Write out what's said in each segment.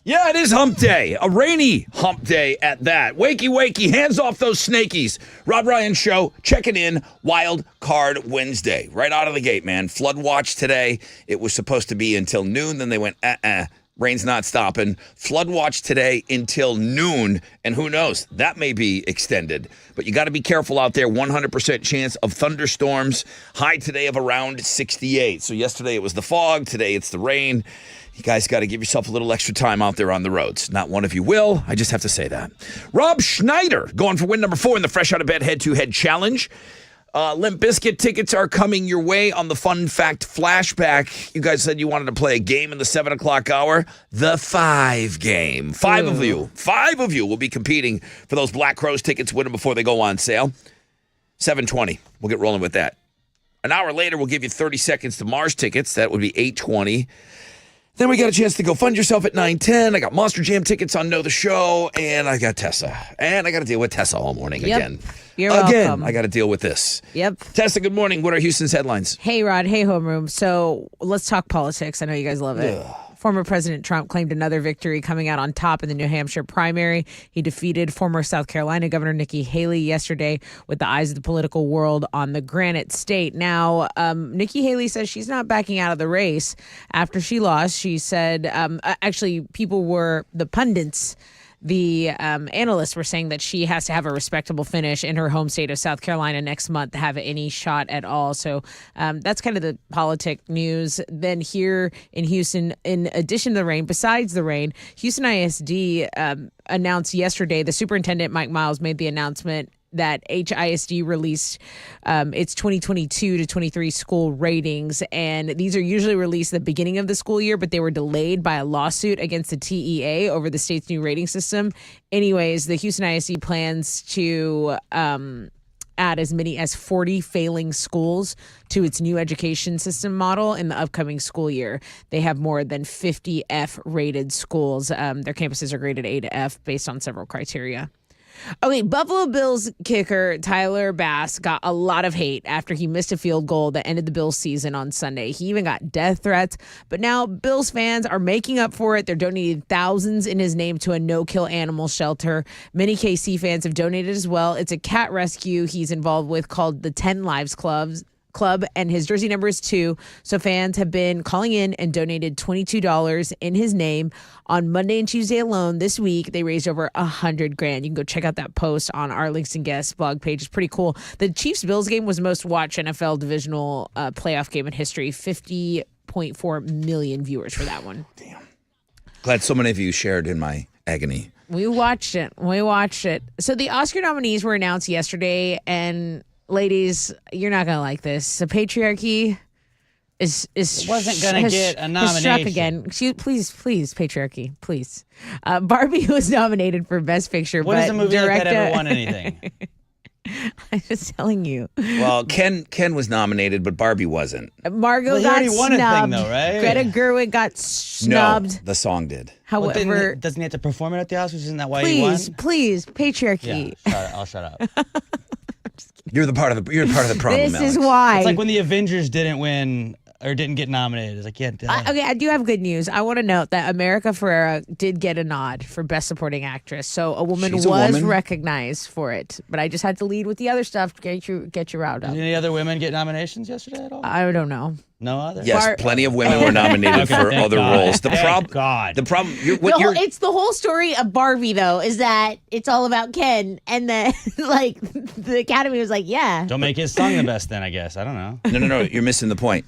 Yeah, it is hump day. A rainy hump day at that. Wakey, wakey, hands off those snakies. Rob Ryan Show, checking in, Wild Card Wednesday. Right out of the gate, man. Flood watch today. It was supposed to be until noon. Then they went, rain's not stopping. Flood watch today until noon. And who knows, that may be extended. But you got to be careful out there. 100% chance of thunderstorms. High today of around 68. So yesterday it was the fog. Today it's the rain. You guys got to give yourself a little extra time out there on the roads. Not one of you will. I just have to say that. Rob Schneider going for win number 4 in the Fresh Out of Bed Head-to-Head Challenge. Limp Bizkit tickets are coming your way on the Fun Fact Flashback. You guys said you wanted to play a game in the 7 o'clock hour. The 5 game. Five of you will be competing for those Black Crowes tickets. Win them before they go on sale. 7:20. We'll get rolling with that. An hour later, we'll give you 30 seconds to Mars tickets. That would be 8:20. Then we got a chance to go fund yourself at 9:10. I got Monster Jam tickets on Know the Show, and I got Tessa. And I got to deal with Tessa all morning again. You're welcome. I got to deal with this. Yep. Tessa, good morning. What are Houston's headlines? Hey, Rod. Hey, Homeroom. So let's talk politics. I know you guys love it. Ugh. Former President Trump claimed another victory coming out on top in the New Hampshire primary. He defeated former South Carolina Governor Nikki Haley yesterday with the eyes of the political world on the Granite State. Now, Nikki Haley says she's not backing out of the race after she lost. She said, the pundits, the analysts were saying that she has to have a respectable finish in her home state of South Carolina next month to have any shot at all. So that's kind of the politic news. Then here in Houston, in addition to the rain, besides the rain, Houston ISD announced yesterday, the superintendent, Mike Miles, made the announcement that HISD released its 2022 to 23 school ratings. And these are usually released at the beginning of the school year, but they were delayed by a lawsuit against the TEA over the state's new rating system. Anyways, the Houston ISD plans to add as many as 40 failing schools to its new education system model in the upcoming school year. They have more than 50 F-rated schools. Their campuses are graded A to F based on several criteria. Okay, Buffalo Bills kicker Tyler Bass got a lot of hate after he missed a field goal that ended the Bills season on Sunday. He even got death threats, but now Bills fans are making up for it. They're donating thousands in his name to a no-kill animal shelter. Many KC fans have donated as well. It's a cat rescue he's involved with called the 10 Lives Club, and his jersey number is 2. So fans have been calling in and donated $22 in his name. On Monday and Tuesday alone this week, they raised over $100,000. You can go check out that post on our Links and Guests blog page. It's pretty cool. The Chiefs-Bills game was the most watched NFL divisional playoff game in history. 50.4 million viewers for that one. Damn. Glad so many of you shared in my agony. We watched it. So the Oscar nominees were announced yesterday, and ladies, you're not gonna like this. The patriarchy wasn't gonna get a nomination. Struck again. Please, patriarchy, please. Barbie was nominated for Best Picture. What is a movie director, that ever won anything? I'm just telling you. Well, Ken was nominated, but Barbie wasn't. Margot got already won snubbed. A thing, though, right? Greta Gerwig got snubbed. No, the song did. However, well, doesn't he have to perform it at the Oscars? Isn't that why he won? Please, patriarchy. Yeah, I'll shut up. You're part of the problem. This is why. It's like when the Avengers didn't win or didn't get nominated. It's like, okay, I do have good news. I want to note that America Ferrera did get a nod for Best Supporting Actress. So a woman was recognized for it. But I just had to lead with the other stuff to get you riled up. Did any other women get nominations yesterday at all? I don't know. No other? Yes, plenty of women were nominated for other roles. The problem. It's the whole story of Barbie, though, is that it's all about Ken, and then the Academy was like, yeah. Don't make his song the best, then I guess. I don't know. No. You're missing the point.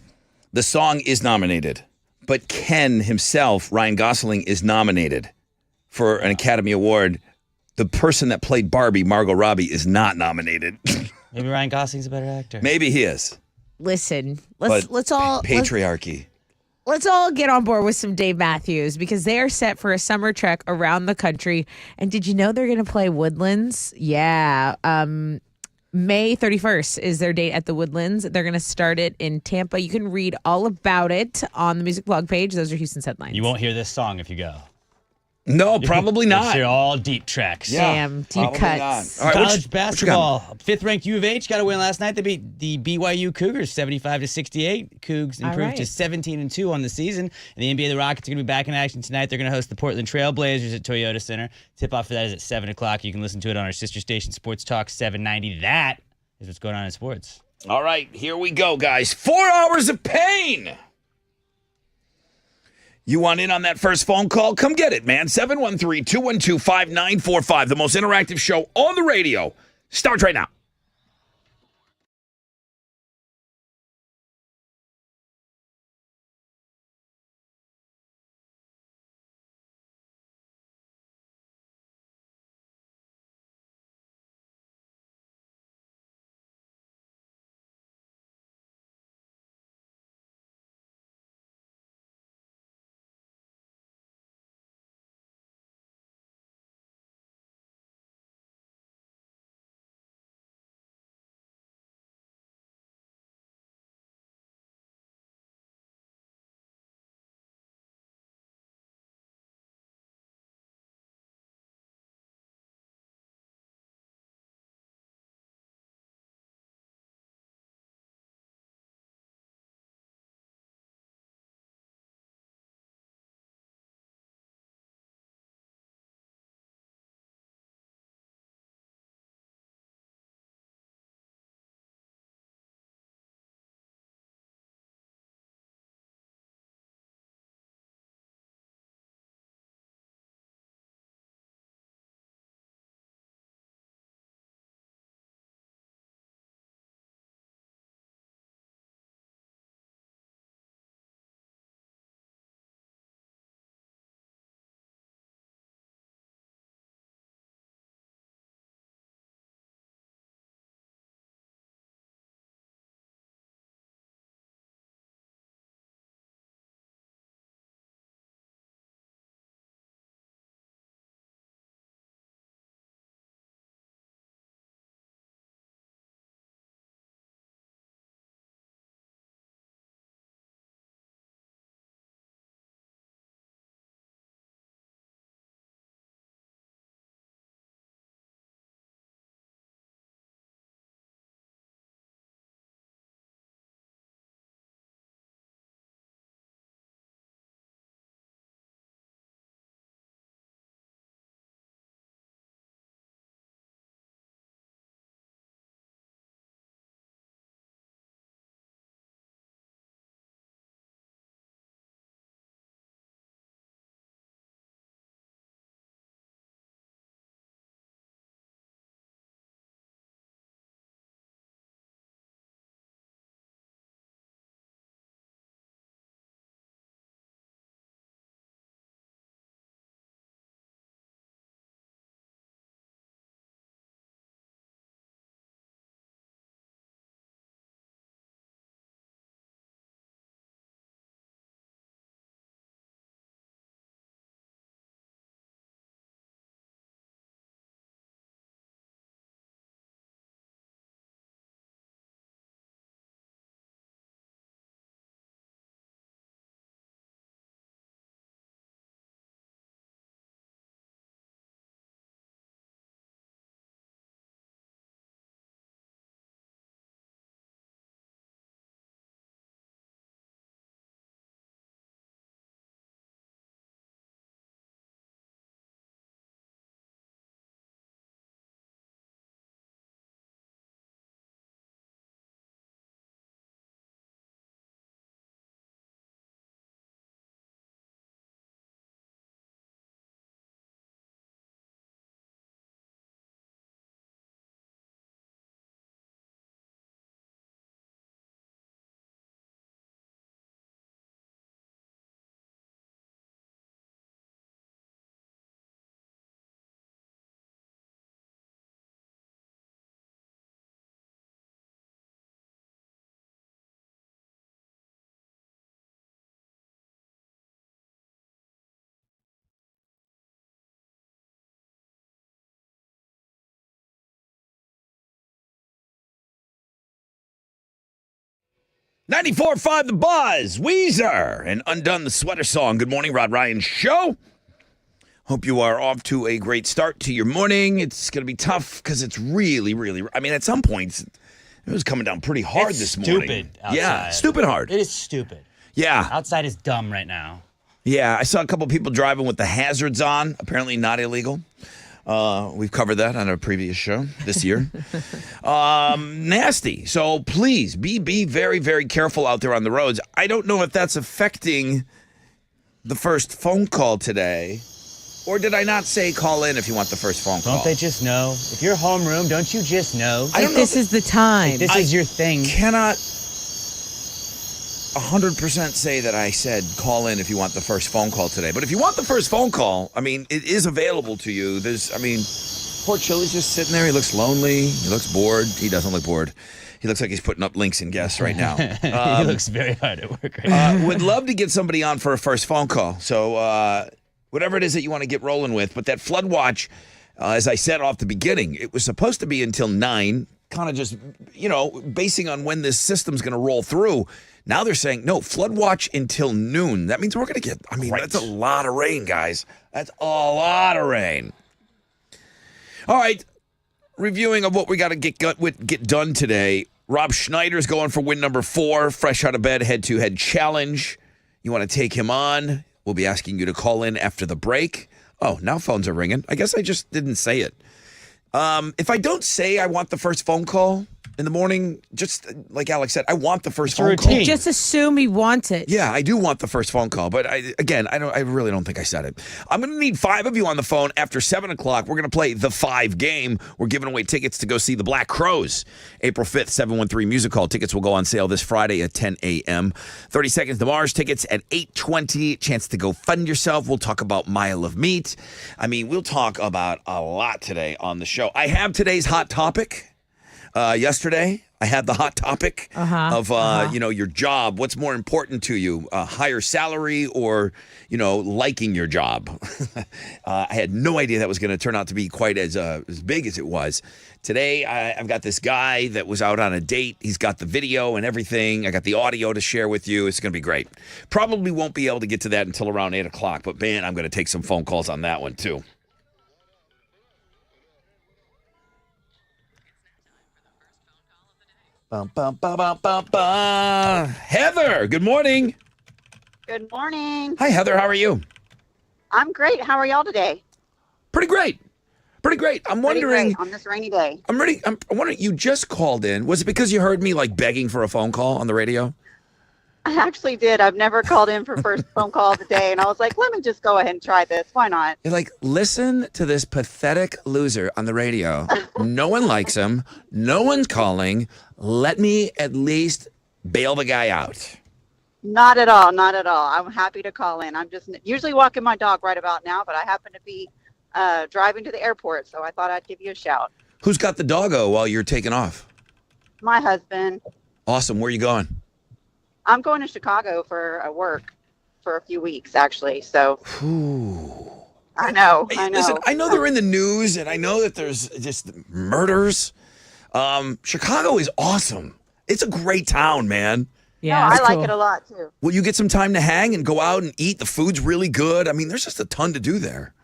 The song is nominated, but Ken himself, Ryan Gosling, is nominated for an Academy Award. The person that played Barbie, Margot Robbie, is not nominated. Maybe Ryan Gosling's a better actor. Maybe he is. Listen, let's all patriarchy. Let's all get on board with some Dave Matthews because they are set for a summer trek around the country. And did you know they're going to play Woodlands? Yeah. May 31st is their date at the Woodlands. They're going to start it in Tampa. You can read all about it on the music blog page. Those are Houston's headlines. You won't hear this song if you go. No, probably not. They're all deep tracks. Yeah, Damn, deep probably cuts. not. All right, College basketball. Fifth-ranked U of H got a win last night. They beat the BYU Cougars 75-68. Cougs All improved right. to 17-2 on the season. And the NBA, the Rockets are going to be back in action tonight. They're going to host the Portland Trail Blazers at Toyota Center. Tip-off for that is at 7 o'clock. You can listen to it on our sister station, Sports Talk 790. That is what's going on in sports. All right, here we go, guys. 4 hours of pain. You want in on that first phone call? Come get it, man. 713-212-5945. The most interactive show on the radio. Starts right now. .94.5 The Buzz, Weezer, and Undone the Sweater Song. Good morning, Rod Ryan Show. Hope you are off to a great start to your morning. It's going to be tough because it's really, really, I mean, at some points, it was coming down pretty hard It's this morning. stupid outside. Yeah, stupid hard. It is stupid. Yeah. Outside is dumb right now. Yeah, I saw a couple people driving with the hazards on. Apparently not illegal. We've covered that on a previous show this year. Nasty. So please be very, very careful out there on the roads. I don't know if that's affecting the first phone call today. Or did I not say call in if you want the first phone call? Don't they just know? If you're homeroom, don't you just know? I don't know This is the time. This is your thing. Cannot 100% say that I said call in if you want the first phone call today. But if you want the first phone call, I mean, it is available to you. Poor Chili's just sitting there. He looks lonely. He looks bored. He doesn't look bored. He looks like he's putting up links and guests right now. He looks very hard at work right now. Would love to get somebody on for a first phone call. So whatever it is that you want to get rolling with. But that flood watch, as I said off the beginning, it was supposed to be until 9, kind of just, basing on when this system's going to roll through. Now they're saying, no, flood watch until noon. That means we're going to get, that's a lot of rain, guys. That's a lot of rain. All right. Reviewing of what we got to get done today. Rob Schneider's going for win number 4, fresh out of bed, head-to-head challenge. You want to take him on? We'll be asking you to call in after the break. Oh, now phones are ringing. I guess I just didn't say it. If I don't say I want the first phone call in the morning, just like Alex said, I want the first phone call. Just assume he wants it. Yeah, I do want the first phone call, but I really don't think I said it. I'm going to need 5 of you on the phone after 7 o'clock. We're going to play the 5 game. We're giving away tickets to go see the Black Crowes, April 5th, 713 Music Hall. Tickets will go on sale this Friday at 10 a.m. 30 Seconds to Mars tickets at 8:20. Chance to go fund yourself. We'll talk about Mile of Meat. We'll talk about a lot today on the show. I have today's hot topic. Yesterday, I had the hot topic of, your job. What's more important to you, higher salary or, liking your job? I had no idea that was going to turn out to be quite as big as it was. Today, I've got this guy that was out on a date. He's got the video and everything. I got the audio to share with you. It's going to be great. Probably won't be able to get to that until around 8 o'clock, but man, I'm going to take some phone calls on that one too. Heather, good morning. Good morning. Hi, Heather. How are you? I'm great. How are y'all today? Pretty great. I'm wondering. Pretty great on this rainy day. I'm wondering. You just called in. Was it because you heard me begging for a phone call on the radio? I actually did. I've never called in for first phone call of the day, and I was like, let me just go ahead and try this. Why not? You're like, listen to this pathetic loser on the radio. No one likes him. No one's calling. Let me at least bail the guy out. Not at all. Not at all. I'm happy to call in. I'm just usually walking my dog right about now, but I happen to be driving to the airport, so I thought I'd give you a shout. Who's got the doggo while you're taking off? My husband. Awesome. Where are you going? I'm going to Chicago for work for a few weeks, actually. So I know. Listen, I know they're in the news, and I know that there's just murders. Chicago is awesome. It's a great town, man. Yeah, I it's like cool. it a lot too. Will you get some time to hang and go out and eat? The food's really good. There's just a ton to do there.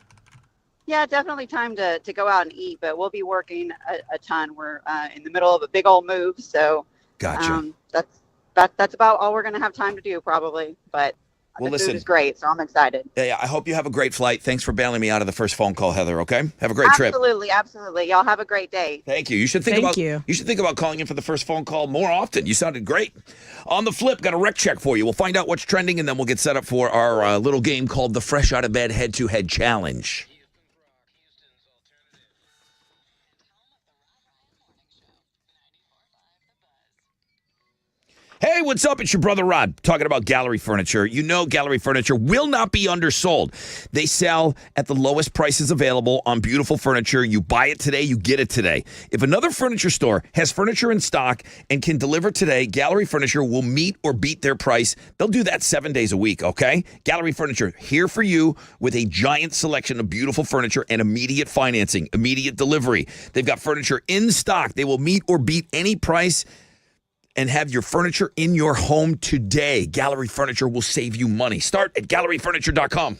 Yeah, definitely time to go out and eat, but we'll be working a ton. We're in the middle of a big old move, so Gotcha. That's about all we're going to have time to do probably, but Well, the listen. food is great, so I'm excited. Yeah, I hope you have a great flight. Thanks for bailing me out of the first phone call, Heather, okay? Have a great trip. Absolutely. Y'all have a great day. Thank you. You should think about calling in for the first phone call more often. You sounded great. On the flip, got a rec check for you. We'll find out what's trending, and then we'll get set up for our little game called the Fresh Out of Bed Head-to-Head Challenge. Hey, what's up? It's your brother Rod talking about Gallery Furniture. You know Gallery Furniture will not be undersold. They sell at the lowest prices available on beautiful furniture. You buy it today, you get it today. If another furniture store has furniture in stock and can deliver today, Gallery Furniture will meet or beat their price. They'll do that 7 days a week, okay? Gallery Furniture, here for you with a giant selection of beautiful furniture and immediate financing, immediate delivery. They've got furniture in stock. They will meet or beat any price and have your furniture in your home today. Gallery Furniture will save you money. Start at galleryfurniture.com.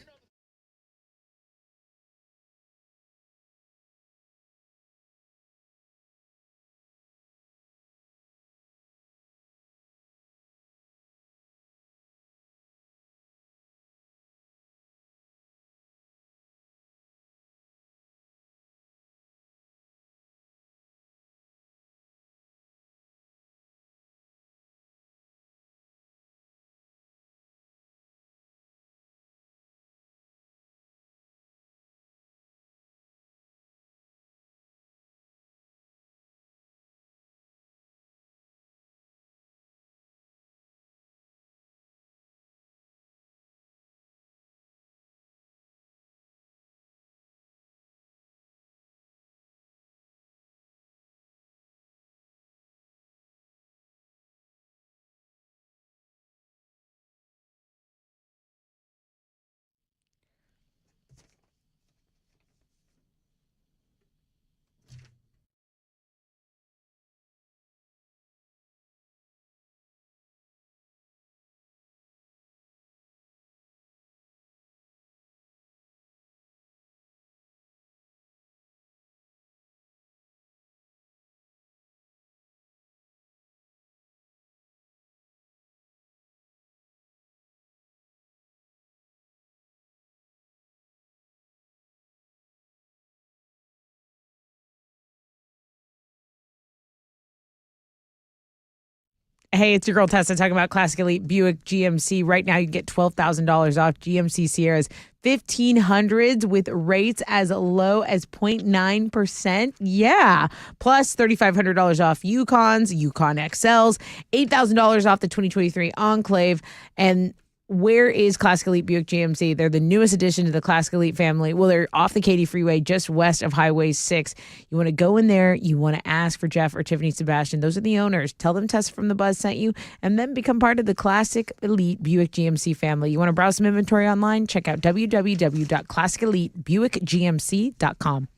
Hey, it's your girl Tessa talking about Classic Elite Buick GMC. Right now, you can get $12,000 off GMC Sierras 1500s with rates as low as 0.9%. Yeah. Plus $3,500 off Yukons, Yukon XLs, $8,000 off the 2023 Enclave, and where is Classic Elite Buick GMC? They're the newest addition to the Classic Elite family. Well, they're off the Katy Freeway, just west of Highway 6. You want to go in there. You want to ask for Jeff or Tiffany Sebastian. Those are the owners. Tell them Tessa from the Buzz sent you, and then become part of the Classic Elite Buick GMC family. You want to browse some inventory online? Check out www.classicelitebuickgmc.com.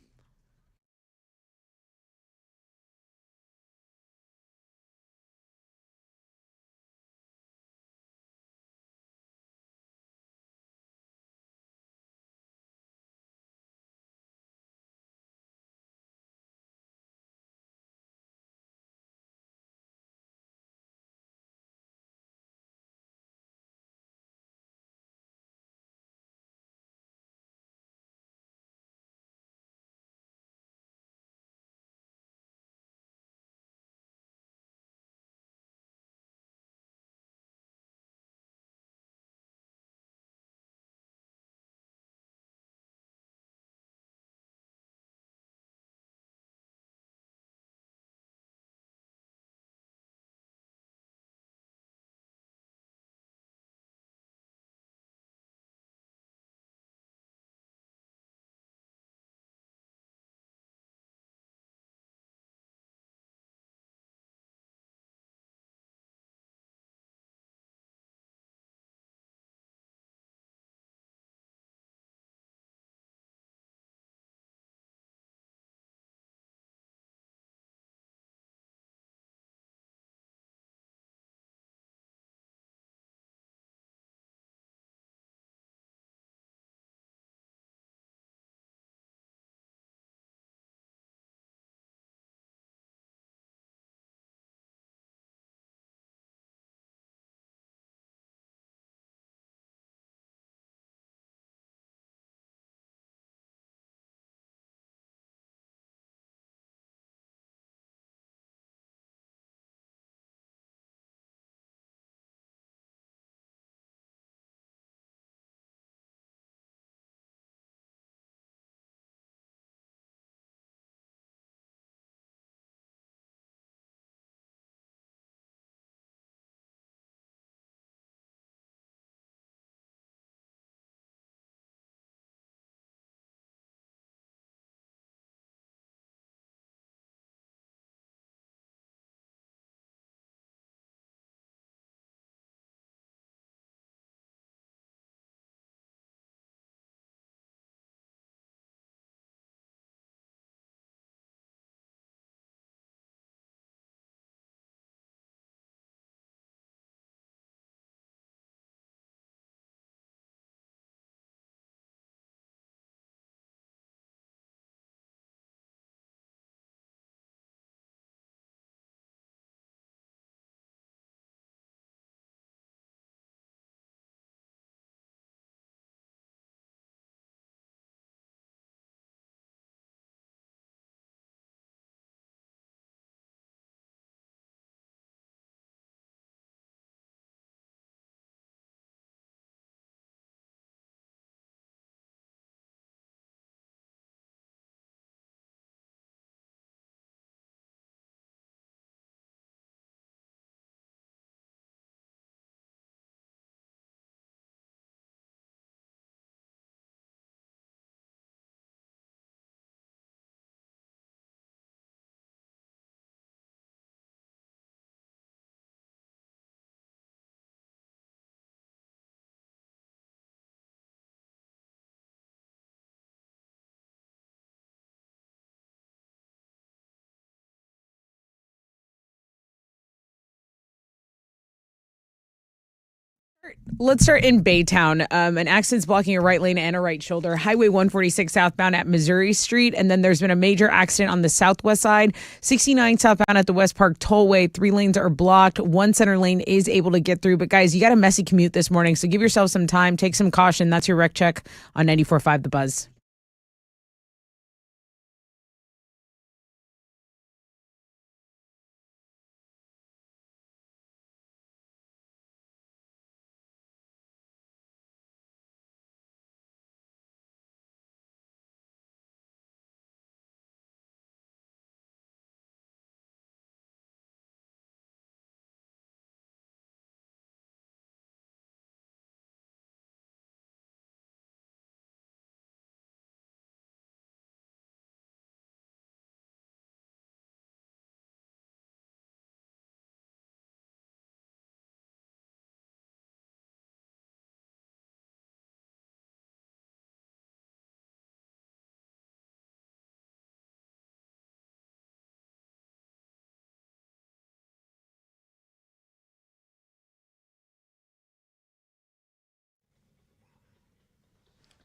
Let's start in Baytown. An accident's blocking a right lane and a right shoulder. Highway 146 southbound at Missouri Street. And then there's been a major accident on the southwest side. 69 southbound at the West Park Tollway. 3 lanes are blocked. 1 center lane is able to get through. But guys, you got a messy commute this morning. So give yourself some time. Take some caution. That's your wreck check on 94.5 The Buzz.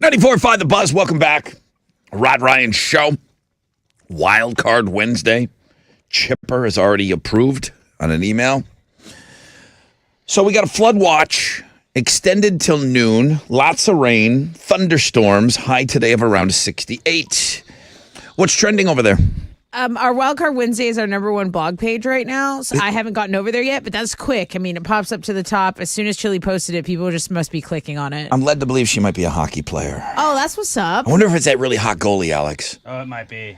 94.5 The Buzz. Welcome back. Rod Ryan Show. Wild Card Wednesday. Chipper is already approved on an email. So we got a flood watch extended till noon. Lots of rain, thunderstorms. High today of around 68. What's trending over there? Our Wildcard Wednesday is our number one blog page right now. So I haven't gotten over there yet, but that's quick. I mean, it pops up to the top. As soon as Chili posted it, people just must be clicking on it. I'm led to believe she might be a hockey player. Oh, that's what's up. I wonder if it's that really hot goalie, Alex. Oh, it might be.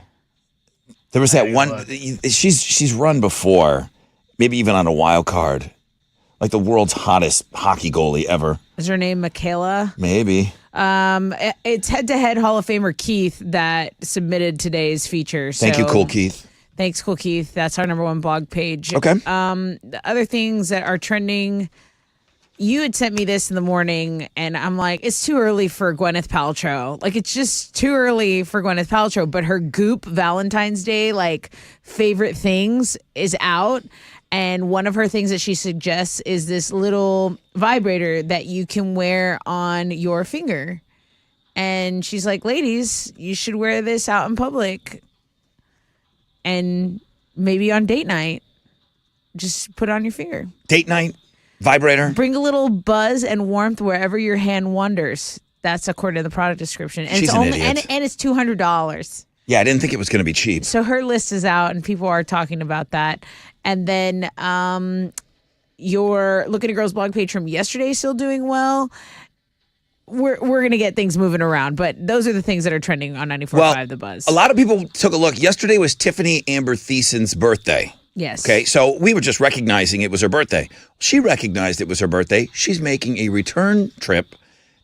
There was that one. look. She's run before, maybe even on a wild card, like the world's hottest hockey goalie ever. Is her name Michaela? Maybe. It's head-to-head Hall of Famer Keith that submitted today's feature. Thank you, So- Cool Keith. Thanks, Cool Keith. That's our number one blog page. Okay. The other things that are trending, you had sent me this in the morning, and I'm like, it's too early for Gwyneth Paltrow. Like, it's just too early for Gwyneth Paltrow. But her Goop Valentine's Day, like, favorite things is out. And one of her things that she suggests is this little vibrator that you can wear on your finger. And she's like, ladies, you should wear this out in public. And maybe on date night, just put it on your finger. Date night, vibrator. Bring a little buzz and warmth wherever your hand wanders. That's according to the product description. And She's it's an only idiot. and it's $200. Yeah, I didn't think it was going to be cheap. So her list is out, and people are talking about that. And then your Look at a Girl's blog page from yesterday is still doing well. We're gonna get things moving around, but those are the things that are trending on 94.5 The Buzz. A lot of people took a look. Yesterday was Tiffany Amber Thiessen's birthday. Yes. Okay, so we were just recognizing it was her birthday. She recognized it was her birthday. She's making a return trip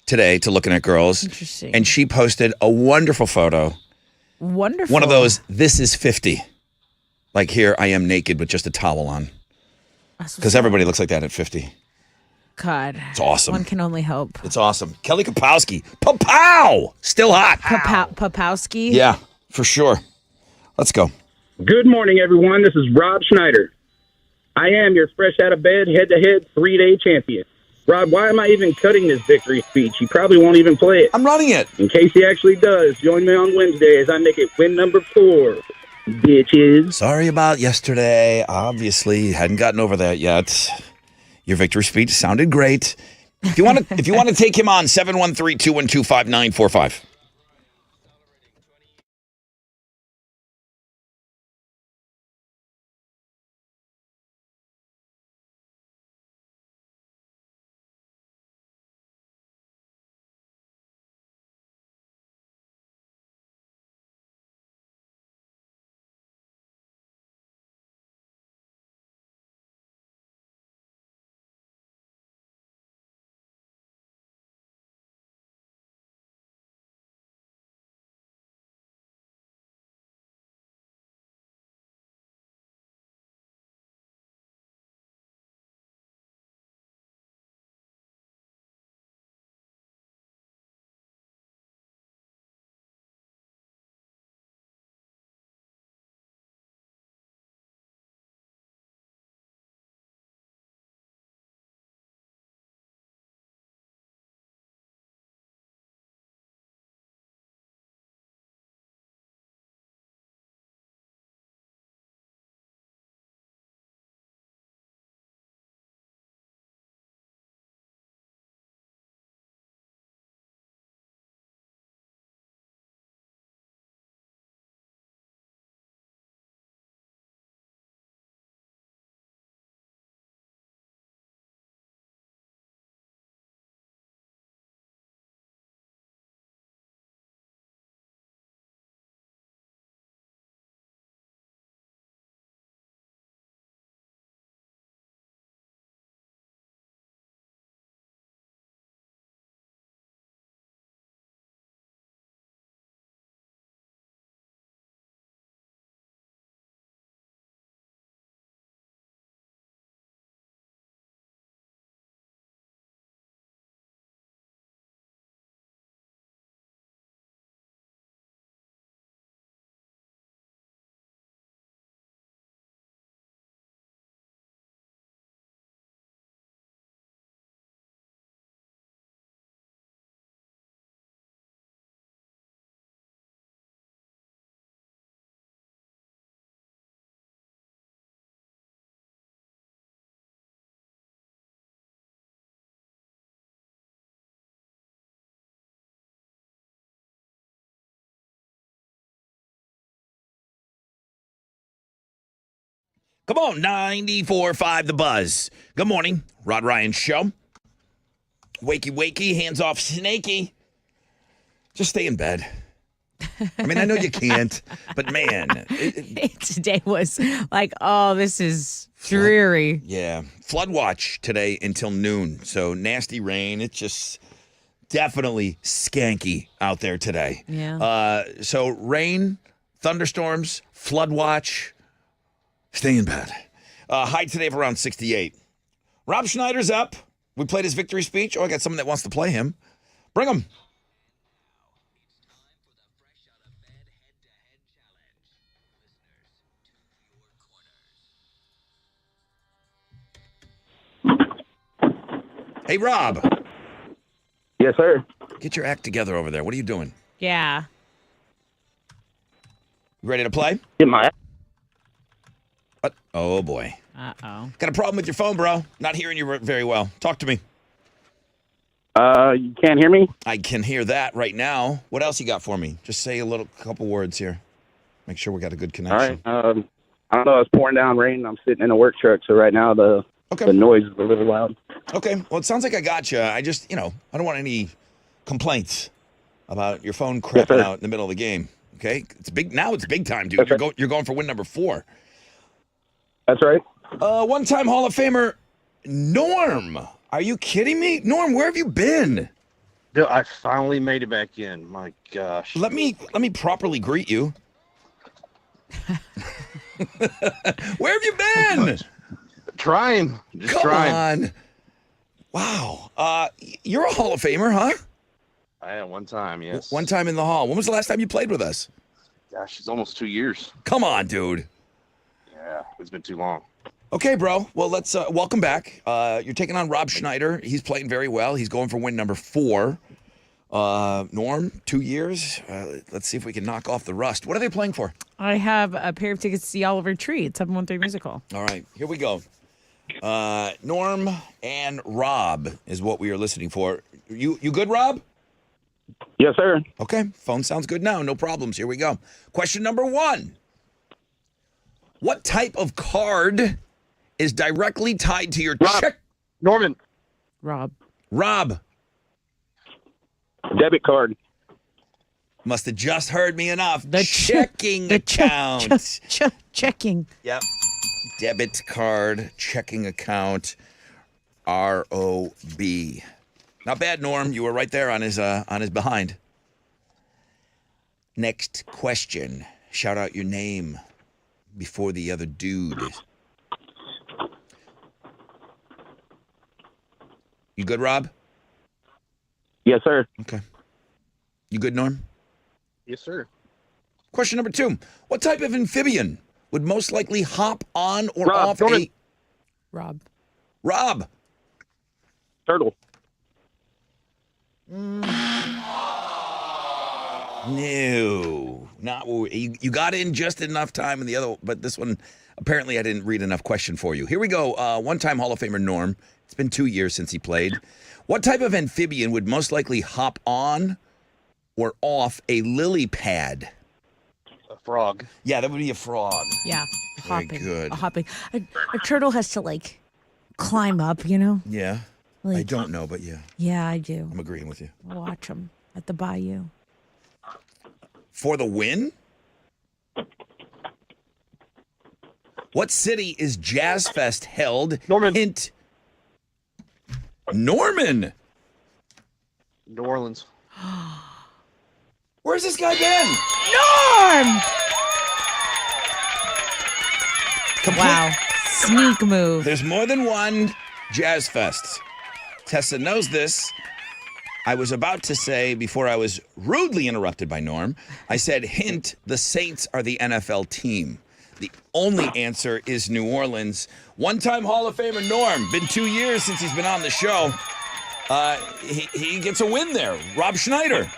today to Looking at Girls. Interesting. And she posted a wonderful photo. Wonderful. One of those, this is 50. Like here, I am naked with just a towel on. Because everybody looks like that at 50. God. It's awesome. One can only hope. It's awesome. Kelly Kapowski. Pow! Still hot. Popowski. Yeah, for sure. Let's go. Good morning, everyone. This is Rob Schneider. I am your fresh out of bed, head-to-head 3-day champion. Rob, why am I even cutting this victory speech? He probably won't even play it. I'm running it. In case he actually does, join me on Wednesday as I make it win number 4. Bitches. Sorry about yesterday. Obviously, hadn't gotten over that yet. Your victory speech sounded great. If you want to take him on, 713-212-5945. Come on, 94.5 The Buzz. Good morning, Rod Ryan Show. Wakey, wakey, hands off, snaky. Just stay in bed. I mean, I know you can't, but man. Today was like, oh, this is dreary. Yeah. Flood watch today until noon. So nasty rain. It's just definitely skanky out there today. Yeah. So rain, thunderstorms, flood watch. Stay in bed. High today of around 68. Rob Schneider's up. We played his victory speech. Oh, I got someone that wants to play him. Bring him. Hey, Rob. Yes, sir. Get your act together over there. What are you doing? Yeah. You ready to play? Get my. What? Oh, boy. Uh-oh. Got a problem with your phone, bro. Not hearing you very well. Talk to me. You can't hear me? I can hear that right now. What else you got for me? Just say a couple words here. Make sure we got a good All right. connection. I don't know. It's pouring down rain. I'm sitting in a work truck, so right now the noise is a little loud. Okay. Well, it sounds like I got you. I just, I don't want any complaints about your phone crapping out in the middle of the game. Okay. It's big. Now it's big time, dude. Yes, You're going for win number 4. That's right. One-time Hall of Famer Norm. Are you kidding me? Norm, where have you been? Dude, I finally made it back in. My gosh. Let me properly greet you. Where have you been? Trying. Just Come trying. on. Wow. You're a Hall of Famer, huh? I had one time, yes. One time in the Hall. When was the last time you played with us? Gosh, it's almost 2 years. Come on, dude. Yeah, it's been too long. Okay, bro. Well, let's welcome back. You're taking on Rob Schneider. He's playing very well. He's going for win number 4. Norm, 2 years. Let's see if we can knock off the rust. What are they playing for? I have a pair of tickets to see Oliver Tree at 713 Musical. All right, here we go. Norm and Rob is what we are listening for. You good, Rob? Yes, sir. Okay, phone sounds good now. No problems. Here we go. Question number 1. What type of card is directly tied to your Rob. check? Norman. Rob. Rob. Debit card. Must have just heard me enough. The checking account. Checking. Yep. Debit card, checking account, ROB. Not bad, Norm. You were right there on his behind. Next question. Shout out your name before the other dude. You good, Rob? Yes, sir. Okay. You good, Norm? Yes, sir. Question number 2. What type of amphibian would most likely hop on or Rob, off Norman. a... Rob. Rob. Turtle. No. Not you got in just enough time in the other, but this one, apparently I didn't read enough question for you. Here we go. One-time Hall of Famer Norm. It's been 2 years since he played. What type of amphibian would most likely hop on or off a lily pad? A frog. Yeah, that would be a frog. Yeah. Very Hopping. good. A hopping. A turtle has to climb up, you know? Yeah. I Like- don't know, but yeah, Yeah, I do. I'm agreeing with you. Watch them at the bayou. For the win? What city is Jazz Fest held? Norman. Hint. Norman. New Orleans. Where's this guy been? Norm! Complete- Wow. Sneak move. There's more than one Jazz Fest. Tessa knows this. I was about to say, before I was rudely interrupted by Norm, I said, hint, the Saints are the NFL team. The only answer is New Orleans. One-time Hall of Famer Norm. Been 2 years since he's been on the show. He gets a win there. Rob Schneider.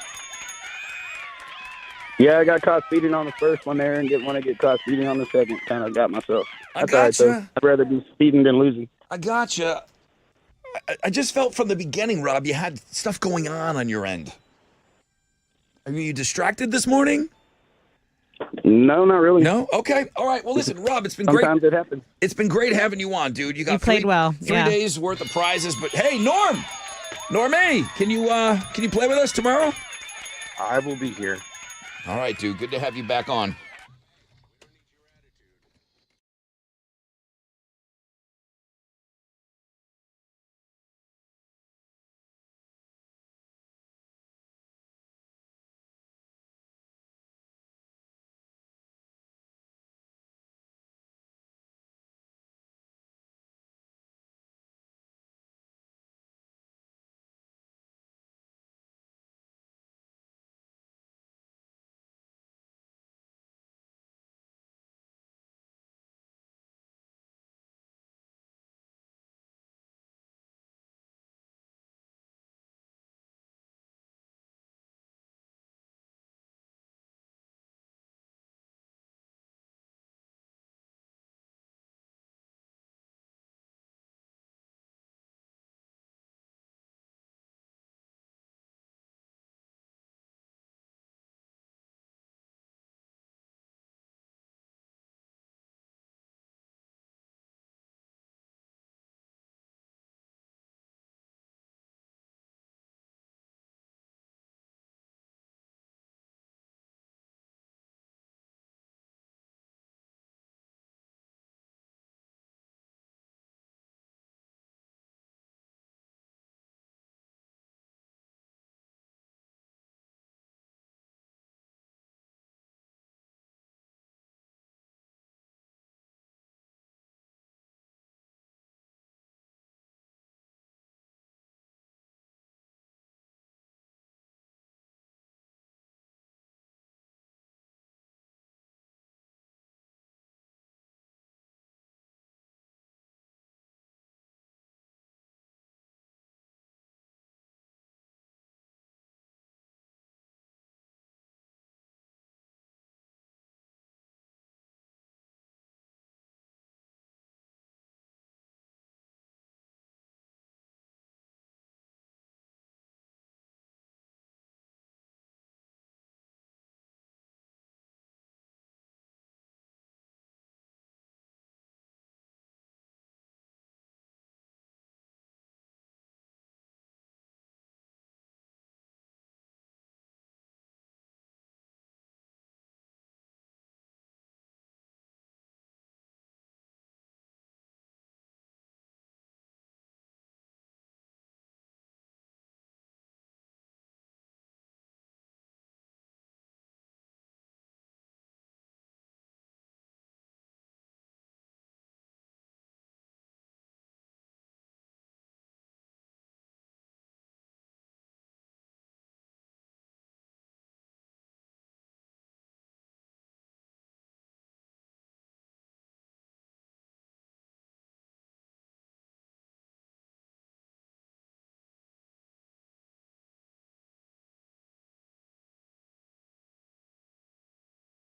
Yeah, I got caught speeding on the first one there and didn't want to get caught speeding on the second. Kind of got myself. I That's all right, though. gotcha. I'd rather be speeding than losing. I gotcha. I just felt from the beginning, Rob, you had stuff going on your end. Are you distracted this morning? No, not really. No? Okay. All right. Well, listen, Rob, it's been great. Sometimes it happens. It's been great having you on, dude. You got You played well. 3 Yeah. days worth of prizes. But hey, Normie, can you play with us tomorrow? I will be here. All right, dude. Good to have you back on.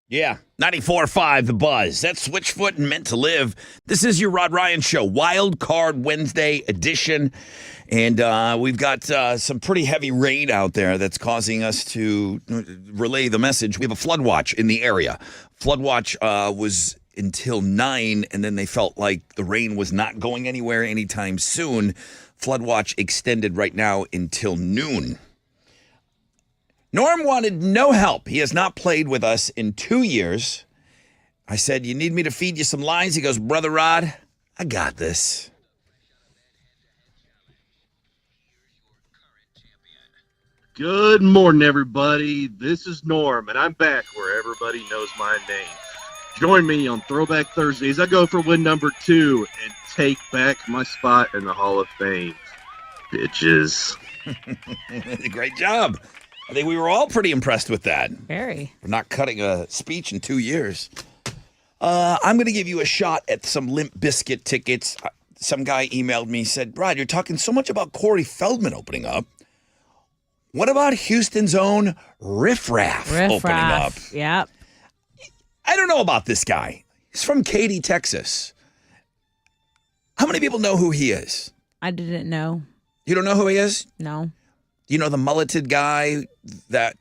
Yeah, 94.5 The Buzz. That's Switchfoot and Meant to Live. This is your Rod Ryan Show, Wild Card Wednesday edition. And we've got some pretty heavy rain out there that's causing us to relay the message. We have a flood watch in the area. Flood watch was until 9, and then they felt like the rain was not going anywhere anytime soon. Flood watch extended right now until noon. Norm wanted no help. He has not played with us in 2 years. I said, you need me to feed you some lines? He goes, Brother Rod, I got this. Good morning, everybody. This is Norm, and I'm back where everybody knows my name. Join me on Throwback Thursdays. I go for win number 2 and take back my spot in the Hall of Fame. Bitches. Great job. I think we were all pretty impressed with that. Very. We're not cutting a speech in 2 years. I'm going to give you a shot at some Limp Bizkit tickets. Some guy emailed me, said, Rod, you're talking so much about Corey Feldman opening up. What about Houston's own Riff Raff opening up? Yep. I don't know about this guy. He's from Katy, Texas. How many people know who he is? I didn't know. You don't know who he is? No. You know the mulleted guy that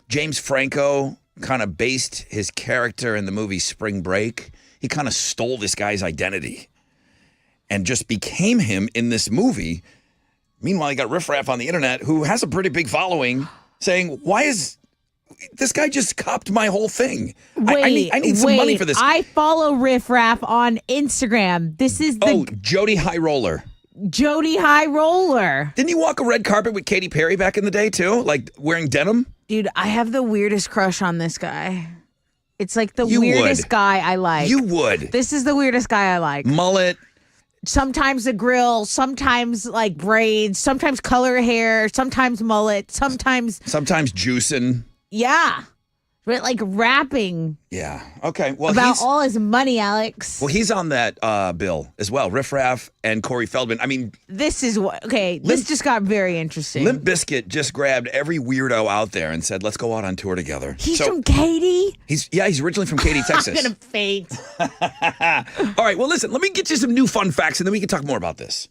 James Franco kind of based his character in the movie Spring Break. He kind of stole this guy's identity and just became him in this movie. Meanwhile, you got Riff Raff on the internet who has a pretty big following saying, why is this guy just copped my whole thing? I need some money for this. I follow Riff Raff on Instagram. This is the Jody High Roller. Jody High Roller. Didn't you walk a red carpet with Katy Perry back in the day too? Like wearing denim? Dude, I have the weirdest crush on this guy. It's like the You weirdest would. guy I like. You would. This is the weirdest guy I like. Mullet. Sometimes a grill, sometimes like braids, sometimes color hair, sometimes mullet, sometimes Juicing. yeah. But like rapping Yeah. Okay. Well, about all his money, Alex. Well, he's on that bill as well. Riff Raff and Corey Feldman. I mean, This is what this just got very interesting. Limp Bizkit just grabbed every weirdo out there and said, "Let's go out on tour together." He's from Katy. He's originally from Katy, Texas. I'm gonna faint. All right. Well, listen. Let me get you some new fun facts, and then we can talk more about this.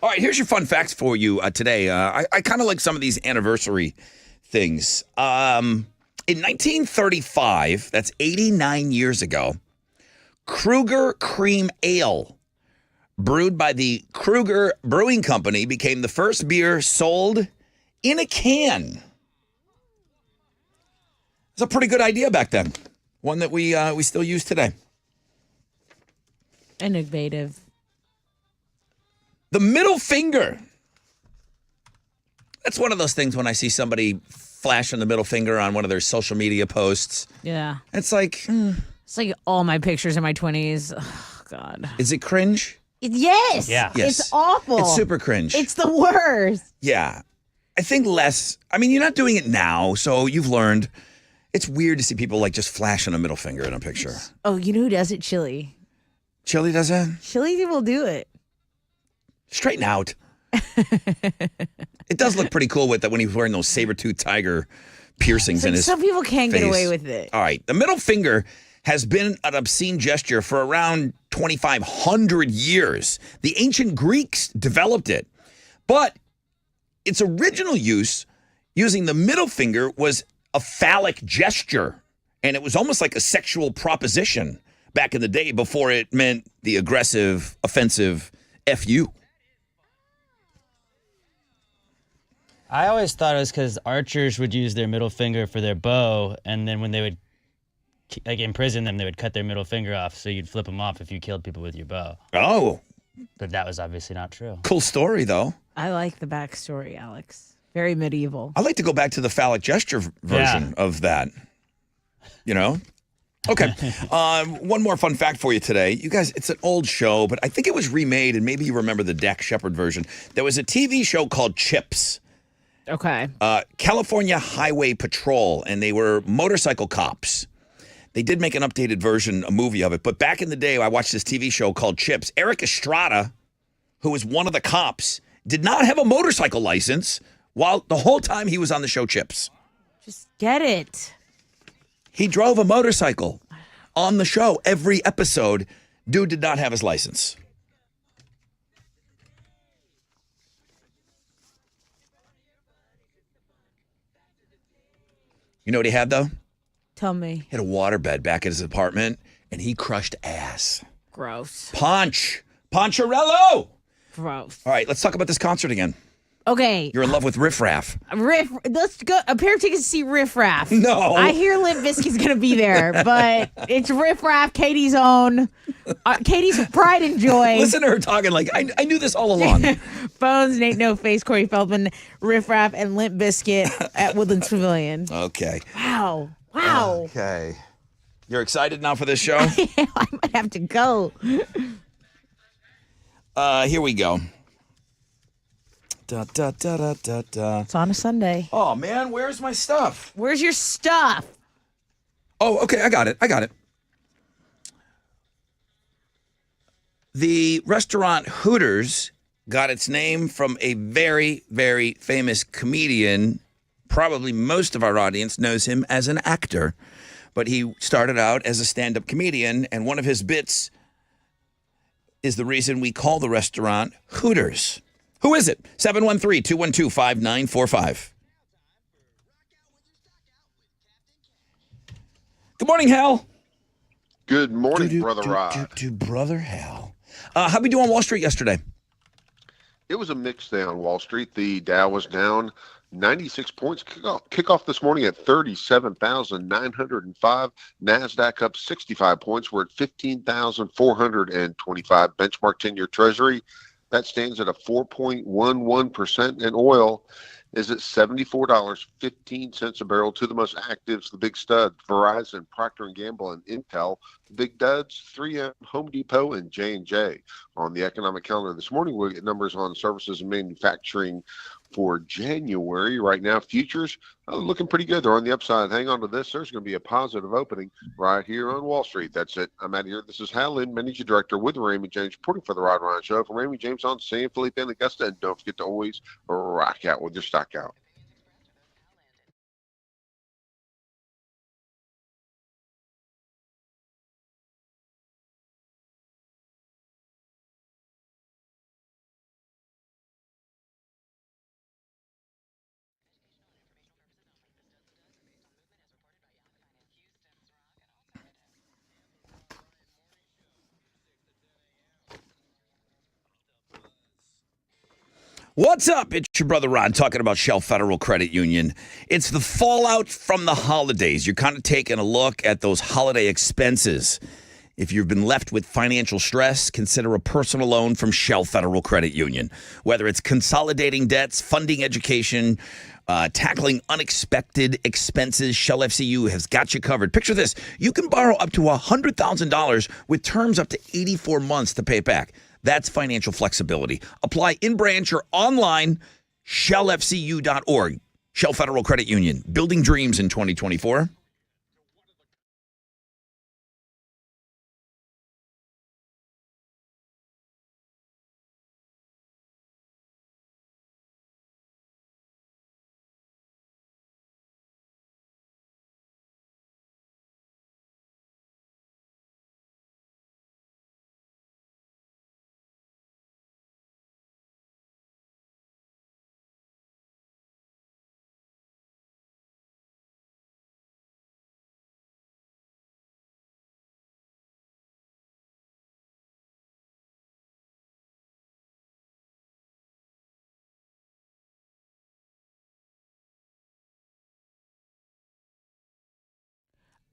All right, here's your fun facts for you today. I kind of like some of these anniversary things. In 1935, that's 89 years ago, Kruger Cream Ale, brewed by the Kruger Brewing Company, became the first beer sold in a can. It's a pretty good idea back then. One that we still use today. Innovative. The middle finger. That's one of those things when I see somebody flashing the middle finger on one of their social media posts. Yeah. It's like, It's like all my pictures in my 20s. Oh, God. is it cringe? Yes. Yeah. Yes. It's awful. It's super cringe. It's the worst. Yeah. I think less. I mean, you're not doing it now, so you've learned. It's weird to see people like just flashing a middle finger in a picture. Oh, you know who does it? Chili. Chili does that? Chili will do it. Straighten out. It does look pretty cool with that when he's wearing those saber-tooth tiger piercings in his Some people can't get face. away with it. All right. The middle finger has been an obscene gesture for around 2,500 years. The ancient Greeks developed it. But its original use, using the middle finger, was a phallic gesture. And it was almost like a sexual proposition back in the day before it meant the aggressive, offensive FU. I always thought it was because archers would use their middle finger for their bow, and then when they would like imprison them, they would cut their middle finger off, so you'd flip them off if you killed people with your bow. Oh, But that was obviously not true. cool story, though. I like the backstory, Alex. Very medieval. I like to go back to the phallic gesture version of that. You know? Okay. One more fun fact for you today. You guys, it's an old show, but I think it was remade, and maybe you remember the Dak Shepard version. There was a TV show called Chips. Okay. California Highway Patrol, and they were motorcycle cops. They did make an updated version, a movie of it. But back in the day, I watched this TV show called Chips. Eric Estrada, who was one of the cops, did not have a motorcycle license while the whole time he was on the show Chips. Just get it. He drove a motorcycle on the show every episode. Dude did not have his license. You know what he had, though? Tell me. He had a waterbed back at his apartment, and he crushed ass. Gross. Poncharello! Gross. All right, let's talk about this concert again. Okay. You're in love with Riff Raff. Let's go. A pair of tickets to see Riff Raff. No. I hear Limp Bizkit's going to be there, but it's Riff Raff, Katie's own. Katie's pride and joy. Listen to her talking like, I knew this all along. Bones, Nate No Face, Corey Feldman, Riff Raff, and Limp Bizkit at Woodlands Pavilion. Okay. Wow. Wow. Okay. You're excited now for this show? I might have to go. Here we go. Da, da, da, da, da, da. It's on a Sunday. Oh, man, where's my stuff? Where's your stuff? Oh, okay, I got it. The restaurant Hooters got its name from a very, very famous comedian. Probably most of our audience knows him as an actor. but he started out as a stand-up comedian, and one of his bits is the reason we call the restaurant Hooters. Who is it? 713-212-5945. Good morning, Hal. Good morning, Brother Rod. Brother Hal. How'd we do on Wall Street yesterday? It was a mixed day on Wall Street. The Dow was down 96 points. Kickoff this morning at 37,905. NASDAQ up 65 points. We're at 15,425. Benchmark 10-year Treasury, that stands at a 4.11%. And oil is at $74.15 a barrel. Two of the most actives, the big studs, Verizon, Procter & Gamble, and Intel. The big duds, 3M, Home Depot, and J&J. On the economic calendar this morning, we'll get numbers on services and manufacturing for January. Right now, futures looking pretty good. They're on the upside. Hang on to this. There's going to be a positive opening right here on Wall Street. That's it. I'm out of here. This is Hal Lynn, Managing Director with Raymond James, reporting for the Rod Ryan Show. For Raymond James on San Felipe and Augusta. And don't forget to always rock out with your stock out. What's up? It's your brother Ron talking about Shell Federal Credit Union. It's the fallout from the holidays. You're kind of taking a look at those holiday expenses. If you've been left with financial stress, consider a personal loan from Shell Federal Credit Union. Whether it's consolidating debts, funding education, tackling unexpected expenses, Shell FCU has got you covered. Picture this. You can borrow up to $100,000 with terms up to 84 months to pay it back. That's financial flexibility. Apply in branch or online, shellfcu.org. Shell Federal Credit Union, building dreams in 2024.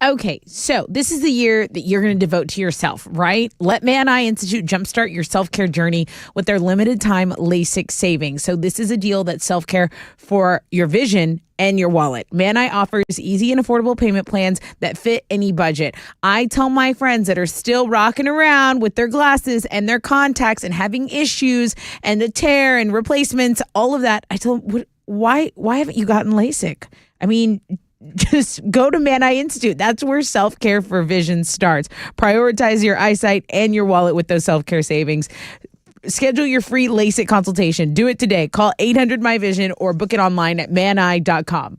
Okay, so this is the year that you're going to devote to yourself, right? Let Man Eye Institute jumpstart your self-care journey with their limited time LASIK savings. So this is a deal that's self-care for your vision and your wallet. Man Eye offers easy and affordable payment plans that fit any budget. I tell my friends that are still rocking around with their glasses and their contacts and having issues and the tear and replacements, all of that. I tell them, why haven't you gotten LASIK? I mean, just go to Man Eye Institute. That's where self-care for vision starts. Prioritize your eyesight and your wallet with those self-care savings. Schedule your free LASIK consultation. Do it today. Call 800-MY-VISION or book it online at maneye.com.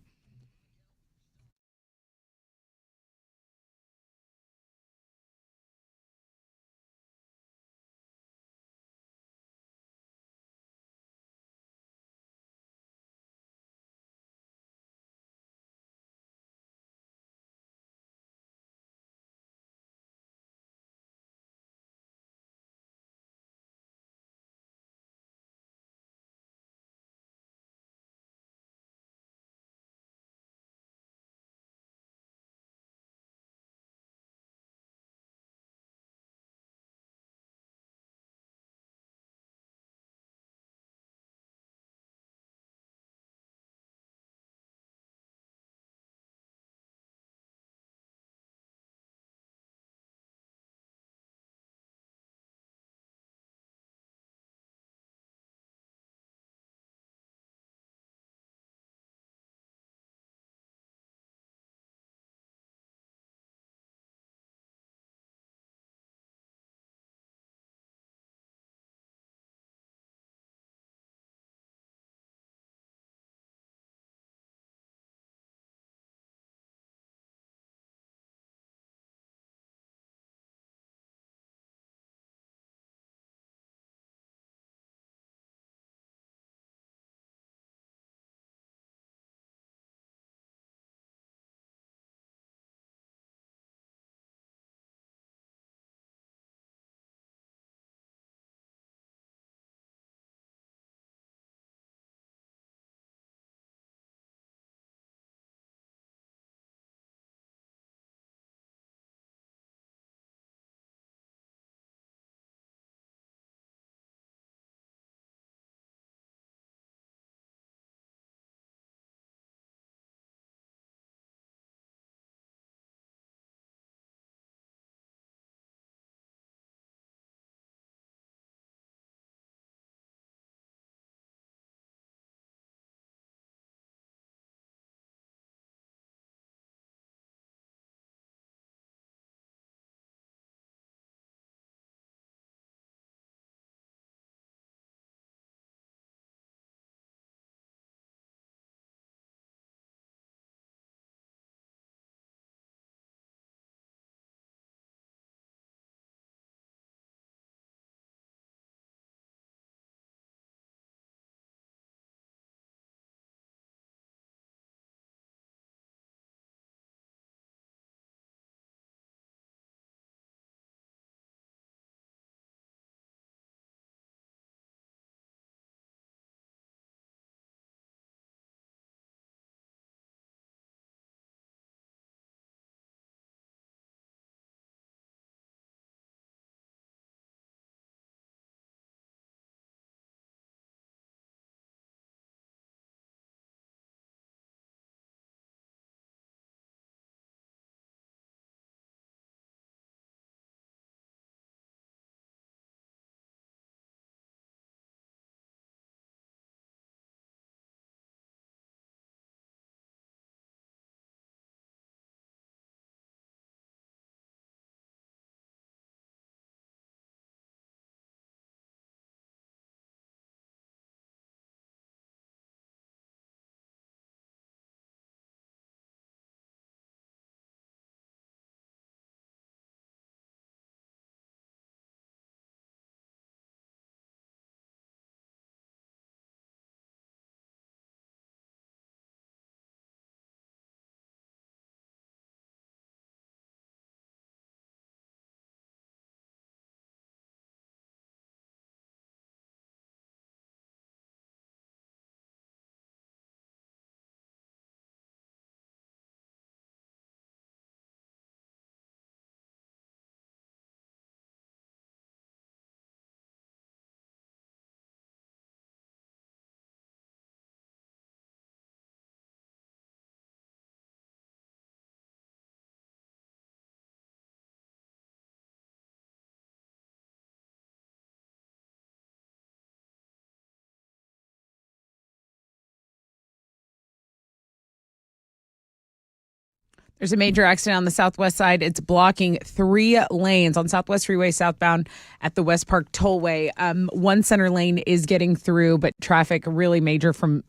There's a major accident on the southwest side. It's blocking 3 lanes on Southwest Freeway southbound at the West Park Tollway. One center lane is getting through, but traffic really major from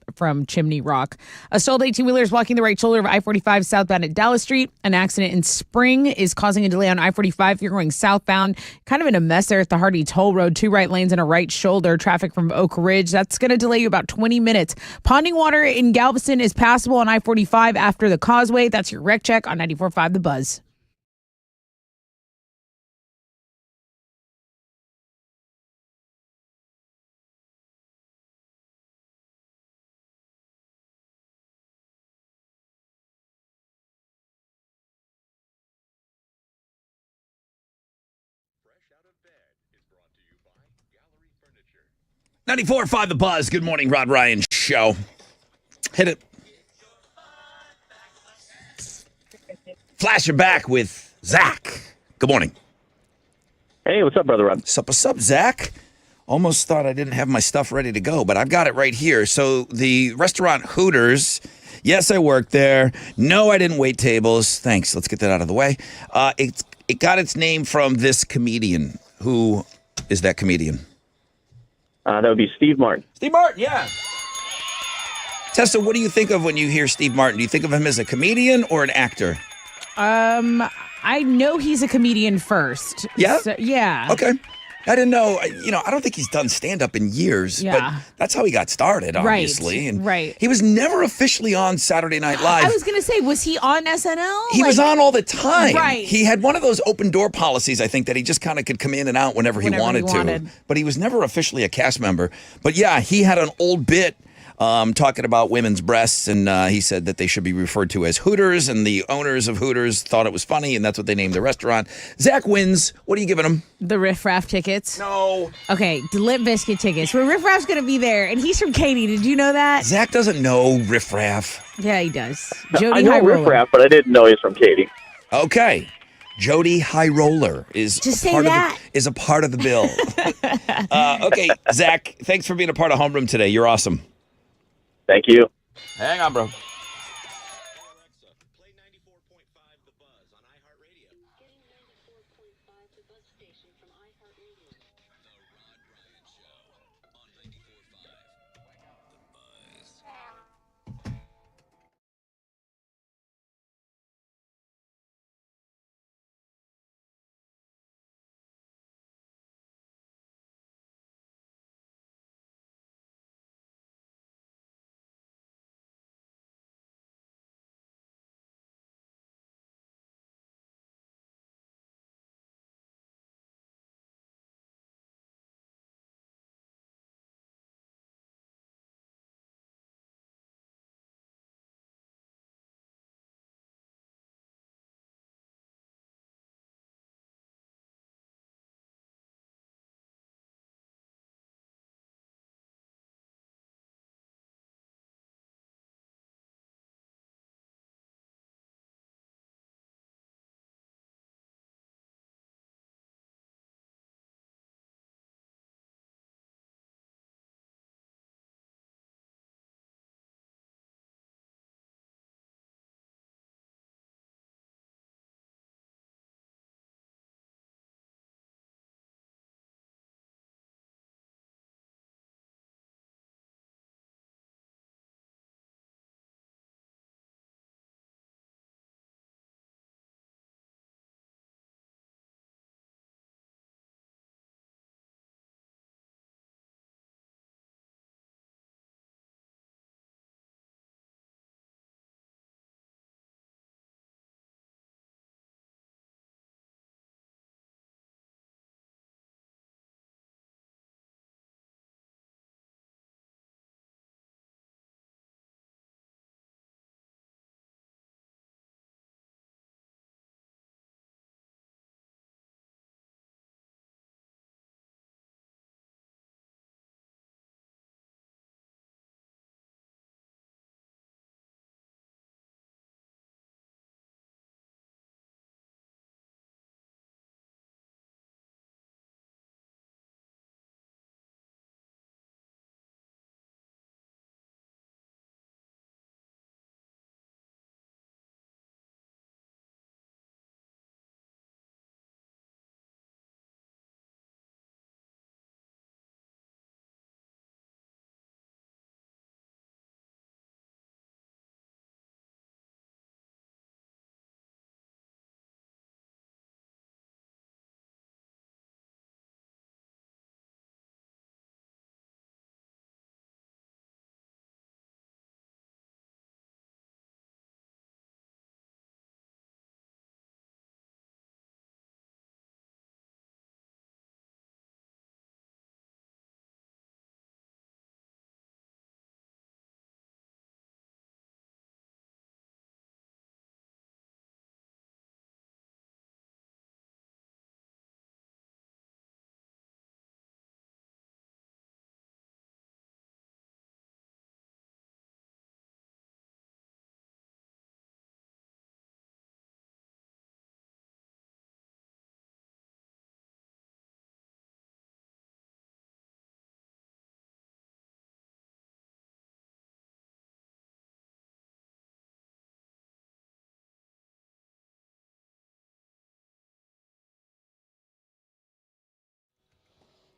Chimney Rock. A stalled 18-wheeler is blocking the right shoulder of I-45 southbound at Dallas Street. An accident in Spring is causing a delay on I-45. If you're going southbound, kind of in a mess there at the Hardy Toll Road. 2 right lanes and a right shoulder. Traffic from Oak Ridge. That's going to delay you about 20 minutes. Ponding Water in Galveston is passable on I-45 after the causeway. That's your wreck check on 94.5 The Buzz. Fresh Out of Bed is brought to you by Gallery Furniture. 94.5 The Buzz. Good morning, Rod Ryan Show. Hit it. Flash it back with Zach. Good morning. Hey, what's up, Brother Rod? What's up, Zach? Almost thought I didn't have my stuff ready to go, but I've got it right here. So the restaurant Hooters, yes, I worked there. No, I didn't wait tables. Thanks. Let's get that out of the way. It got its name from this comedian. Who is that comedian? That would be Steve Martin. Steve Martin, yeah. Tessa, what do you think of when you hear Steve Martin? Do you think of him as a comedian or an actor? I know he's a comedian first. Yeah? So, yeah. Okay. I didn't know. I don't think he's done stand-up in years, Yeah. but that's how he got started, obviously. Right, And right. he was never officially on Saturday Night Live. I was going to say, was he on SNL? He was on all the time. Right. He had one of those open door policies, I think, that he just kind of could come in and out whenever he wanted to. But he was never officially a cast member. But yeah, he had an old bit talking about women's breasts, and he said that they should be referred to as Hooters, and the owners of Hooters thought it was funny, and that's what they named the restaurant. Zach wins. What are you giving him? The Riff Raff tickets. No. Okay, the Limp Bizkit tickets. Where Riff Raff's going to be there, and he's from Katy. Did you know that? Zach doesn't know Riff Raff. Yeah, he does. I Jody know High Riff Roller. Raff, but I didn't know he's from Katy. Okay. Jody High Roller is Just a say part that. is a part of the bill. Okay, Zach, thanks for being a part of Homeroom today. You're awesome. Thank you. Hang on, bro.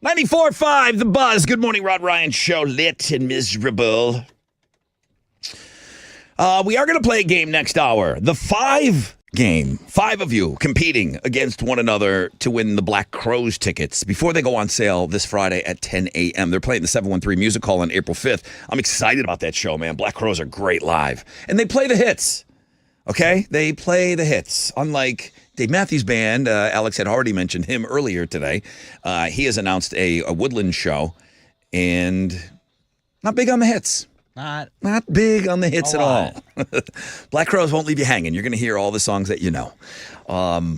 94.5 The Buzz. Good morning, Rod Ryan Show. Lit and miserable. We are going to play a game next hour. The 5 game. 5 of you competing against one another to win the Black Crowes tickets before they go on sale this Friday at 10 a.m. They're playing the 713 Music Hall on April 5th. I'm excited about that show, man. Black Crowes are great live. And they play the hits. Okay? They play the hits. Unlike Dave Matthews Band, Alex had already mentioned him earlier today. He has announced a Woodland show, and not big on the hits. Not big on the hits at all. Black Crowes won't leave you hanging. You're going to hear all the songs that you know. All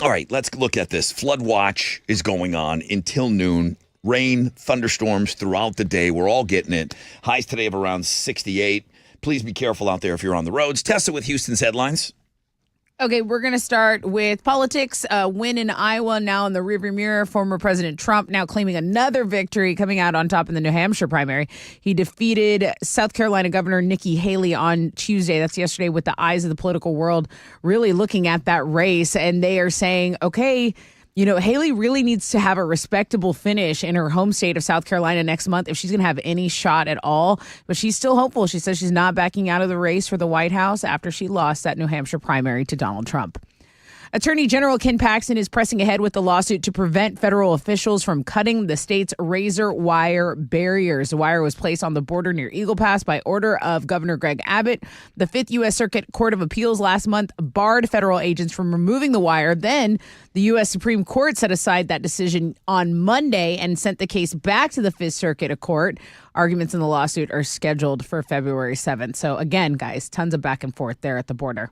right, let's look at this. Flood watch is going on until noon. Rain, thunderstorms throughout the day. We're all getting it. Highs today of around 68. Please be careful out there if you're on the roads. Test it with Houston's headlines. Okay, we're going to start with politics. Win in Iowa now in the rearview mirror. Former President Trump now claiming another victory, coming out on top in the New Hampshire primary. He defeated South Carolina Governor Nikki Haley on Tuesday. That's yesterday, with the eyes of the political world really looking at that race. And they are saying, okay, you know, Haley really needs to have a respectable finish in her home state of South Carolina next month if she's going to have any shot at all. But she's still hopeful. She says she's not backing out of the race for the White House after she lost that New Hampshire primary to Donald Trump. Attorney General Ken Paxton is pressing ahead with the lawsuit to prevent federal officials from cutting the state's razor wire barriers. The wire was placed on the border near Eagle Pass by order of Governor Greg Abbott. The 5th U.S. Circuit Court of Appeals last month barred federal agents from removing the wire. Then the U.S. Supreme Court set aside that decision on Monday and sent the case back to the 5th Circuit Court. Arguments in the lawsuit are scheduled for February 7th. So again, guys, tons of back and forth there at the border.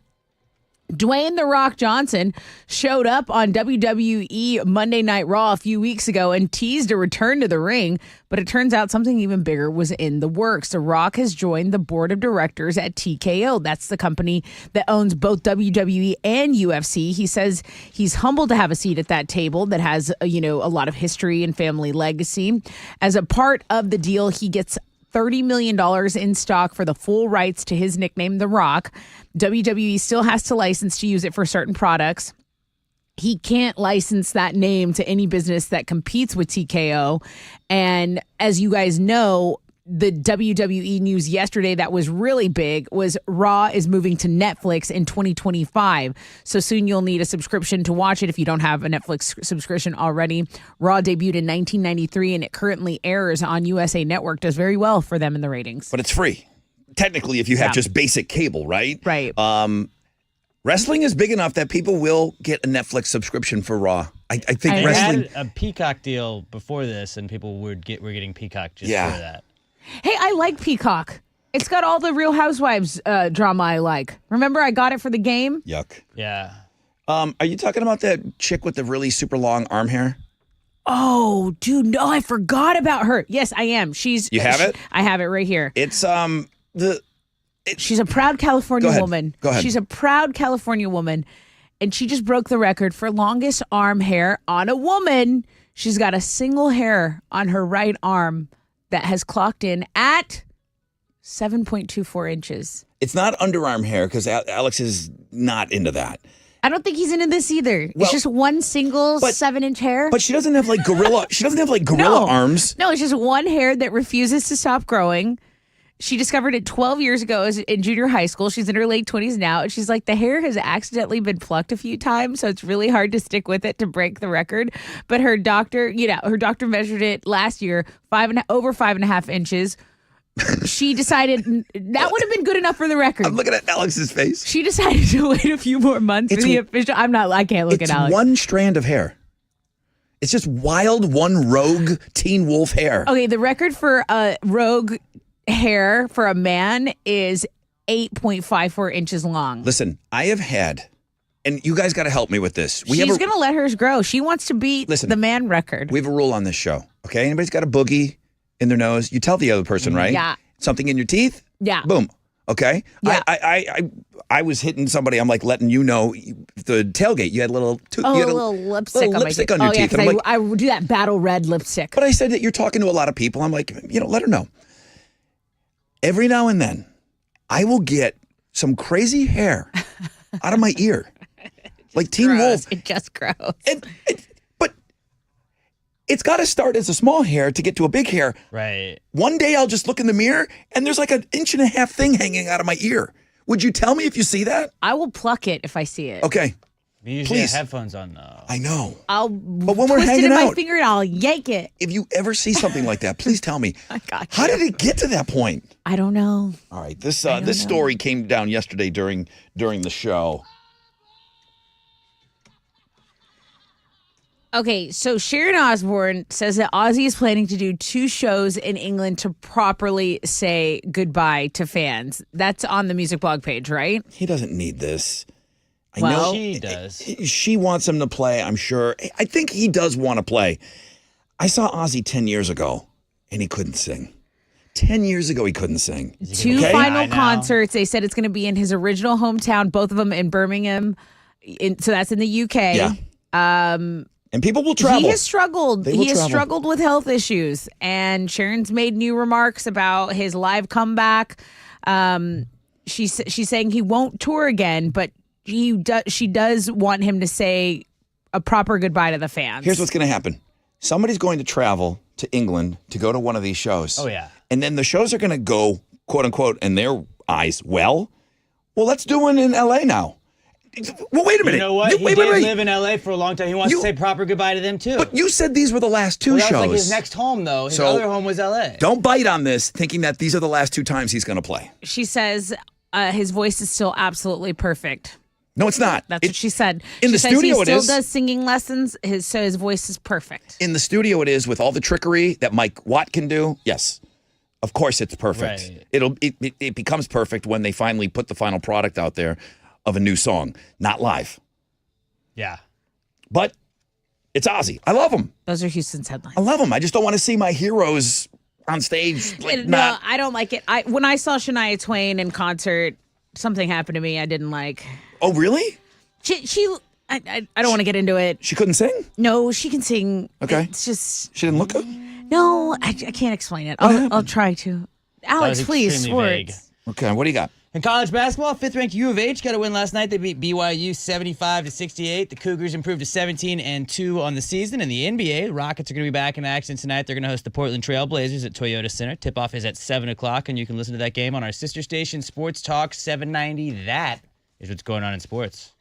Dwayne "The Rock" Johnson showed up on WWE Monday Night Raw a few weeks ago and teased a return to the ring, but it turns out something even bigger was in the works. The Rock has joined the board of directors at TKO. That's the company that owns both WWE and UFC. He says he's humbled to have a seat at that table that has, a lot of history and family legacy. As a part of the deal, he gets $30 million in stock for the full rights to his nickname, The Rock. WWE still has to license to use it for certain products. He can't license that name to any business that competes with TKO. And as you guys know, the WWE news yesterday that was really big was Raw is moving to Netflix in 2025. So soon you'll need a subscription to watch it if you don't have a Netflix subscription already. Raw debuted in 1993 and it currently airs on USA Network. Does very well for them in the ratings. But it's free. Technically, if you have just basic cable, right? Right. Wrestling is big enough that people will get a Netflix subscription for Raw. I think They wrestling. had a Peacock deal before this, and people were getting Peacock just for that. Hey, I like Peacock. It's got all the Real Housewives drama I like. Remember, I got it for the game? Yuck. Yeah. Are you talking about that chick with the really super long arm hair? Oh, dude, no, I forgot about her. Yes, I am. You have it? I have it right here. It's She's a proud California woman. Go ahead. She's a proud California woman, and she just broke the record for longest arm hair on a woman. She's got a single hair on her right arm that has clocked in at 7.24 inches. It's not underarm hair because Alex is not into that. I don't think he's into this either. It's just one single 7-inch hair. But she doesn't have like gorilla. She doesn't have like gorilla arms. No, it's just one hair that refuses to stop growing. She discovered it 12 years ago in junior high school. She's in her late 20s now. And she's like, the hair has accidentally been plucked a few times, so it's really hard to stick with it to break the record. But her doctor measured it last year, over 5.5 inches. She decided that would have been good enough for the record. I'm looking at Alex's face. She decided to wait a few more months for the official. I can't look at Alex. It's one strand of hair. It's just wild, one rogue teen wolf hair. Okay, the record for rogue hair for a man is 8.54 inches long. Listen, I have had, and you guys got to help me with this. She's going to let hers grow. She wants to beat the man record. We have a rule on this show, okay? Anybody's got a boogie in their nose, you tell the other person, right? Yeah. Something in your teeth? Yeah. Boom. Okay? Yeah. I was hitting somebody. I'm like letting you know the tailgate. You had a little lipstick on my teeth. on your teeth. Yeah, and I'm like, I would do that battle red lipstick. But I said that you're talking to a lot of people. I'm like, let her know. Every now and then, I will get some crazy hair out of my ear. Like Teen Wolf. It just grows. But It's got to start as a small hair to get to a big hair. Right. One day I'll just look in the mirror and there's like an 1.5 inch thing hanging out of my ear. Would you tell me if you see that? I will pluck it if I see it. Okay. You usually Please. have headphones on, though. I know. I'll But when we're twist it hanging in my out- finger and I'll yank it. If you ever see something like that, please tell me. I got How you. did it get to that point? I don't know. All right, this don't this know. story came down yesterday during the show. Okay, so Sharon Osbourne says that Ozzy is planning to do 2 shows in England to properly say goodbye to fans. That's on the music blog page, right? He doesn't need this. I Well- know She does. she wants him to play, I'm sure. I think he does want to play. I saw Ozzy 10 years ago, and he couldn't sing. 10 years ago, he couldn't sing. 2 Okay. final I know. concerts. They said it's going to be in his original hometown, both of them in Birmingham. So that's in the UK. Yeah. And people will travel. He has struggled. They will He has travel. struggled with health issues, and Sharon's made new remarks about his live comeback. She's saying he won't tour again, but she does want him to say a proper goodbye to the fans. Here's what's going to happen. Somebody's going to travel to England to go to one of these shows. Oh, yeah. And then the shows are going to go, quote unquote, in their eyes, well, let's do one in LA now. Well, wait a minute. You know what? He Wait, did wait. live in L.A. for a long time. He wants You- to say proper goodbye to them, too. But you said these were the last 2 Well, that shows. was like his next home, though. His So- other home was L.A. Don't bite on this thinking that these are the last 2 times he's going to play. She says his voice is still absolutely perfect. No, it's not. That's what she said. in She the says studio he it still is. does singing lessons, so his voice is perfect. In the studio it is with all the trickery that Mike Watt can do. Yes. Of course it's perfect. Right. It becomes perfect when they finally put the final product out there of a new song, not live. Yeah. But it's Ozzy. I love him. Those are Houston's headlines. I love him. I just don't want to see my heroes on stage. Like, No, not. I don't like it. When I saw Shania Twain in concert, something happened to me I didn't like. Oh, really? I don't want to get into it. She couldn't sing? No, she can sing. Okay. It's just, She didn't look good? no, I can't explain it. I'll try to. Alex, was please, extremely sports. Okay, what do you got? In college basketball, 5th-ranked U of H got a win last night. They beat BYU 75-68. The Cougars improved to 17-2 on the season. In the NBA, the Rockets are going to be back in action tonight. They're going to host the Portland Trail Blazers at Toyota Center. Tip-off is at 7 o'clock, and you can listen to that game on our sister station, Sports Talk 790. That is what's going on in sports.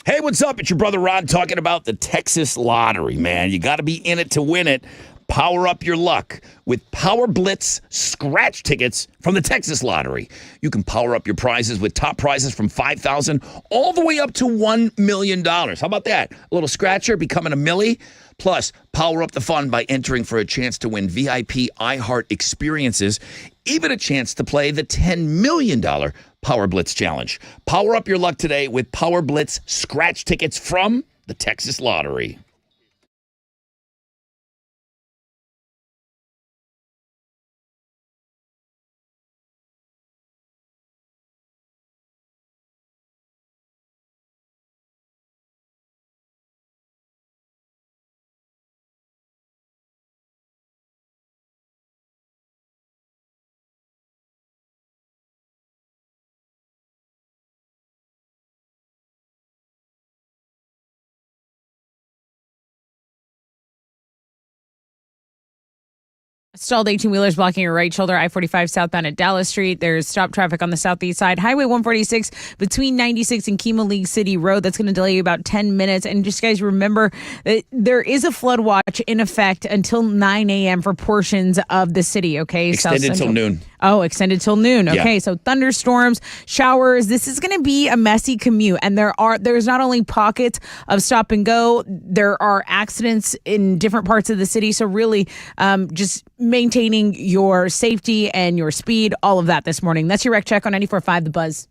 Hey, what's up? It's your brother Rod talking about the Texas Lottery, man. You got to be in it to win it. Power up your luck with Power Blitz scratch tickets from the Texas Lottery. You can power up your prizes with top prizes from $5,000 all the way up to $1 million. How about that? A little scratcher becoming a millie. Plus, power up the fun by entering for a chance to win VIP iHeart experiences, even a chance to play the $10 million Power Blitz Challenge. Power up your luck today with Power Blitz scratch tickets from the Texas Lottery. Stalled 18-wheelers blocking your right shoulder, I-45 southbound at Dallas Street. There's stop traffic on the southeast side. Highway 146 between 96 and Kima League City Road. That's going to delay you about 10 minutes. And just guys, remember that there is a flood watch in effect until 9 a.m. for portions of the city, okay? Extended till noon. Oh, extended till noon. Okay, Yeah. so thunderstorms, showers. This is going to be a messy commute, and there's not only pockets of stop and go. There are accidents in different parts of the city. So really, just maintaining your safety and your speed, all of that this morning. That's your Rec Check on 94.5 The Buzz.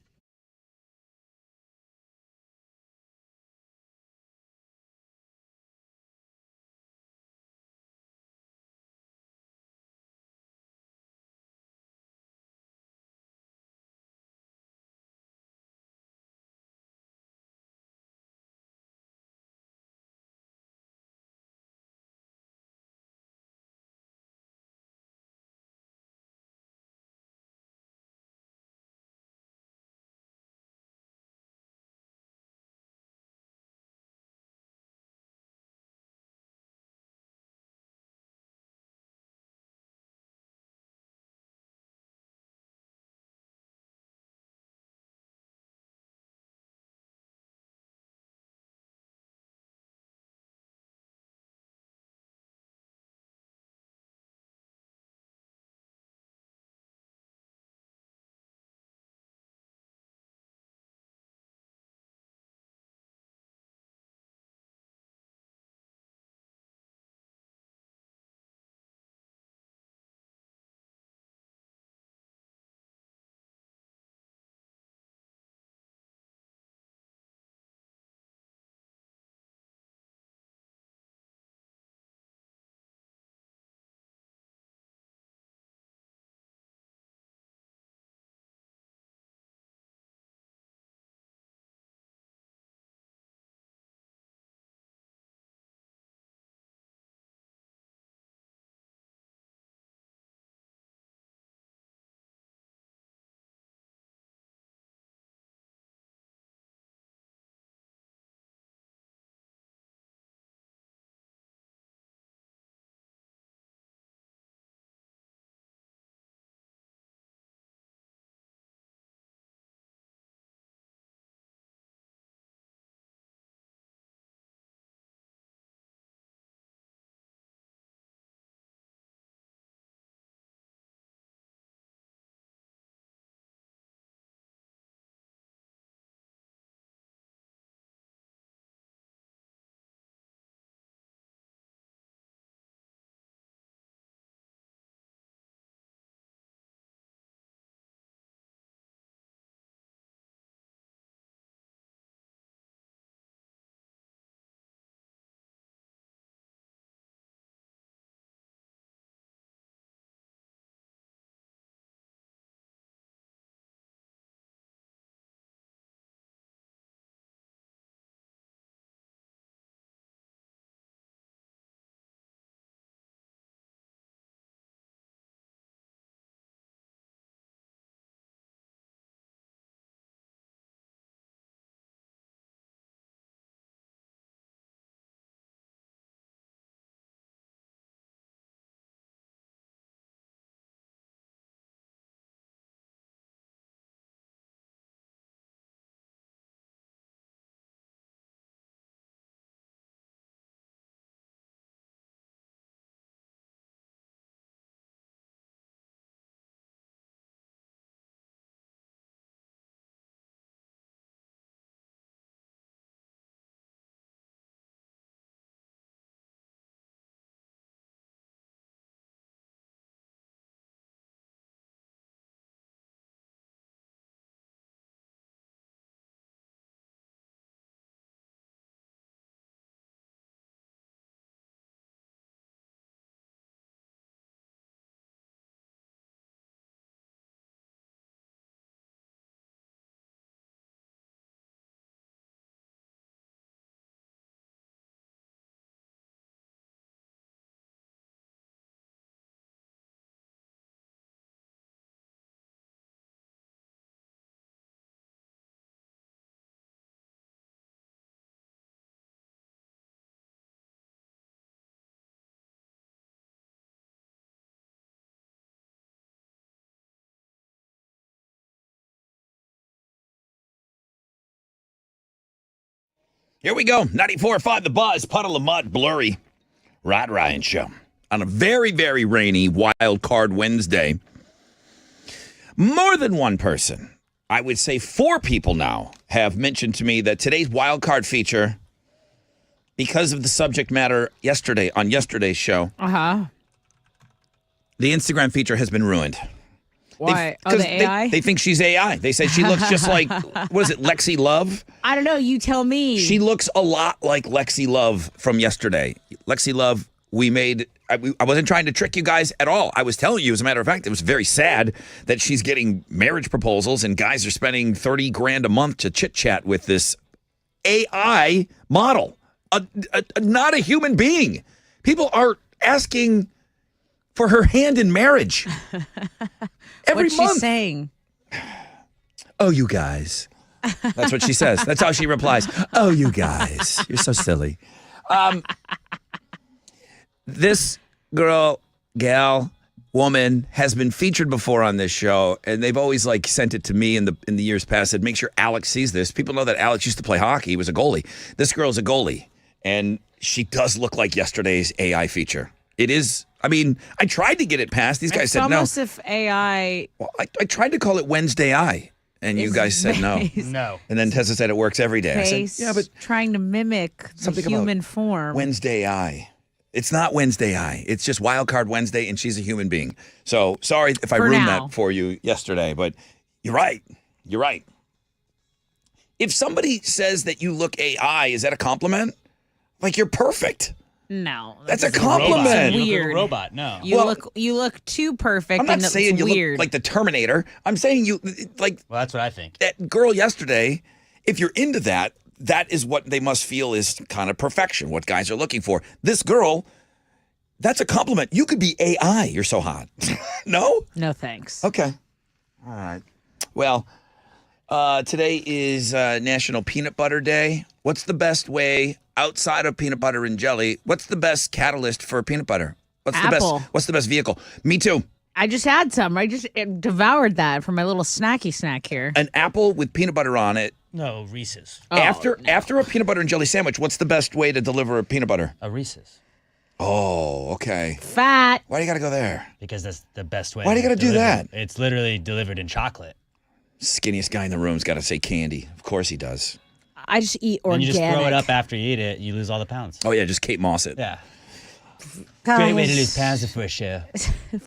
Here we go. 94.5 The Buzz, Puddle of Mud, Blurry. Rod Ryan Show. On a very, very rainy Wild Card Wednesday. More than one person, I would say 4 people now, have mentioned to me that today's Wild Card feature, because of the subject matter yesterday on yesterday's show, the Instagram feature has been ruined. Why? The AI? They think she's AI. They say she looks just like, what is it, Lexi Love? I don't know. You tell me. She looks a lot like Lexi Love from yesterday. Lexi Love, I wasn't trying to trick you guys at all. I was telling you, as a matter of fact, it was very sad that she's getting marriage proposals and guys are spending $30,000 a month to chit-chat with this AI model, not a human being. People are asking for her hand in marriage. Every What's month. she saying? Oh, you guys. That's what she says. That's how she replies. Oh, you guys. You're so silly. This gal, woman has been featured before on this show, and they've always sent it to me in the years past. Said, make sure Alex sees this. People know that Alex used to play hockey. He was a goalie. This girl's a goalie, and she does look like yesterday's AI feature. It is. I mean, I tried to get it passed. These guys said no. It's almost if AI. Well, I tried to call it Wednesday Eye, and you guys said no. No. And then Tessa said it works every day. I said, yeah, but trying to mimic the something human about form. Wednesday Eye. It's not Wednesday Eye. It's just Wild Card Wednesday, and she's a human being. So sorry if I ruined that for you yesterday, but you're right. You're right. If somebody says that you look AI, is that a compliment? Like, you're perfect. No, That's a compliment. You look like Weird. a robot. No. You look too perfect. I'm not and saying it's you weird. look like the Terminator. I'm saying you like Well, that's what I think. that girl yesterday. If you're into that, that is what they must feel is kind of perfection, what guys are looking for. This girl, that's a compliment. You could be AI. You're so hot. No? No thanks. Okay. All right. Well, today is National Peanut Butter Day. What's the best way outside of peanut butter and jelly? What's the best catalyst for peanut butter? Apple. What's the best vehicle? Me too. I just had some. I just devoured that for my little snacky snack here. An apple with peanut butter on it. No, Reese's. After a peanut butter and jelly sandwich, what's the best way to deliver a peanut butter? A Reese's. Oh, okay. Fat. Why do you got to go there? Because that's the best way. Why do you gotta do that? It's literally delivered in chocolate. Skinniest guy in the room's got to say candy. Of course he does. I just eat And organic. you just throw it up after you eat it, you lose all the pounds. Oh, yeah, just Kate Moss it. Yeah. Gosh. Great way to lose pounds of fresh air.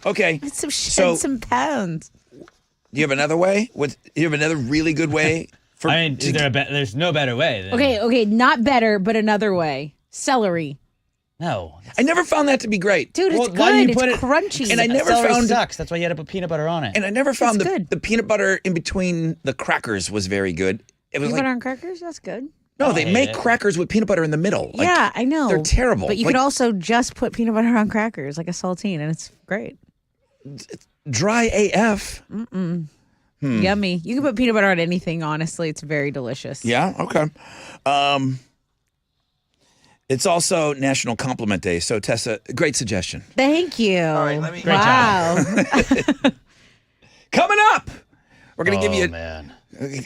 Okay. Some shit, So- some pounds. Do you have another way? You have another really good way? For, I mean, there's no better way. Than, Okay, not better, but another way. Celery. No. I never found that to be great. Dude, it's Well, why do good. you put It's it- crunchy. And I never Celery found sucks. That's why you had to put peanut butter on it. And I never found It's good. the peanut butter in between the crackers was very good. It was Peanut like butter on crackers? That's good. no, they hate make it. crackers with peanut butter in the middle. Like, yeah, I know. they're terrible. But you Like, could also just put peanut butter on crackers, like a saltine, and it's great. dry AF. Yummy. You can put peanut butter on anything, honestly. It's very delicious. Yeah. Okay. It's also National Compliment Day. So Tessa, great suggestion. Thank you. All right, let me. Great Wow. Coming up, we're gonna give you. man.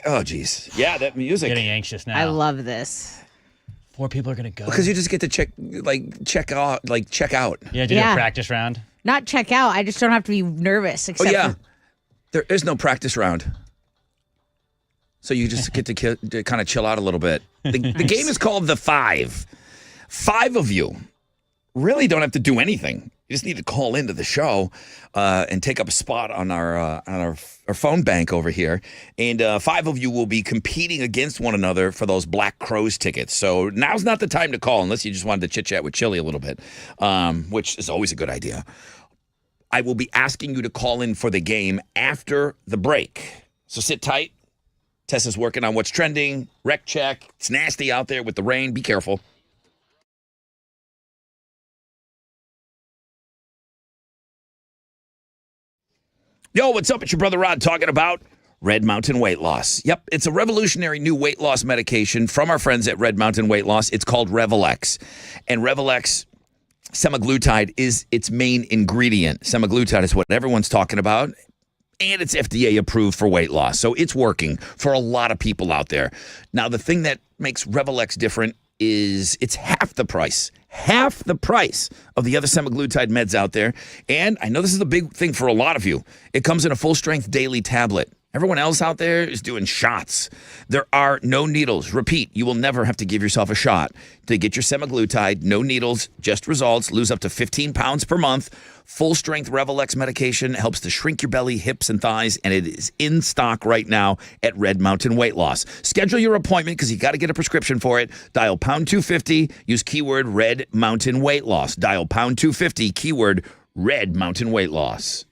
Oh, geez. Yeah, that music. Getting anxious now. I love this. 4 people are going to go. Because you just get to check out. Yeah, do Yeah. a practice round. Not check out. I just don't have to be nervous. Oh Except yeah, for there is no practice round. So you just get to kind of chill out a little bit. The game is called The Five. 5 of you really don't have to do anything. You just need to call into the show and take up a spot on our phone bank over here. And 5 of you will be competing against one another for those Black Crows tickets. So now's not the time to call unless you just wanted to chit-chat with Chili a little bit, which is always a good idea. I will be asking you to call in for the game after the break. So sit tight. Tessa's working on what's trending. Rec check. It's nasty out there with the rain. Be careful. Yo, what's up? It's your brother Rod talking about Red Mountain Weight Loss. Yep, it's a revolutionary new weight loss medication from our friends at Red Mountain Weight Loss. It's called Revilex. And Revilex, semaglutide is its main ingredient. Semaglutide is what everyone's talking about. and it's FDA approved for weight loss. So it's working for a lot of people out there. Now, the thing that makes Revelex different is it's half the price of the other semaglutide meds out there. And I know this is a big thing for a lot of you. It comes in a full-strength daily tablet. Everyone else out there is doing shots. There are no needles. Repeat, you will never have to give yourself a shot to get your semaglutide. No needles, just results. Lose up to 15 pounds per month. Full-strength Revelex medication helps to shrink your belly, hips, and thighs, and it is in stock right now at Red Mountain Weight Loss. Schedule your appointment because you got to get a prescription for it. Dial pound 250. Use keyword Red Mountain Weight Loss. Dial pound 250, keyword Red Mountain Weight Loss.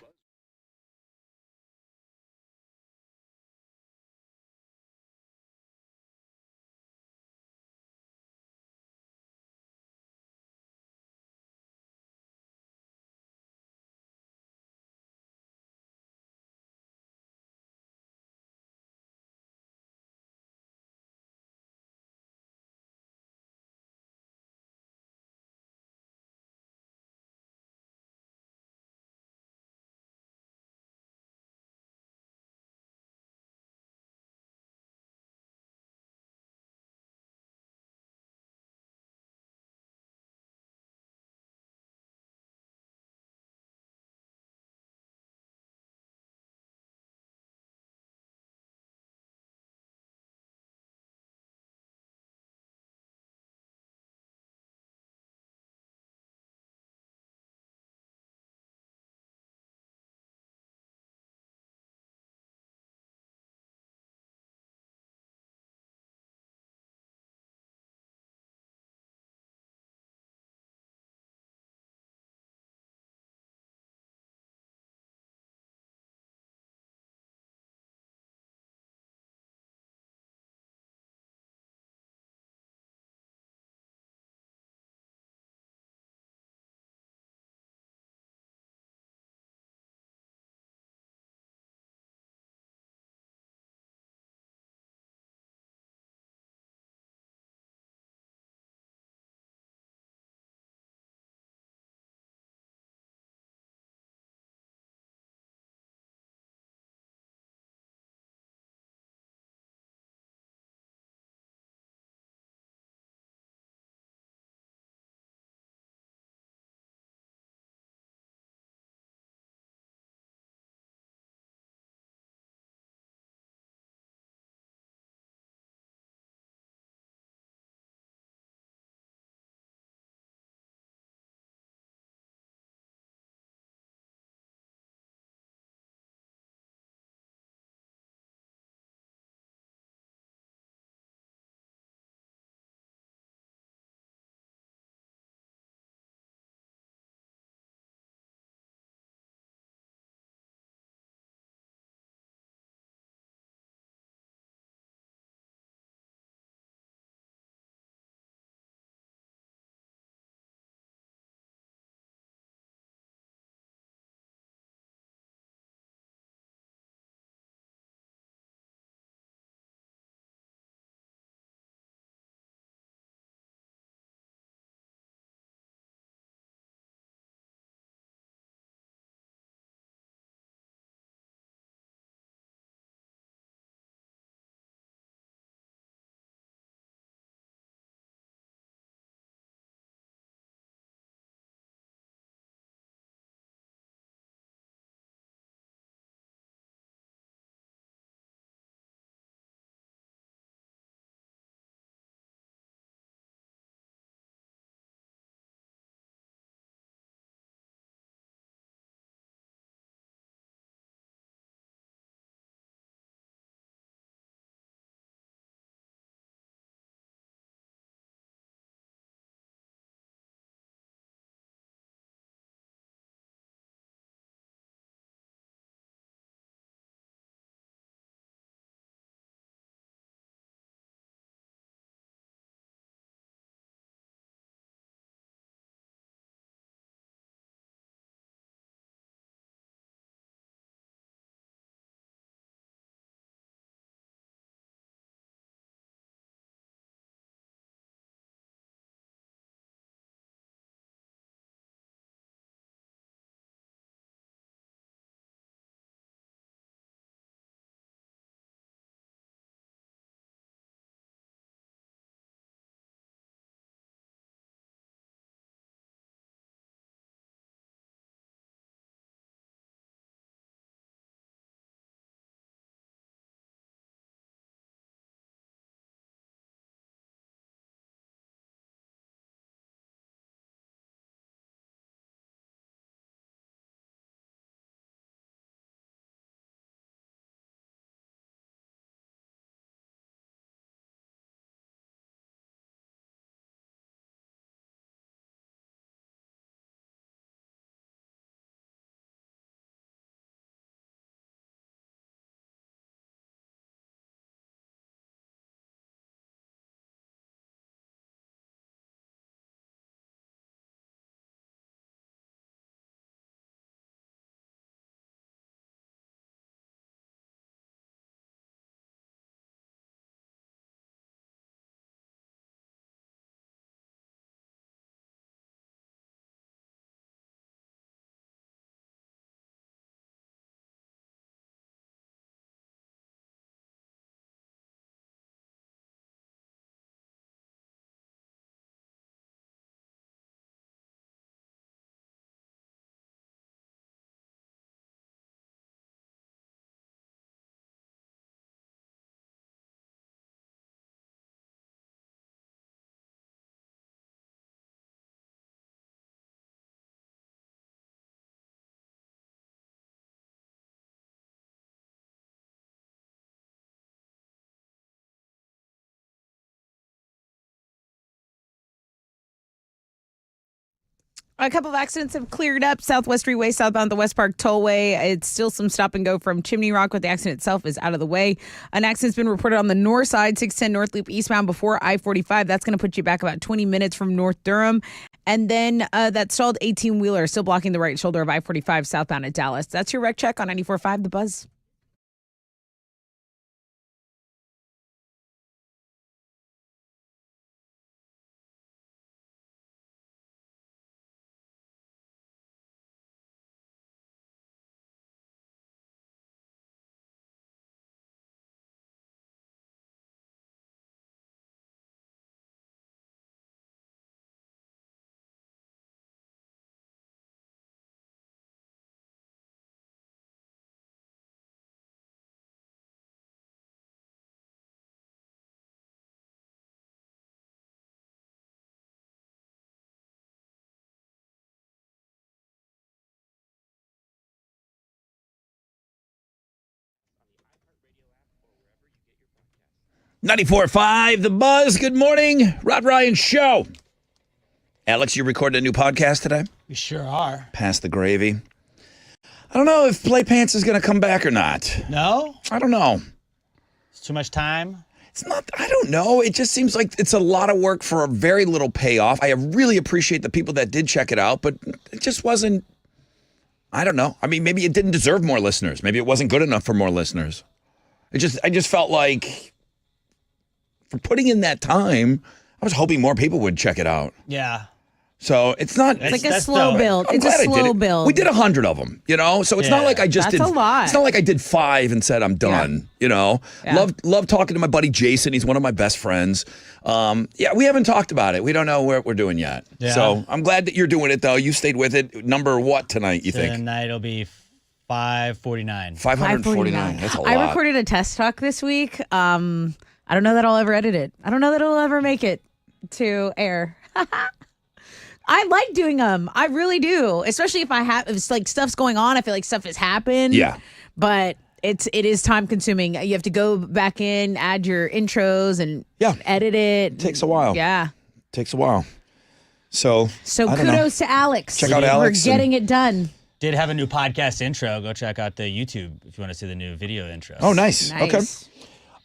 A couple of accidents have cleared up. Southwest Freeway, southbound the West Park Tollway. It's still some stop and go from Chimney Rock, but the accident itself is out of the way. An accident's been reported on the north side, 610 North Loop eastbound before I-45. That's going to put you back about 20 minutes from North Durham. And then that stalled 18-wheeler still blocking the right shoulder of I-45 southbound at Dallas. That's your wreck check on 94.5 The Buzz. .94.5 The Buzz. Good morning. Rob Ryan Show. Alex, you recorded a new podcast today? We sure are. Pass the gravy. I don't know if Play Pants is going to come back or not. No? I don't know. It's too much time? It's not, I don't know. It just seems like it's a lot of work for a very little payoff. I really appreciate the people that did check it out, but it just wasn't, I don't know. I mean, maybe it didn't deserve more listeners. Maybe it wasn't good enough for more listeners. I just felt like for putting in that time, I was hoping more people would check it out. Yeah. So it's not. It's like a slow build. I'm It's a glad I did slow it. build. We did 100 of them, so it's not like I just That's did. a lot. It's not like I did 5 and said I'm done. Yeah. Love talking to my buddy Jason. He's one of my best friends. We haven't talked about it. We don't know what we're doing yet. Yeah. So I'm glad that you're doing it though. You stayed with it. Number what tonight? You think? Tonight it'll be 549. 549. That's a lot. I recorded a test talk this week. I don't know that I'll ever edit it. I don't know that it'll ever make it to air. I like doing them. I really do. Especially if it's like stuff's going on. I feel like stuff has happened. Yeah. But it is time consuming. You have to go back in, add your intros and edit it. Takes a while. Yeah. Takes a while. So I don't know. Kudos to Alex. Check out Alex. We're getting it done. Did have a new podcast intro. Go check out the YouTube if you want to see the new video intro. Oh, nice. Okay.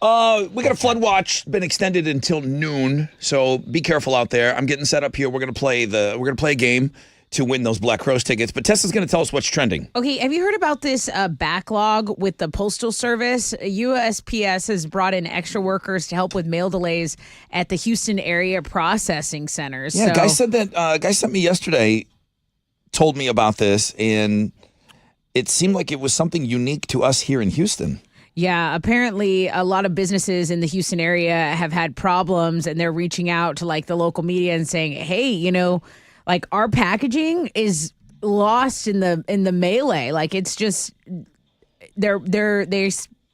We got a flood watch, been extended until noon, so be careful out there. I'm getting set up here. We're gonna play a game to win those Black Crows tickets. But Tessa's gonna tell us what's trending. Okay, have you heard about this backlog with the Postal Service? USPS has brought in extra workers to help with mail delays at the Houston area processing centers. Yeah, guy said that. Guy sent me yesterday, told me about this, and it seemed like it was something unique to us here in Houston. Yeah, apparently a lot of businesses in the Houston area have had problems, and they're reaching out to like the local media and saying, "Hey, like our packaging is lost in the melee. Like it's just they're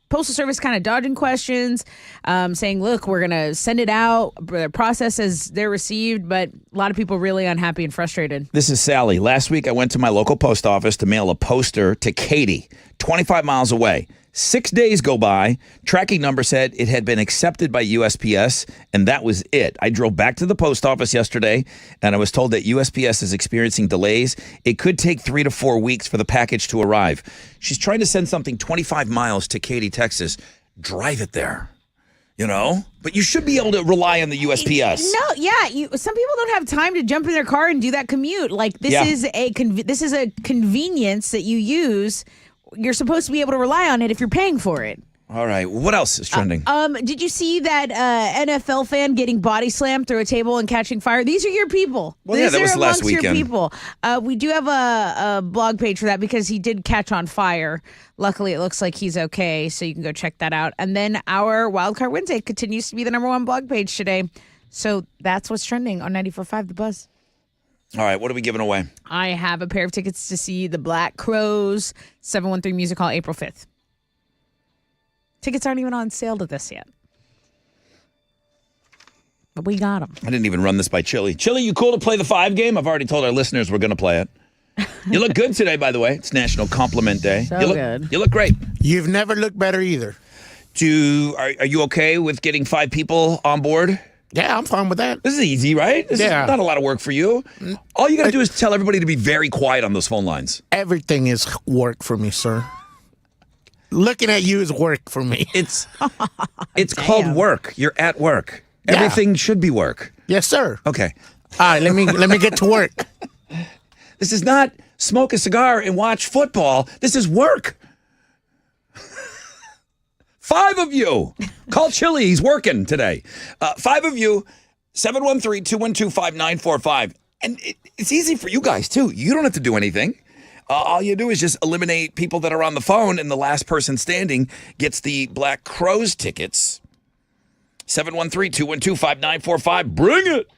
Postal Service kind of dodging questions, saying, look, we're gonna send it out, process as they're received, but a lot of people really unhappy and frustrated. This is Sally. Last week I went to my local post office to mail a poster to Katie, 25 miles away. 6 days go by. Tracking number said it had been accepted by USPS, and that was it. I drove back to the post office yesterday, and I was told that USPS is experiencing delays. It could take 3 to 4 weeks for the package to arrive. She's trying to send something 25 miles to Katy, Texas. Drive it there. But you should be able to rely on the USPS. No, yeah. Some people don't have time to jump in their car and do that commute. Like this is a convenience that you use. You're supposed to be able to rely on it if you're paying for it. All right. What else is trending? Did you see that NFL fan getting body slammed through a table and catching fire? These are your people. Well, yeah, that was last weekend. Your people. We do have a blog page for that because he did catch on fire. Luckily, it looks like he's okay, so you can go check that out. And then our Wildcard Wednesday continues to be the #1 blog page today. So that's what's trending on 94.5 The Buzz. All right, what are we giving away? I have a pair of tickets to see the Black Crows, 713 Music Hall, April 5th. Tickets aren't even on sale to this yet. But we got them. I didn't even run this by Chili. Chili, you cool to play the 5 game? I've already told our listeners we're going to play it. You look good today, by the way. It's National Compliment Day. So good. You look great. You've never looked better either. Are you okay with getting 5 people on board? Yeah, I'm fine with that. This is easy, right? This Yeah. is not a lot of work for you. All you got to do is tell everybody to be very quiet on those phone lines. Everything is work for me, sir. Looking at you is work for me. It's called work. You're at work. Yeah. Everything should be work. Yes, sir. Okay. All right, let me get to work. This is not smoke a cigar and watch football. This is work. 5 of you. Call Chili. He's working today. 5 of you, 713-212-5945. And it's easy for you guys, too. You don't have to do anything. All you do is just eliminate people that are on the phone, and the last person standing gets the Black Crows tickets. 713-212-5945. Bring it.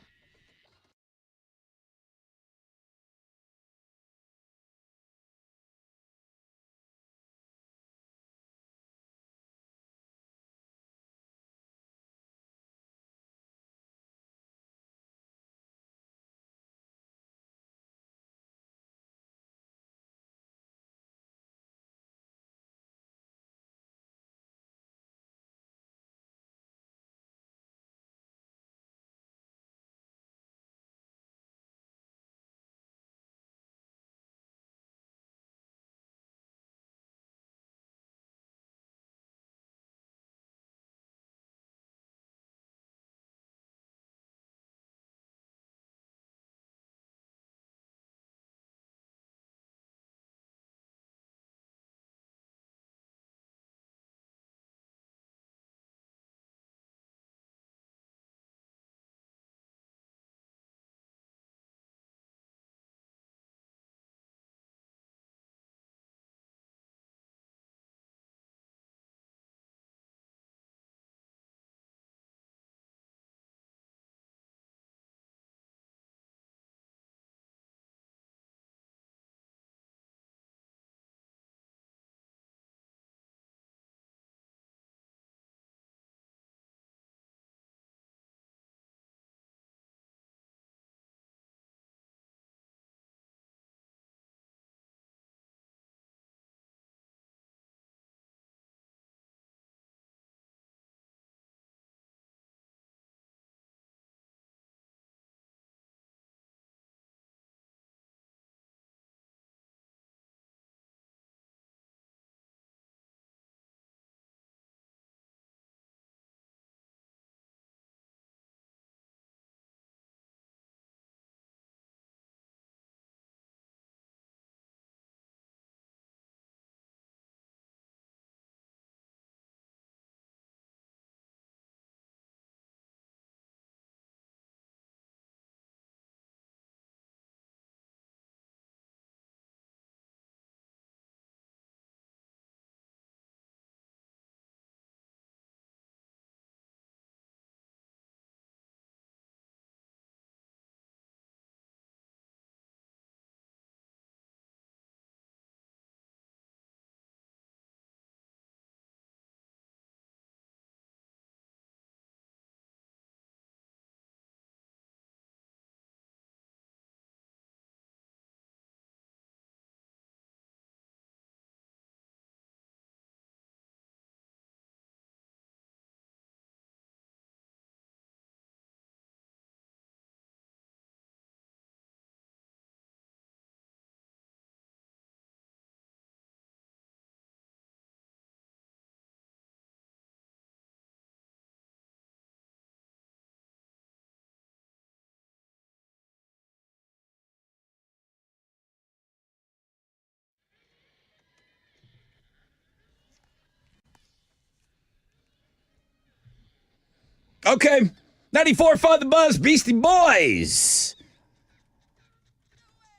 Okay. 94.5 The Buzz, Beastie Boys.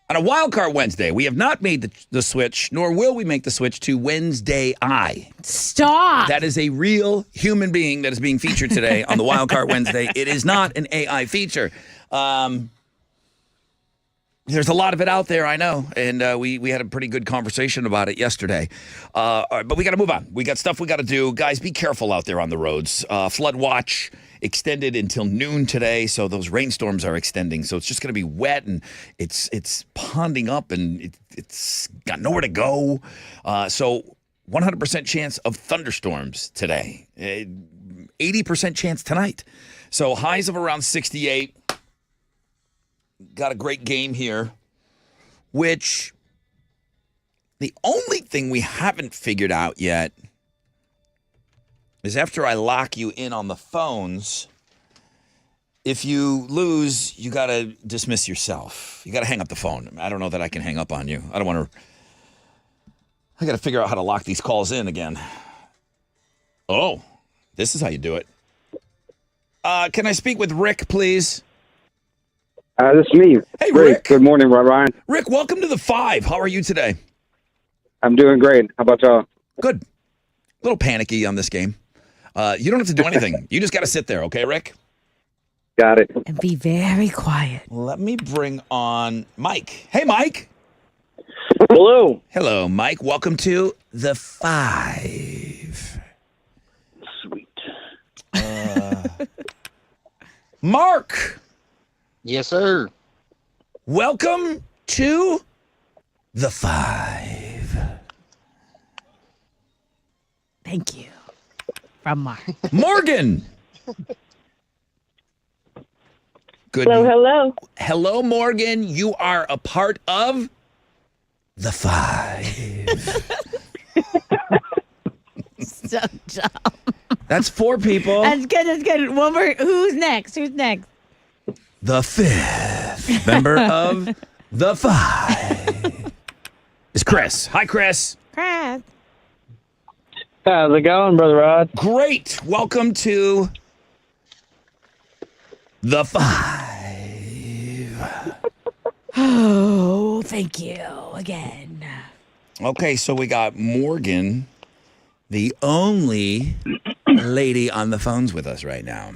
On a Wild Card Wednesday, we have not made the switch, nor will we make the switch to Wednesday I. Stop. That is a real human being that is being featured today on the Wild Card Wednesday. It is not an AI feature. There's a lot of it out there, I know, and we had a pretty good conversation about it yesterday. All right, but we got to move on. We got stuff we got to do. Guys, be careful out there on the roads. Flood watch extended until noon today, so those rainstorms are extending. So it's just going to be wet, and it's ponding up, and it's got nowhere to go. So 100% chance of thunderstorms today. 80% chance tonight. So highs of around 68. Got a great game here, which the only thing we haven't figured out yet is after I lock you in on the phones, if you lose, you got to dismiss yourself. You got to hang up the phone. I don't know that I can hang up on you. I don't want to. I got to figure out how to lock these calls in again. Oh, this is how you do it. Can I speak with Rick, please? This is me. Hey, Rick. Good morning, Ryan. Rick, welcome to the 5. How are you today? I'm doing great. How about y'all? Good. A little panicky on this game. You don't have to do anything. You just got to sit there, okay, Rick? Got it. And be very quiet. Let me bring on Mike. Hey, Mike. Hello. Hello, Mike. Welcome to the 5. Sweet. Mark. Yes, sir. Welcome to the 5. Thank you. From Mark. Morgan. Good. Hello. Hello, Morgan. You are a part of the 5. So dumb. That's 4 people. That's good. That's good. One more. Who's next? Who's next? The 5th member of the 5 is Chris. Hi, Chris. Chris. How's it going, Brother Rod? Great. Welcome to the 5. Oh, thank you again. Okay, so we got Morgan, the only lady on the phones with us right now.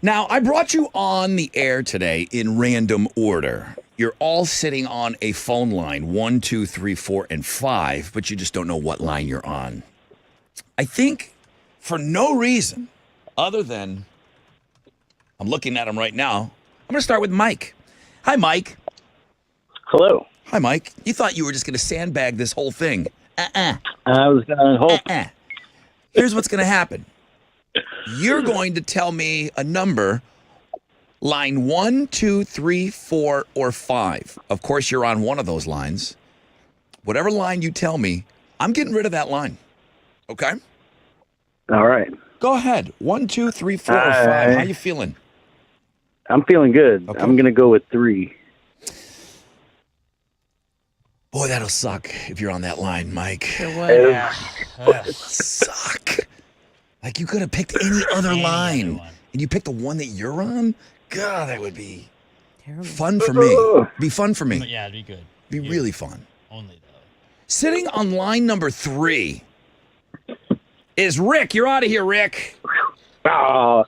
Now, I brought you on the air today in random order. You're all sitting on a phone line, 1, 2, 3, 4, and 5, but you just don't know what line you're on. I think for no reason other than I'm looking at him right now. I'm going to start with Mike. Hi, Mike. Hello. Hi, Mike. You thought you were just going to sandbag this whole thing. I was going to hope. Here's what's going to happen. You're going to tell me a number, line 1, 2, 3, 4, or 5. Of course, you're on one of those lines. Whatever line you tell me, I'm getting rid of that line. Okay? All right. Go ahead. 1, 2, 3, 4, or 5. How you feeling? I'm feeling good. Okay. I'm going to go with 3. Boy, that'll suck if you're on that line, Mike. Suck. Like you could have picked any other line, and you picked the one that you're on. God, that would be fun for me. Be fun for me. Yeah, it'd be good. Be really fun. Only though. Sitting on line number 3 is Rick. You're out of here, Rick. Oh.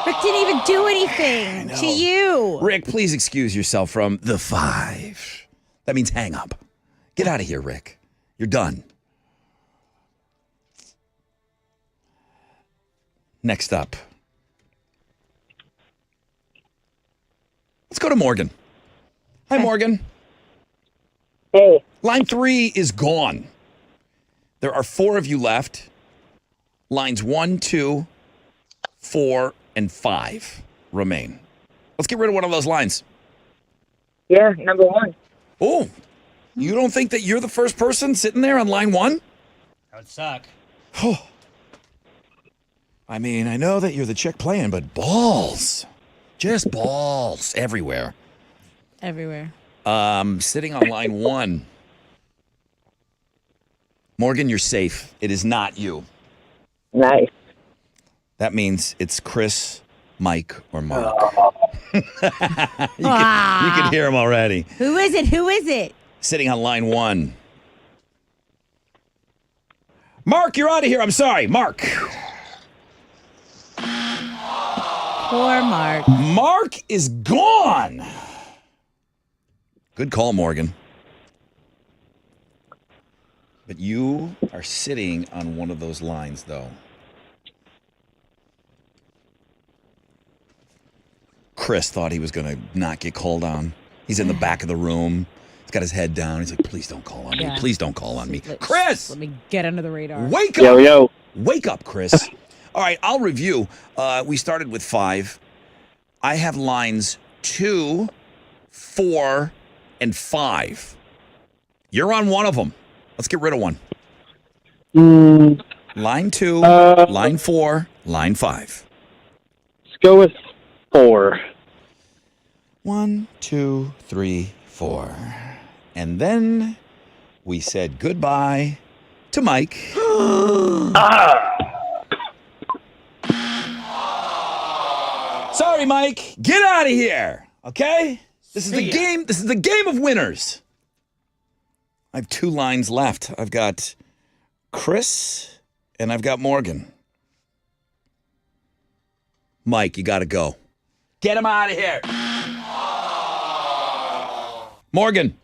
Rick didn't even do anything to you. Rick, please excuse yourself from the 5. That means hang up. Get out of here, Rick. You're done. Next up. Let's go to Morgan. Hi, Morgan. Hey. Line 3 is gone. There are 4 of you left. Lines 1, 2, 4, and 5 remain. Let's get rid of one of those lines. Yeah, number 1. Oh, you don't think that you're the first person sitting there on line 1? That would suck. Oh. I mean, I know that you're the chick playing, but balls. Just balls everywhere. Everywhere. Sitting on line 1. Morgan, you're safe. It is not you. Nice. That means it's Chris, Mike, or Mark. you can hear him already. Who is it? Who is it? Sitting on line 1. Mark, you're out of here. I'm sorry. Mark. Poor Mark. Mark is gone. Good call, Morgan. But you are sitting on one of those lines, though. Chris thought he was going to not get called on. He's in the back of the room. He's got his head down. He's like, please don't call on me. Please don't call on me. Chris! Let me get under the radar. Wake up! Yo. Wake up, Chris. All right, I'll review. We started with 5. I have lines 2, 4, and 5. You're on one of them. Let's get rid of one. Line 2, line 4, line 5. Let's go with 4. 1, 2, 3, 4. And then we said goodbye to Mike. Sorry, Mike. Get out of here. Okay? This is the game. This is the game of winners. I have 2 lines left. I've got Chris and I've got Morgan. Mike, you got to go. Get him out of here. Morgan.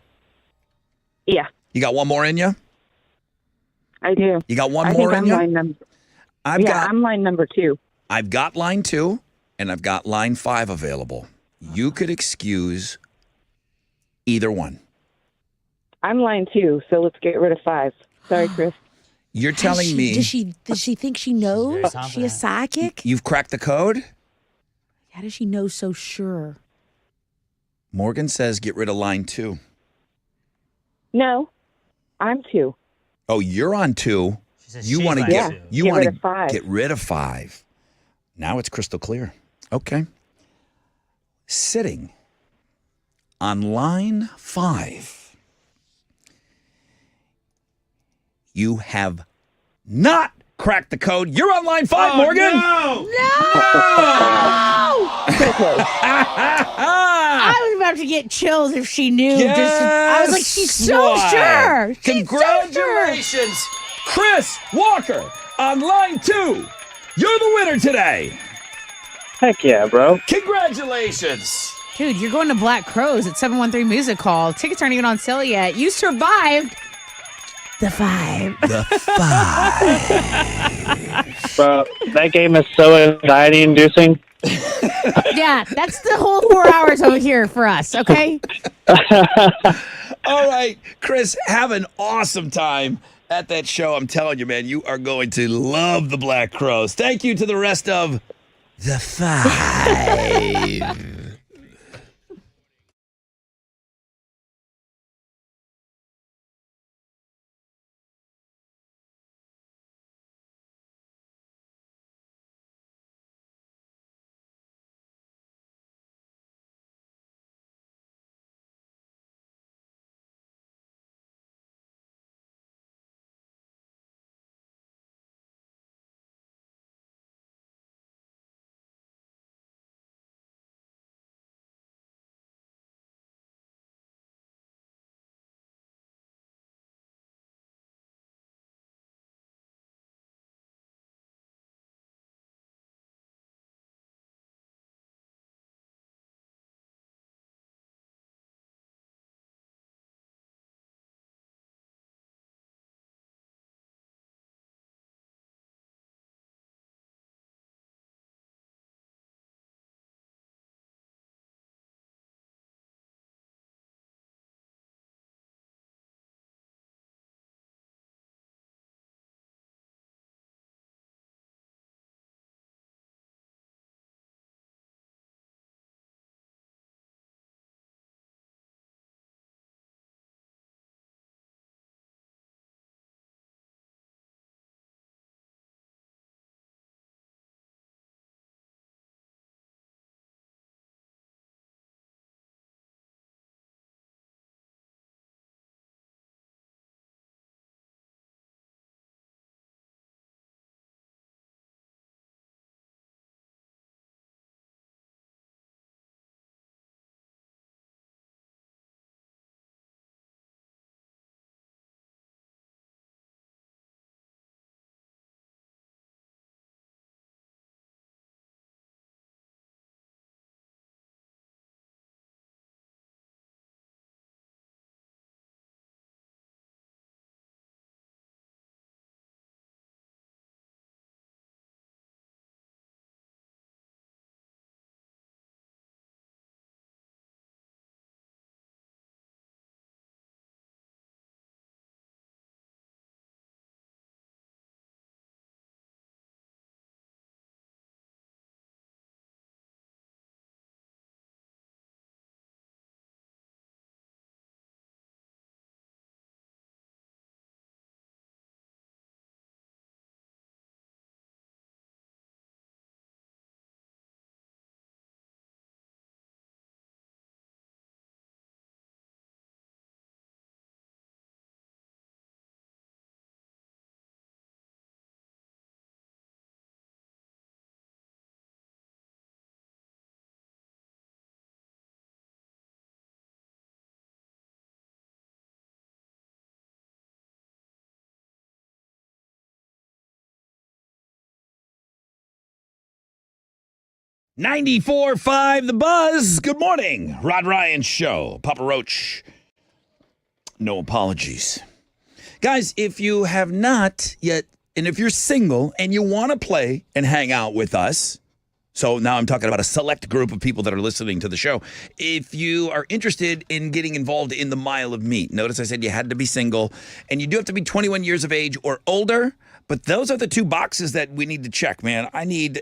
Yeah, You got one more in you? I do. You got one I more think in I'm you? line number. I've got I'm line number 2. I've got line 2 and I've got line 5 available. You could excuse either one. I'm line 2, so let's get rid of 5. Sorry, Chris. You're telling me Does she think she knows? very Is she a confident. psychic? you've cracked the code? How does she know so sure? Morgan says get rid of line 2. No, I'm 2. Oh, you're on 2. She says You she's want to line get two. you Get want rid to of 5. get rid of 5. Now it's crystal clear. Okay. Sitting on line 5. You have not cracked the code. You're on line 5, Morgan. No! I was about to get chills if she knew. I was like, she's so Guess sure. what? She's so sure. Congratulations, Chris Walker on line 2. You're the winner today. Heck yeah, bro. Congratulations. Dude, you're going to Black Crows at 713 Music Hall. Tickets aren't even on sale yet. You survived the 5. The 5. Bro, that game is so anxiety-inducing. Yeah, that's the whole 4 hours over here for us, okay? All right, Chris, have an awesome time at that show. I'm telling you, man, you are going to love the Black Crows. Thank you to the rest of the 5. 94.5 The Buzz. Good morning. Rod Ryan Show. Papa Roach. No apologies. Guys, if you have not yet, and if you're single and you want to play and hang out with us, so now I'm talking about a select group of people that are listening to the show. If you are interested in getting involved in the Mile of Meat, notice I said you had to be single, and you do have to be 21 years of age or older. But those are the two boxes that we need to check, man. I need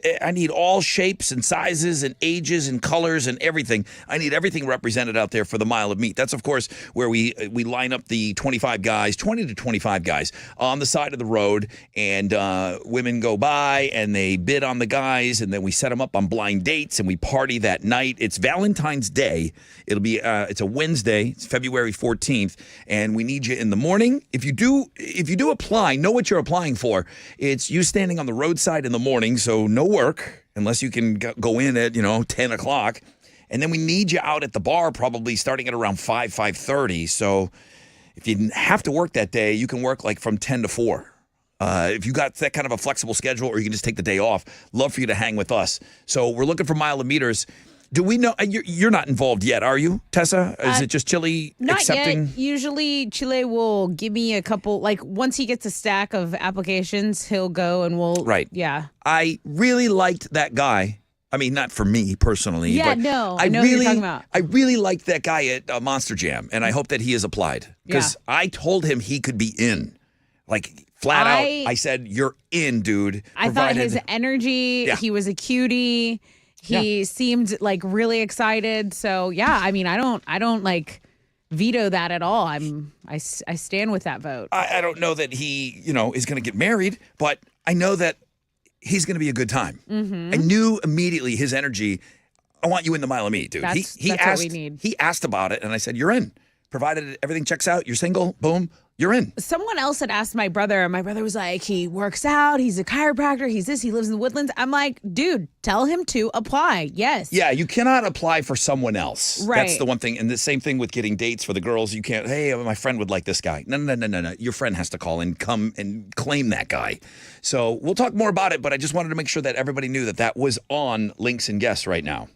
all shapes and sizes and ages and colors and everything. I need everything represented out there for the Mile of Meat. That's, of course, where we line up the 25 guys, 20 to 25 guys on the side of the road, and women go by and they bid on the guys, and then we set them up on blind dates and we party that night. It's Valentine's Day. It'll be it's a Wednesday. It's February 14th, and we need you in the morning. If you do apply, know what you're applying for. It's you standing on the roadside in the morning, so no work unless you can go in at 10 o'clock, and then we need you out at the bar probably starting at around 5:30. So if you have to work that day, you can work like from 10 to 4. If you got that kind of a flexible schedule, or you can just take the day off, love for you to hang with us. So we're looking for Mile of Meters. Do we know you're not involved yet, are you, Tessa? Is it just Chile not accepting? Yet. Usually Chile will give me a couple, like once he gets a stack of applications, he'll go and we'll. Right. Yeah. I really liked that guy. I mean, not for me personally. Yeah, but no, I know what you're talking about. I really liked that guy at Monster Jam, and I hope that he has applied. Because I told him he could be in. Like, flat out, I said, you're in, dude. I thought his energy, he was a cutie. He seemed like really excited. So I mean, I don't like veto that at all. I stand with that vote. I don't know that he, is going to get married, but I know that he's going to be a good time. Mm-hmm. I knew immediately his energy. I want you in the Mile of Meat, dude. That's asked, what we need. He asked about it, and I said, you're in. Provided everything checks out, you're single, boom, you're in. Someone else had asked my brother, and my brother was like, he works out, he's a chiropractor, he's this, he lives in the Woodlands. I'm like, dude, tell him to apply. Yes. Yeah, you cannot apply for someone else. Right. That's the one thing. And the same thing with getting dates for the girls. You can't, hey, my friend would like this guy. No. Your friend has to call and come and claim that guy. So we'll talk more about it, but I just wanted to make sure that everybody knew that was on Links and Guests right now.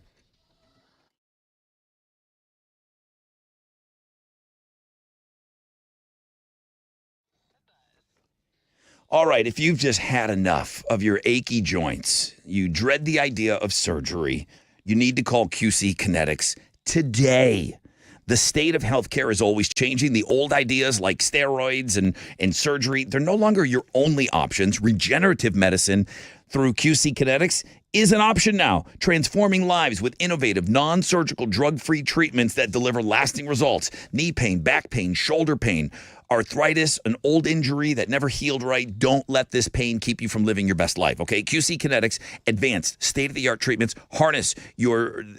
All right, if you've just had enough of your achy joints, you dread the idea of surgery, you need to call QC Kinetics today. The state of healthcare is always changing. The old ideas like steroids and surgery, they're no longer your only options. Regenerative medicine through QC Kinetics is an option now, transforming lives with innovative, non-surgical, drug-free treatments that deliver lasting results. Knee pain, back pain, shoulder pain, arthritis, an old injury that never healed right. Don't let this pain keep you from living your best life, okay? QC Kinetics, advanced, state-of-the-art treatments, harness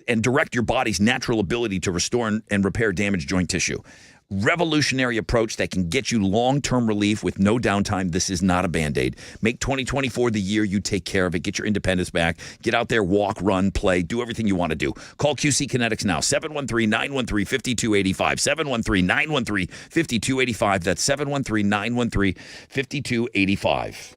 and direct your body's natural ability to restore and repair damaged joint tissue. Revolutionary approach that can get you long-term relief with no downtime. This is not a Band-Aid. Make 2024 the year you take care of it. Get your independence back. Get out there, walk, run, play, do everything you want to do. Call QC Kinetics now, 713-913-5285, 713-913-5285. That's 713-913-5285.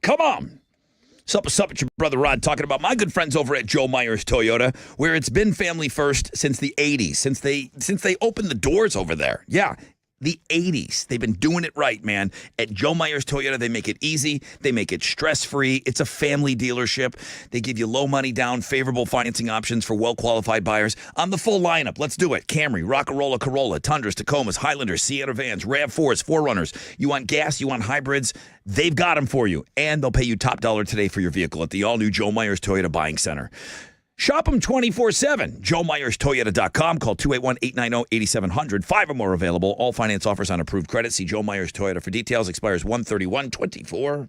Come on. What's up with your brother Rod talking about my good friends over at Joe Myers Toyota, where it's been family first since the 80s, since they opened the doors over there. Yeah, the 80s. They've been doing it right, man. At Joe Myers Toyota, they make it easy. They make it stress-free. It's a family dealership. They give you low money down, favorable financing options for well-qualified buyers on the full lineup. Let's do it. Camry, Rockarola, Corolla, Tundras, Tacomas, Highlanders, Sienna vans, RAV4s, 4Runners. You want gas? You want hybrids? They've got them for you. And they'll pay you top dollar today for your vehicle at the all-new Joe Myers Toyota Buying Center. Shop them 24/7. JoeMyersToyota.com. Call 281-890-8700. 5 or more available. All finance offers on approved credit. See Joe Myers Toyota for details. Expires 1/31/24.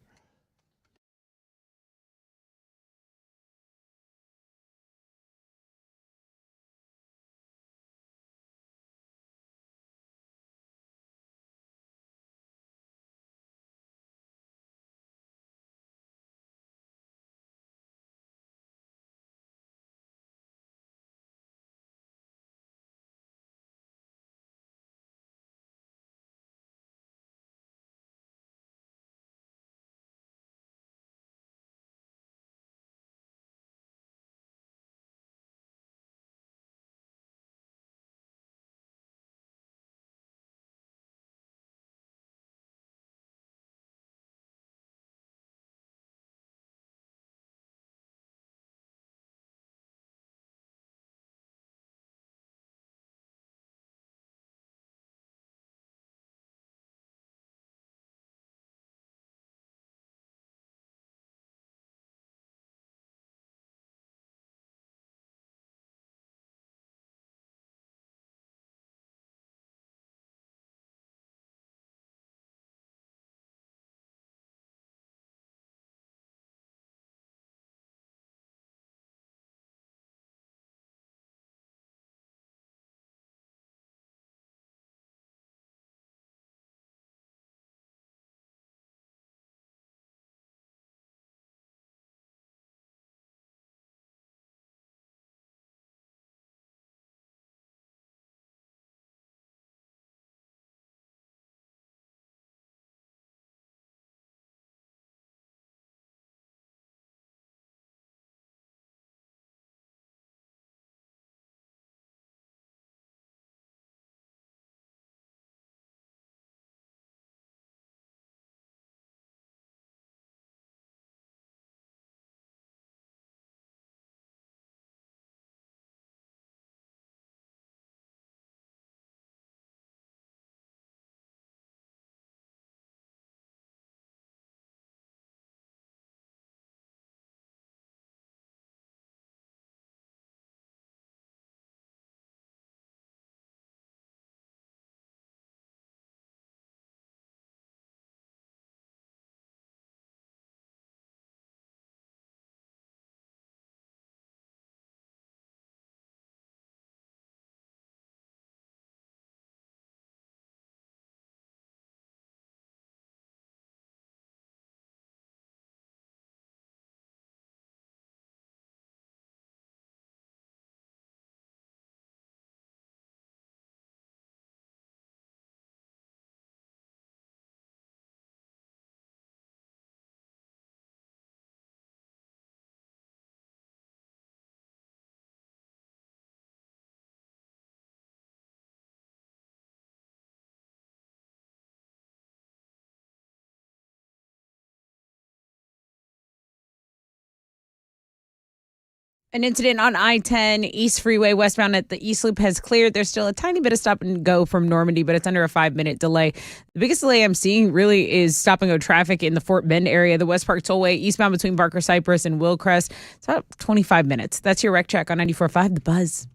An incident on I-10 East Freeway westbound at the East Loop has cleared. There's still a tiny bit of stop and go from Normandy, but it's under a 5-minute delay. The biggest delay I'm seeing really is stop and go traffic in the Fort Bend area. The West Park Tollway eastbound between Barker Cypress and Willcrest. It's about 25 minutes. That's your Rec Check on 94.5 The Buzz.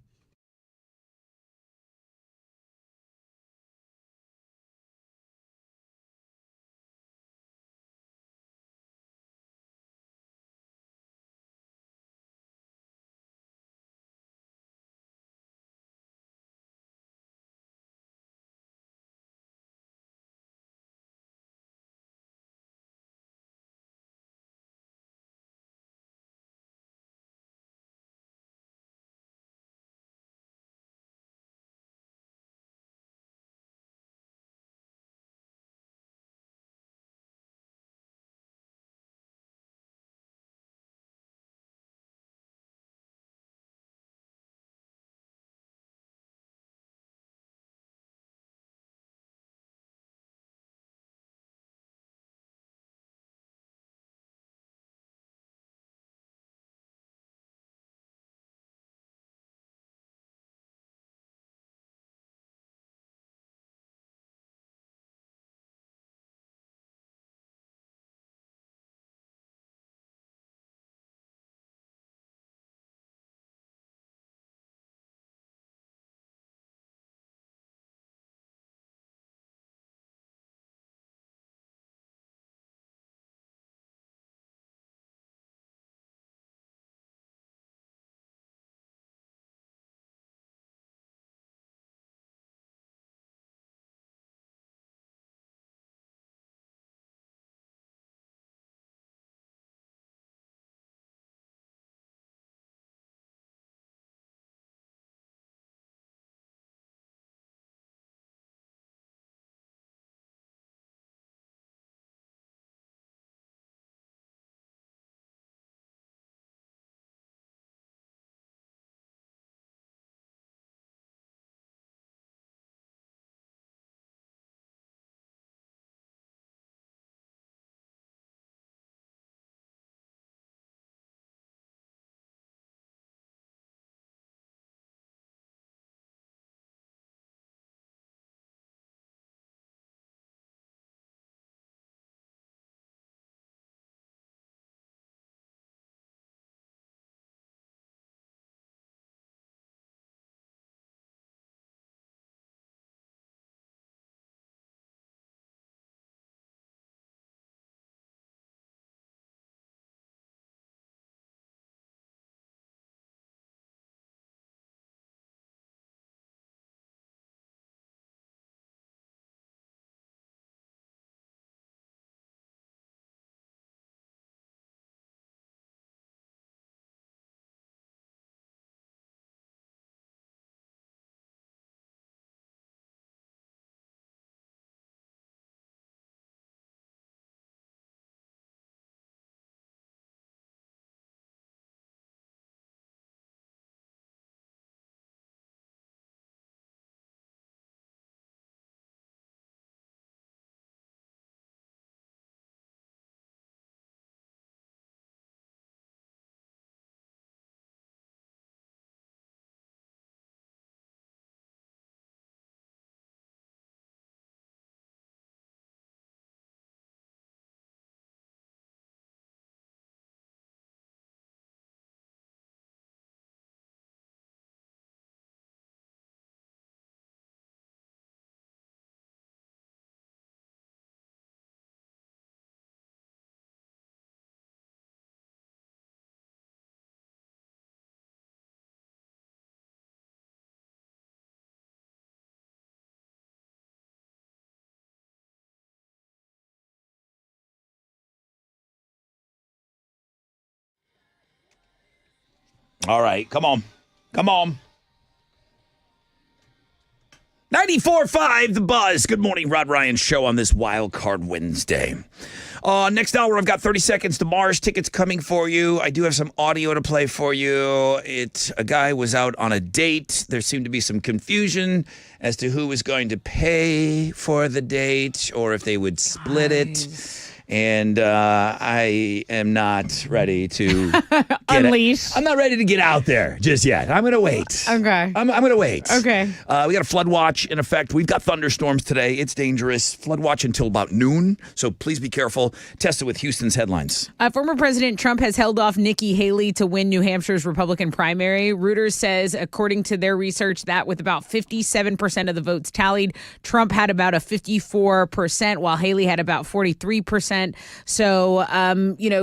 All right, come on. 94.5 The Buzz. Good morning, Rod Ryan Show on this Wild Card Wednesday. Next hour, I've got 30 Seconds to Mars tickets coming for you. I do have some audio to play for you. A guy was out on a date. There seemed to be some confusion as to who was going to pay for the date or if they would split it. And I am not ready to Unleash. I'm not ready to get out there just yet. I'm going to wait. Okay. I'm going to wait. Okay. We got a flood watch in effect. We've got thunderstorms today. It's dangerous. Flood watch until about noon. So please be careful. Test it with Houston's headlines. Former President Trump has held off Nikki Haley to win New Hampshire's Republican primary. Reuters says, according to their research, that with about 57% of the votes tallied, Trump had about a 54%, while Haley had about 43%. So,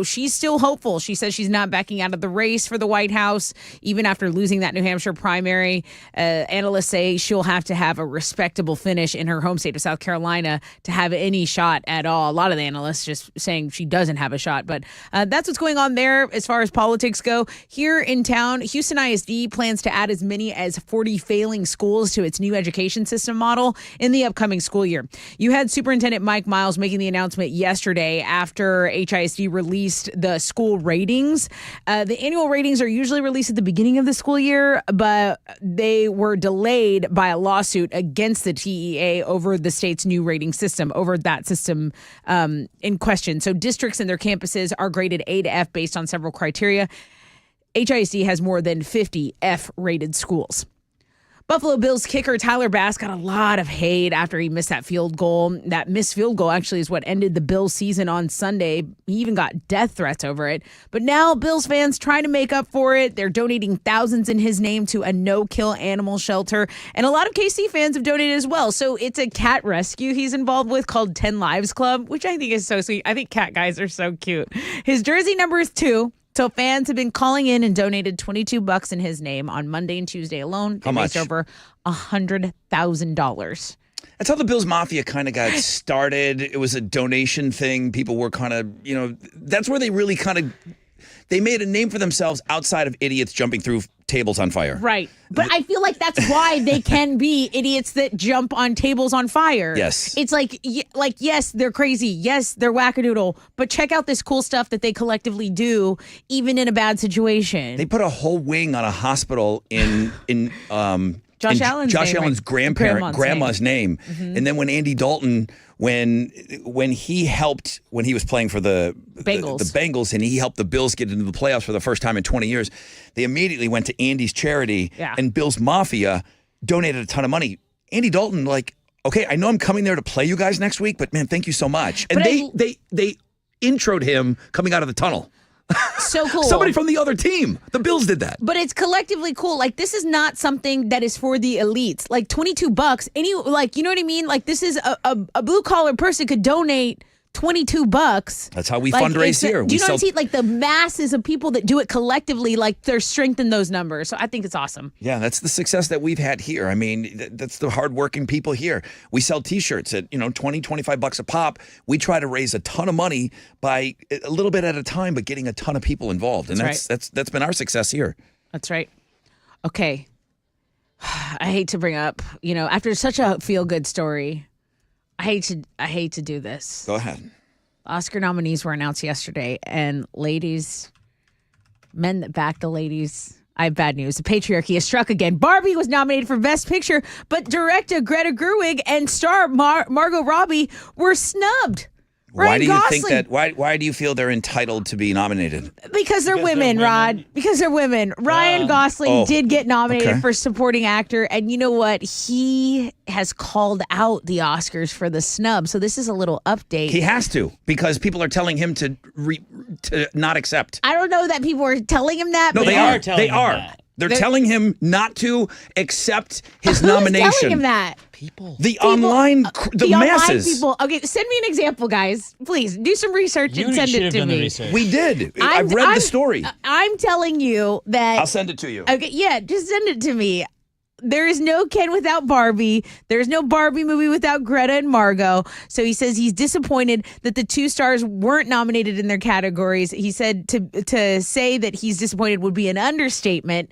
she's still hopeful. She says she's not backing out of the race for the White House, even after losing that New Hampshire primary. Analysts say she'll have to have a respectable finish in her home state of South Carolina to have any shot at all. A lot of the analysts just saying she doesn't have a shot. But that's what's going on there as far as politics go. Here in town, Houston ISD plans to add as many as 40 failing schools to its new education system model in the upcoming school year. You had Superintendent Mike Miles making the announcement yesterday after HISD released the school ratings. The annual ratings are usually released at the beginning of the school year, but they were delayed by a lawsuit against the TEA over the state's new rating system, over that system in question. So districts and their campuses are graded A to F based on several criteria. HISD has more than 50 F-rated schools. Buffalo Bills kicker Tyler Bass got a lot of hate after he missed that field goal. That missed field goal actually is what ended the Bills season on Sunday. He even got death threats over it. But now Bills fans trying to make up for it. They're donating thousands in his name to a no-kill animal shelter. And a lot of KC fans have donated as well. So it's a cat rescue he's involved with called 10 Lives Club, which I think is so sweet. I think cat guys are so cute. His jersey number is 2. So fans have been calling in and donated $22 in his name on Monday and Tuesday alone. How much? Over $100,000. That's how the Bills Mafia kind of got started. It was a donation thing. People were kind of, that's where they really they made a name for themselves outside of idiots jumping through tables on fire. Right. But I feel like that's why they can be idiots that jump on tables on fire. Yes. It's like, yes, they're crazy. Yes, they're wackadoodle. But check out this cool stuff that they collectively do, even in a bad situation. They put a whole wing on a hospital in Josh Allen's grandma's name. Mm-hmm. And then when Andy Dalton, when he was playing for the Bengals and he helped the Bills get into the playoffs for the first time in 20 years, they immediately went to Andy's charity and Bills Mafia donated a ton of money. Andy Dalton, okay, I know I'm coming there to play you guys next week, but man, thank you so much. And they introed him coming out of the tunnel. So cool. Somebody from the other team. The Bills did that. But it's collectively cool. This is not something that is for the elites. $22. You know what I mean? This is a blue collar person could donate $22. That's how we fundraise here. Do you know what I'm saying? The masses of people that do it collectively, they're strengthen those numbers. So I think it's awesome. Yeah, that's the success that we've had here. I mean, that's the hardworking people here. We sell T-shirts at, $20, $25 a pop. We try to raise a ton of money by a little bit at a time, but getting a ton of people involved. And that's been our success here. That's right. Okay. I hate to bring up, after such a feel-good story, I hate to do this. Go ahead. Oscar nominees were announced yesterday, and men that back the ladies, I have bad news. The patriarchy has struck again. Barbie was nominated for Best Picture, but director Greta Gerwig and star Margot Robbie were snubbed. Why do you think that? Why do you feel they're entitled to be nominated? Because they're women, Rod. Because they're women. Ryan Gosling did get nominated for supporting actor, and you know what? He has called out the Oscars for the snub. So this is a little update. He has to, because people are telling him to not accept. I don't know that people are telling him that. No, but they are. They are. They're telling him not to accept his nomination. Who's telling him that? The online masses. Online people. Okay, send me an example, guys. Please do some research and send it to me. We did. I've read the story. I'm telling you that. I'll send it to you. Okay, yeah, just send it to me. there is no Ken without Barbie. There's no Barbie movie without Greta and Margot. So he says he's disappointed that the two stars weren't nominated in their categories. He said to say that he's disappointed would be an understatement.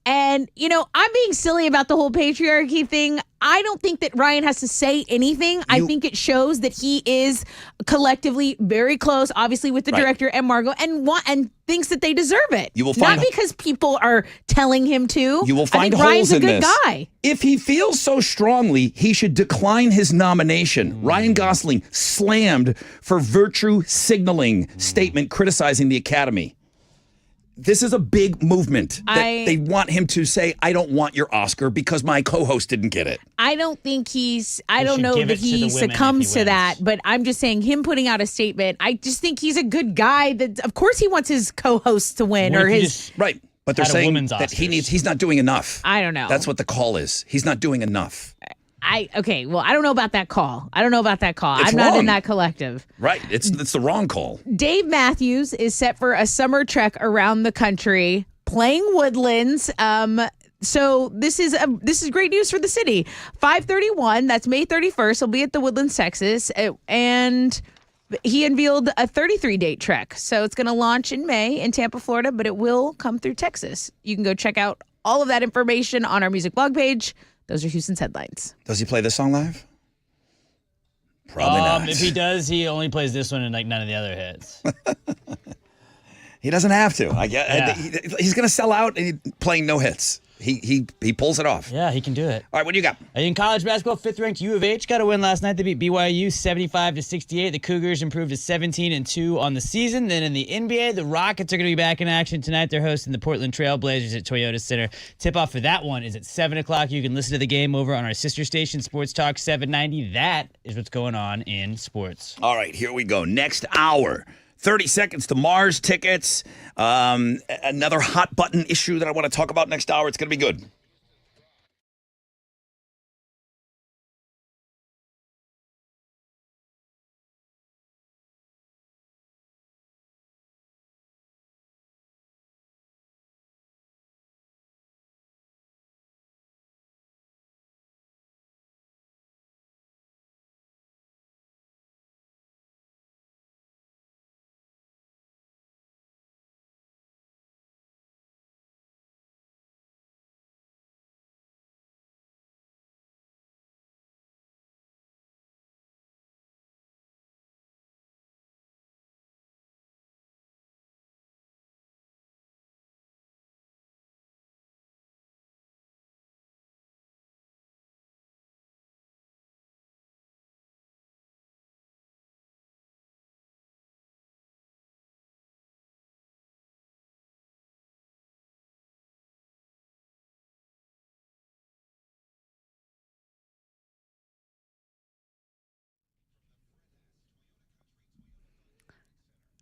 And, I'm being silly about the whole patriarchy thing. I don't think that Ryan has to say anything. I think it shows that he is collectively very close, obviously, with the director and Margot, and thinks that they deserve it. You will find not because people are telling him to. You will find I think holes Ryan's in a good this. guy. If he feels so strongly, he should decline his nomination. Ryan Gosling slammed for virtue signaling statement criticizing the Academy. This is a big movement that they want him to say, I don't want your Oscar because my co-host didn't get it. I don't think I don't know that he succumbs to that, but I'm just saying him putting out a statement. I just think he's a good guy that, of course, he wants his co-host to win or his. Right. But they're saying that he's not doing enough. I don't know. That's what the call is. He's not doing enough. Okay, well, I don't know about that call. I'm It's not wrong. in that collective. Right. It's the wrong call. Dave Matthews is set for a summer trek around the country playing Woodlands. So this is great news for the city. 5/31, that's May 31st. He'll be at the Woodlands, Texas, and he unveiled a 33-date trek. So it's going to launch in May in Tampa, Florida, but it will come through Texas. You can go check out all of that information on our music blog page. Those are Houston's headlines. Does he play this song live? Probably not. If he does, he only plays this one and none of the other hits. He doesn't have to. He's going to sell out and playing no hits. He pulls it off. Yeah, he can do it. All right, what do you got? In college basketball, 5th-ranked U of H got a win last night. They beat BYU 75-68. The Cougars improved to 17-2 on the season. Then in the NBA, the Rockets are going to be back in action tonight. They're hosting the Portland Trail Blazers at Toyota Center. Tip-off for that one is at 7 o'clock. You can listen to the game over on our sister station, Sports Talk 790. That is what's going on in sports. All right, here we go. Next hour. 30 seconds to Mars tickets. Another hot button issue that I want to talk about next hour. It's going to be good.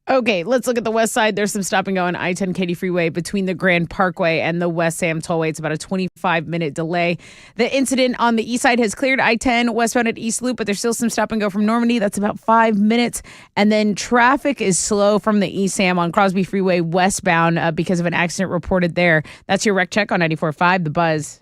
Okay, let's look at the west side. There's some stop and go on I-10 Katy Freeway between the Grand Parkway and the West Sam Tollway. It's about a 25-minute delay. The incident on the east side has cleared I-10 westbound at East Loop, but there's still some stop and go from Normandy. That's about 5 minutes. And then traffic is slow from the East Sam on Crosby Freeway westbound because of an accident reported there. That's your wreck check on 94.5 The Buzz.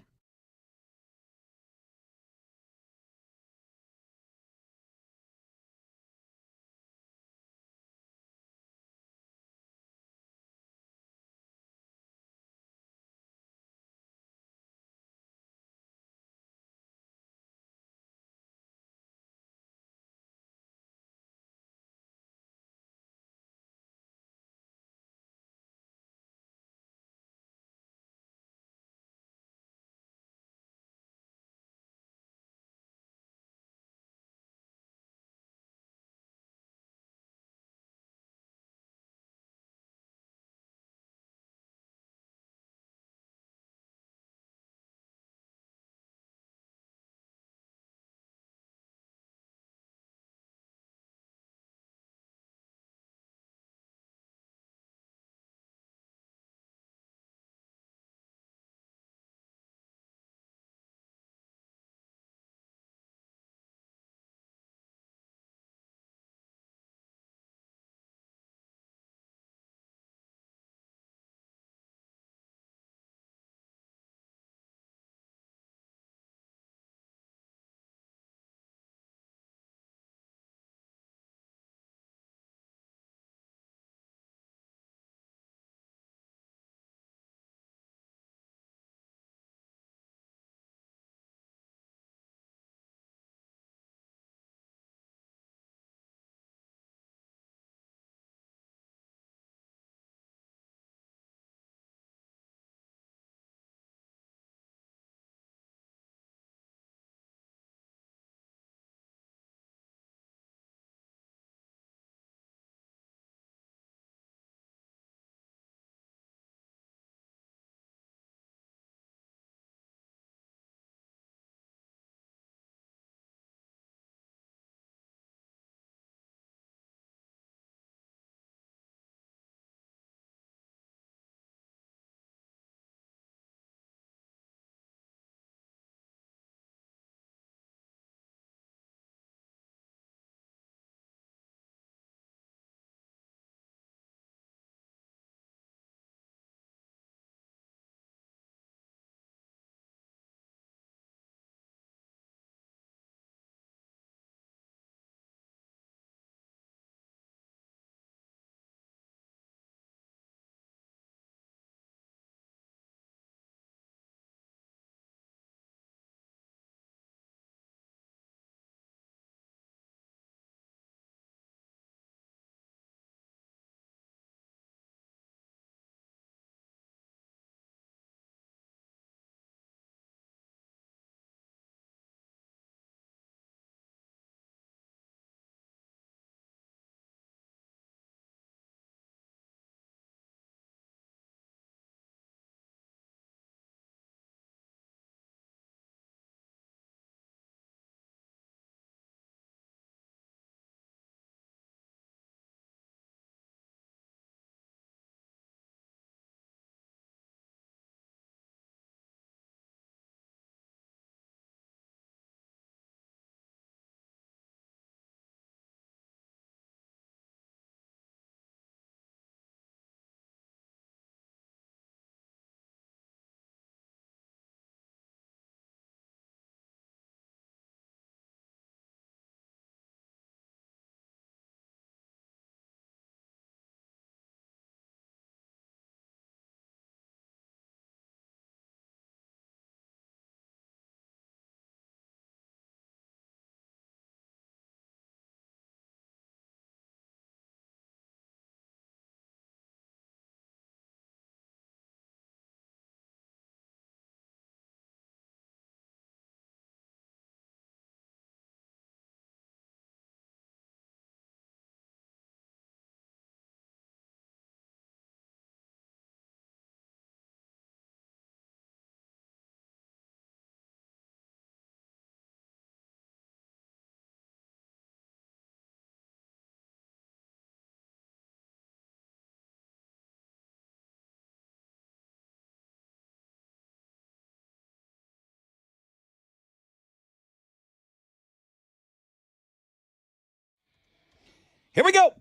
Here we go.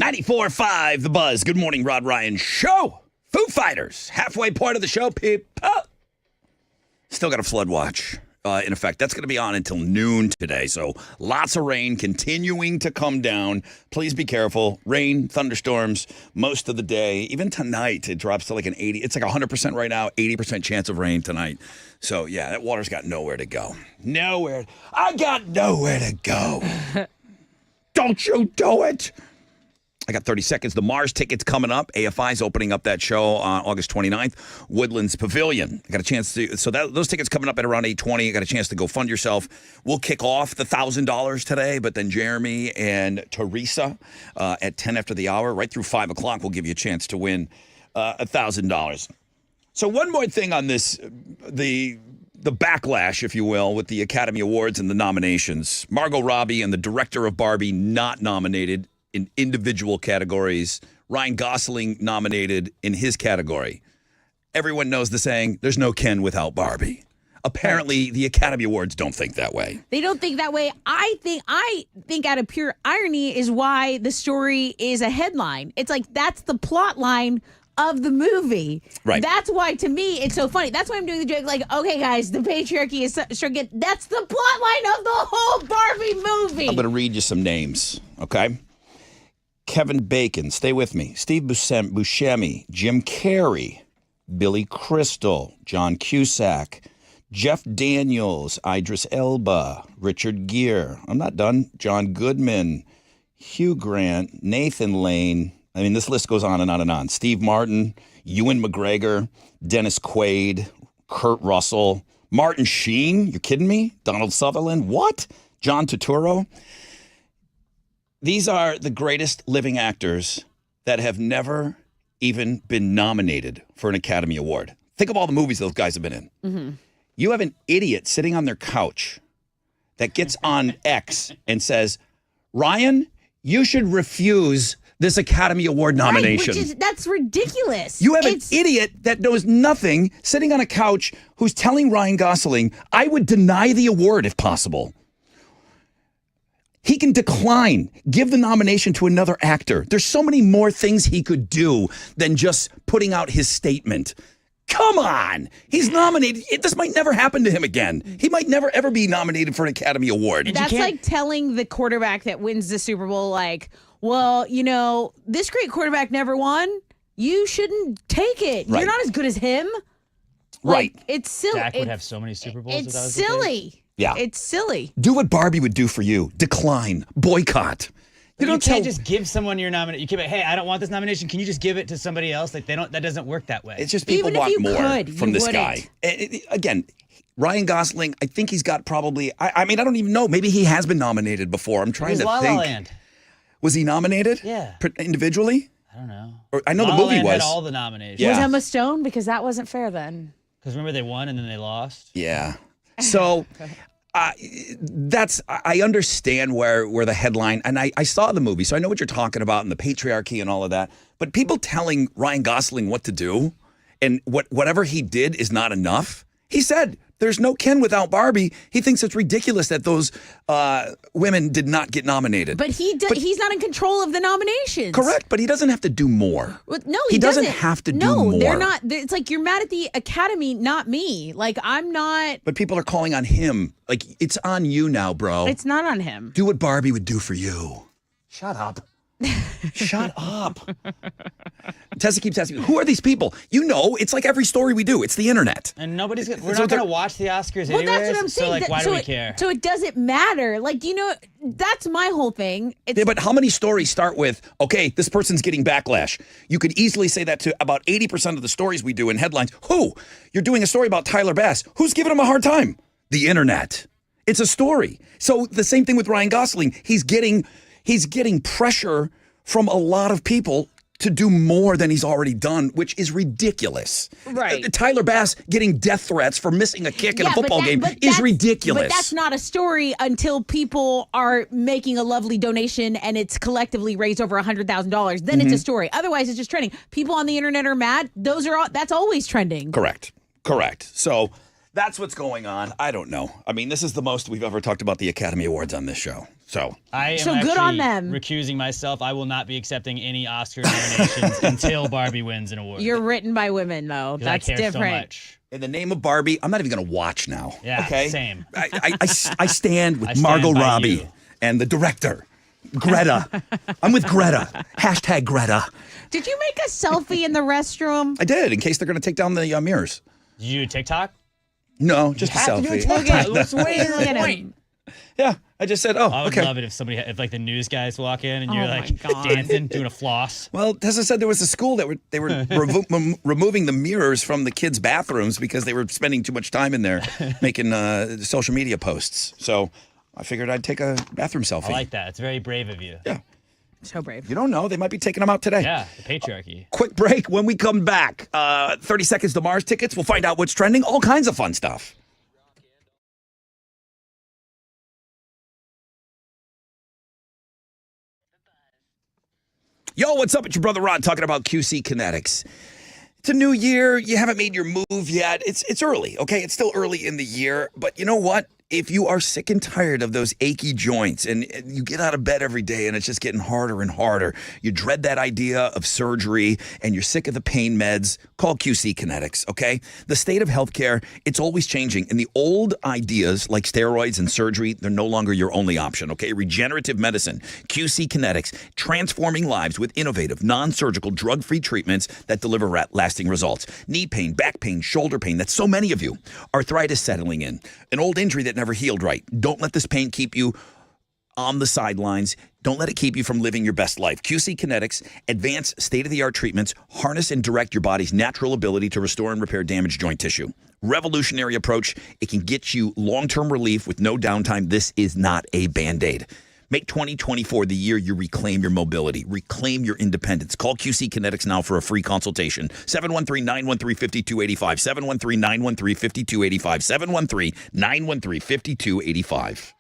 94.5 The Buzz. Good morning, Rod Ryan Show. Foo Fighters. Halfway point of the show, people. Still got a flood watch in effect. That's going to be on until noon today. So lots of rain continuing to come down. Please be careful. Rain, thunderstorms most of the day. Even tonight, it drops to like an 80. It's like 100% right now, 80% chance of rain tonight. So, yeah, that water's got nowhere to go. Nowhere. I got nowhere to go. Don't you do it. I got 30 seconds. The Mars tickets coming up. AFI's opening up that show on August 29th. Woodlands Pavilion. I got a chance to. So those tickets coming up at around 8:20. I got a chance to go fund yourself. We'll kick off the $1,000 today, but then Jeremy and Teresa at 10 after the hour, right through 5 o'clock, will give you a chance to win $1,000. So one more thing on this, the backlash, if you will, with the Academy Awards and the nominations. Margot Robbie and the director of Barbie not nominated in individual categories. Ryan Gosling nominated in his category. Everyone knows the saying, there's no Ken without Barbie. Apparently, the Academy Awards don't think that way. They don't think that way. I think out of pure irony is why the story is a headline. It's like that's the plot line of the movie. Right. That's why, to me, it's so funny. That's why I'm doing the joke like, okay, guys, the patriarchy is stricken. That's the plot line of the whole Barbie movie. I'm going to read you some names, okay? Kevin Bacon, stay with me. Steve Buscemi, Jim Carrey, Billy Crystal, John Cusack, Jeff Daniels, Idris Elba, Richard Gere. I'm not done. John Goodman, Hugh Grant, Nathan Lane. I mean, this list goes on and on and on. Steve Martin, Ewan McGregor, Dennis Quaid, Kurt Russell, Martin Sheen. You kidding me? Donald Sutherland. What? John Turturro. These are the greatest living actors that have never even been nominated for an Academy Award. Think of all the movies those guys have been in. Mm-hmm. You have an idiot sitting on their couch that gets on X and says, Ryan, you should refuse this Academy Award nomination. Right, that's ridiculous. You have an idiot that knows nothing sitting on a couch who's telling Ryan Gosling, I would deny the award if possible. He can decline, give the nomination to another actor. There's so many more things he could do than just putting out his statement. Come on. He's nominated. This might never happen to him again. He might never, ever be nominated for an Academy Award. That's like telling the quarterback that wins the Super Bowl, like, well, you know, this great quarterback never won. You shouldn't take it. Right. You're not as good as him. Right. Like, it's silly. Dak would have so many Super Bowls. It's silly. Yeah. It's silly. Do what Barbie would do for you. Decline. Boycott. You can't just give someone your nomination. You can't be, hey, I don't want this nomination. Can you just give it to somebody else? Like that doesn't work that way. It's just people Even if want you more could, from you this wouldn't. guy. Again, Ryan Gosling, I think he's got probably, I mean, I don't even know. Maybe he has been nominated before. I'm trying to La think. La Land. Was he nominated? Yeah. Individually? I don't know. Or, I know La the La movie Land was. had all the nominations. Yeah. Was Emma Stone? Because that wasn't fair then. Because remember they won and then they lost? Yeah. So I understand where the headline, and I saw the movie, so I know what you're talking about and the patriarchy and all of that. But people telling Ryan Gosling what to do and whatever he did is not enough. He said, there's no Ken without Barbie. He thinks it's ridiculous that those women did not get nominated. But he's not in control of the nominations. Correct, but he doesn't have to do more. Well, no, he doesn't have to do more. No, they're not. It's like you're mad at the Academy, not me. Like I'm not. But people are calling on him. Like, it's on you now, bro. It's not on him. Do what Barbie would do for you. Shut up. Shut up. Tessa keeps asking, who are these people? You know, it's like every story we do. It's the internet. And we're not going to watch the Oscars Well, anyways. that's what I'm saying. So, like, why do we care? So it doesn't matter. Like, you know, that's my whole thing. Yeah, but how many stories start with, okay, this person's getting backlash? You could easily say that to about 80% of the stories we do in headlines. Who? You're doing a story about Tyler Bass. Who's giving him a hard time? The internet. It's a story. So the same thing with Ryan Gosling. He's getting pressure from a lot of people to do more than he's already done, which is ridiculous. Right. Tyler Bass getting death threats for missing a kick in a football game is ridiculous. But that's not a story until people are making a lovely donation and it's collectively raised over $100,000. Then it's a story. Otherwise, it's just trending. People on the internet are mad. That's always trending. Correct. So that's what's going on. I don't know. I mean, this is the most we've ever talked about the Academy Awards on this show. So I am So good on actually them. recusing myself. I will not be accepting any Oscar nominations until Barbie wins an award. You're written by women, though. 'Cause That's I care different. so much. in the name of Barbie, I'm not even going to watch now. Yeah, okay? same. I stand with I stand Margot by Robbie you. and the director, Greta. I'm with Greta. Hashtag Greta. Did you make a selfie in the restroom? I did, in case they're going to take down the mirrors. Did you do a TikTok? No, just a have to do a selfie. TikTok. Let's wait Look for at the him. point. Yeah, I just said, oh, I would okay. love it if like the news guys walk in and you're Oh my like God. dancing, doing a floss. Well, Tessa said there was a school that they were removing the mirrors from the kids' bathrooms because they were spending too much time in there making social media posts. So I figured I'd take a bathroom selfie. I like that. It's very brave of you. Yeah. So brave. You don't know. They might be taking them out today. Yeah, the patriarchy. Quick break. When we come back, 30 Seconds to Mars tickets. We'll find out what's trending. All kinds of fun stuff. Yo, what's up? It's your brother Ron talking about QC Kinetics. It's a new year. You haven't made your move yet. It's early, okay? It's still early in the year. But you know what? If you are sick and tired of those achy joints and you get out of bed every day and it's just getting harder and harder, you dread that idea of surgery and you're sick of the pain meds, call QC Kinetics, okay? The state of healthcare, it's always changing. And the old ideas like steroids and surgery, they're no longer your only option, okay? Regenerative medicine, QC Kinetics, transforming lives with innovative, non-surgical, drug-free treatments that deliver lasting results. Knee pain, back pain, shoulder pain, that's so many of you. Arthritis settling in, an old injury that never healed right. Don't let this pain keep you on the sidelines. Don't let it keep you from living your best life. QC Kinetics, advanced state-of-the-art treatments, harness and direct your body's natural ability to restore and repair damaged joint tissue. Revolutionary approach. It can get you long-term relief with no downtime. This is not a Band-Aid. Make 2024 the year you reclaim your mobility, reclaim your independence. Call QC Kinetics now for a free consultation. 713-913-5285. 713-913-5285. 713-913-5285.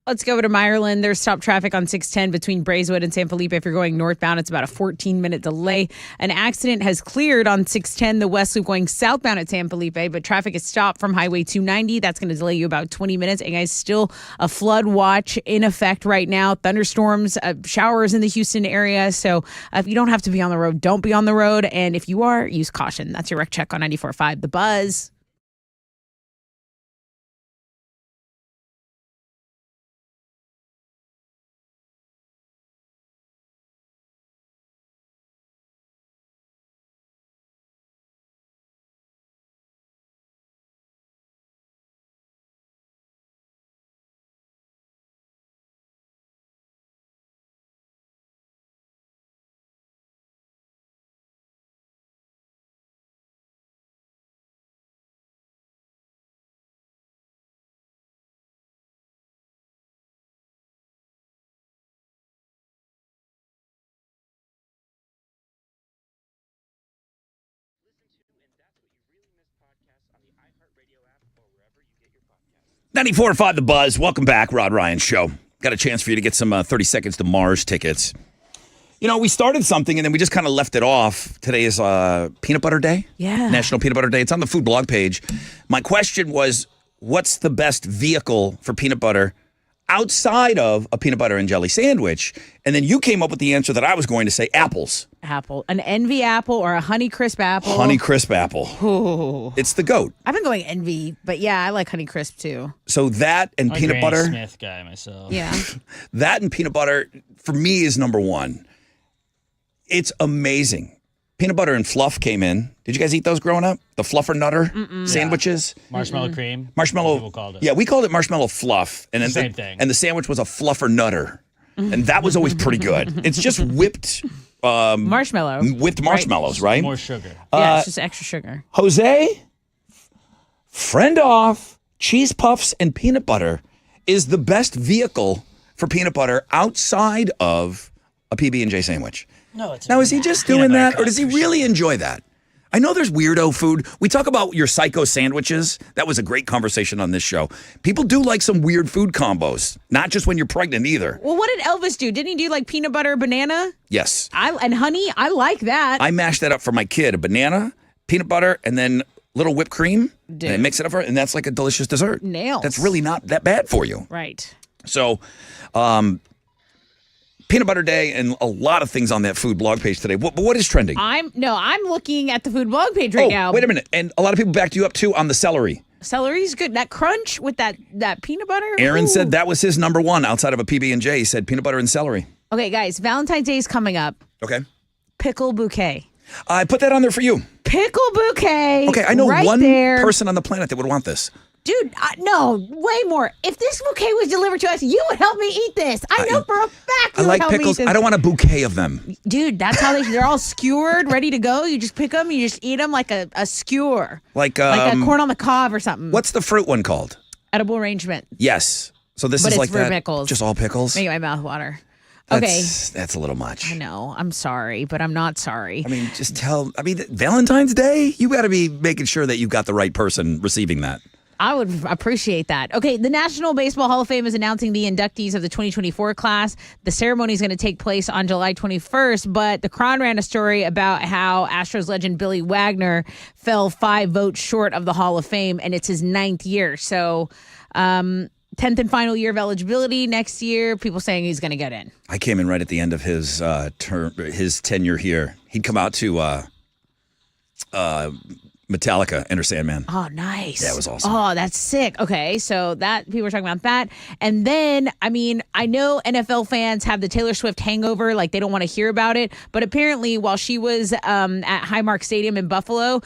Let's go over to Meyerland. There's stop traffic on 610 between Braeswood and San Felipe. If you're going northbound, it's about a 14-minute delay. An accident has cleared on 610, the west loop going southbound at San Felipe, but traffic is stopped from Highway 290. That's going to delay you about 20 minutes. And guys, still a flood watch in effect right now. Thunderstorms, showers in the Houston area. So if you don't have to be on the road, don't be on the road. And if you are, use caution. That's your wreck check on 94.5 The Buzz. On the iHeartRadio app or wherever you get your podcasts. 94.5 The Buzz. Welcome back, Rod Ryan Show. Got a chance for you to get some 30 Seconds to Mars tickets. You know, we started something and then we just kind of left it off. Today is Peanut Butter Day. Yeah. National Peanut Butter Day. It's on the food blog page. My question was, what's the best vehicle for peanut butter outside of a peanut butter and jelly sandwich? And then you came up with the answer that I was going to say, apples. Apple. An Envy apple or a Honey Crisp apple. Honey Crisp apple. Ooh. It's the GOAT. I've been going Envy, but yeah, I like Honey Crisp too. So that and I'm a peanut Granny butter. Smith guy myself. Yeah. That and peanut butter, for me, is number one. It's amazing. Peanut butter and fluff came in. Did you guys eat those growing up? The fluffer nutter sandwiches? Marshmallow cream. Marshmallow. People called it. Yeah, we called it marshmallow fluff. And then Same thing. And the sandwich was a fluffer nutter. And that was always pretty good. It's just whipped Marshmallow. whipped marshmallows, right? More sugar. Yeah, it's just extra sugar. Jose, friend off, cheese puffs and peanut butter is the best vehicle for peanut butter outside of a PB&J sandwich. No, it's Now, is he just Peanut doing butter that, or does he crust for really enjoy that? I know there's weirdo food. We talk about your psycho sandwiches. That was a great conversation on this show. People do like some weird food combos, not just when you're pregnant either. Well, what did Elvis do? Didn't he do like peanut butter, banana? Yes. And honey? I like that. I mashed that up for my kid, a banana, peanut butter, and then little whipped cream, and I mix it up for her, and that's like a delicious dessert. Nails. That's really not that bad for you. Right. So, Peanut Butter Day and a lot of things on that food blog page today. But what is trending? I'm looking at the food blog page right now. Wait a minute. And a lot of people backed you up too on the celery. Celery's good. That crunch with that peanut butter. Aaron Ooh. said that was his number one outside of a PB&J. He said peanut butter and celery. Okay, guys, Valentine's Day is coming up. Okay. Pickle bouquet. I put that on there for you. Pickle bouquet. Okay, I know right one there. person on the planet that would want this. Dude, no, way more. If this bouquet was delivered to us, you would help me eat this. I know for a fact I you like would help pickles. me eat this. I don't want a bouquet of them. Dude, that's how they're all skewered, ready to go. You just pick them, you just eat them like a skewer. Like a corn on the cob or something. What's the fruit one called? Edible arrangement. Yes. So this But is it's like for that. pickles. Just all pickles. Make my mouth water. Okay. That's a little much. I know. I'm sorry, but I'm not sorry. I mean, Valentine's Day, you got to be making sure that you've got the right person receiving that. I would appreciate that. Okay, the National Baseball Hall of Fame is announcing the inductees of the 2024 class. The ceremony is going to take place on July 21st, but the Cron ran a story about how Astros legend Billy Wagner fell 5 votes short of the Hall of Fame, and it's his 9th year. So, 10th and final year of eligibility next year. People saying he's going to get in. I came in right at the end of his his tenure here. He'd come out to Metallica, Enter Sandman. Oh, nice. Yeah, it was awesome. Oh, that's sick. Okay, so that people were talking about that. And then, I mean, I know NFL fans have the Taylor Swift hangover, like they don't want to hear about it. But apparently, while she was at Highmark Stadium in Buffalo,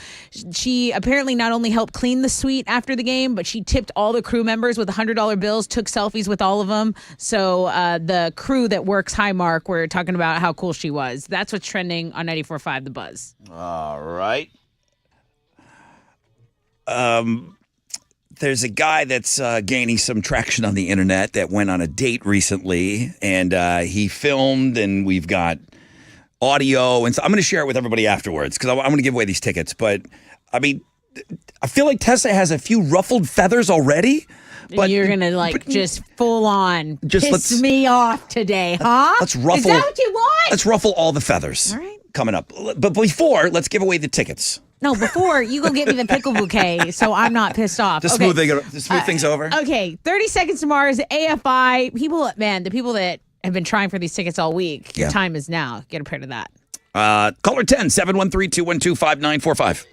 she apparently not only helped clean the suite after the game, but she tipped all the crew members with $100 bills, took selfies with all of them. So the crew that works Highmark were talking about how cool she was. That's what's trending on 94.5 The Buzz. All right. There's a guy that's gaining some traction on the internet that went on a date recently, and he filmed, and we've got audio, and so I'm going to share it with everybody afterwards because I'm going to give away these tickets. But I mean, I feel like Tessa has a few ruffled feathers already, But you're gonna just full on piss me off today, huh? Let's ruffle. Is that what you want? Let's ruffle all the feathers. All right. Coming up, but before, let's give away the tickets. No, before you go get me the pickle bouquet, so I'm not pissed off. To smooth things over. Okay, 30 Seconds to Mars, AFI. The people that have been trying for these tickets all week, your time is now. Get a pair of that. Caller 10, 713-212-5945.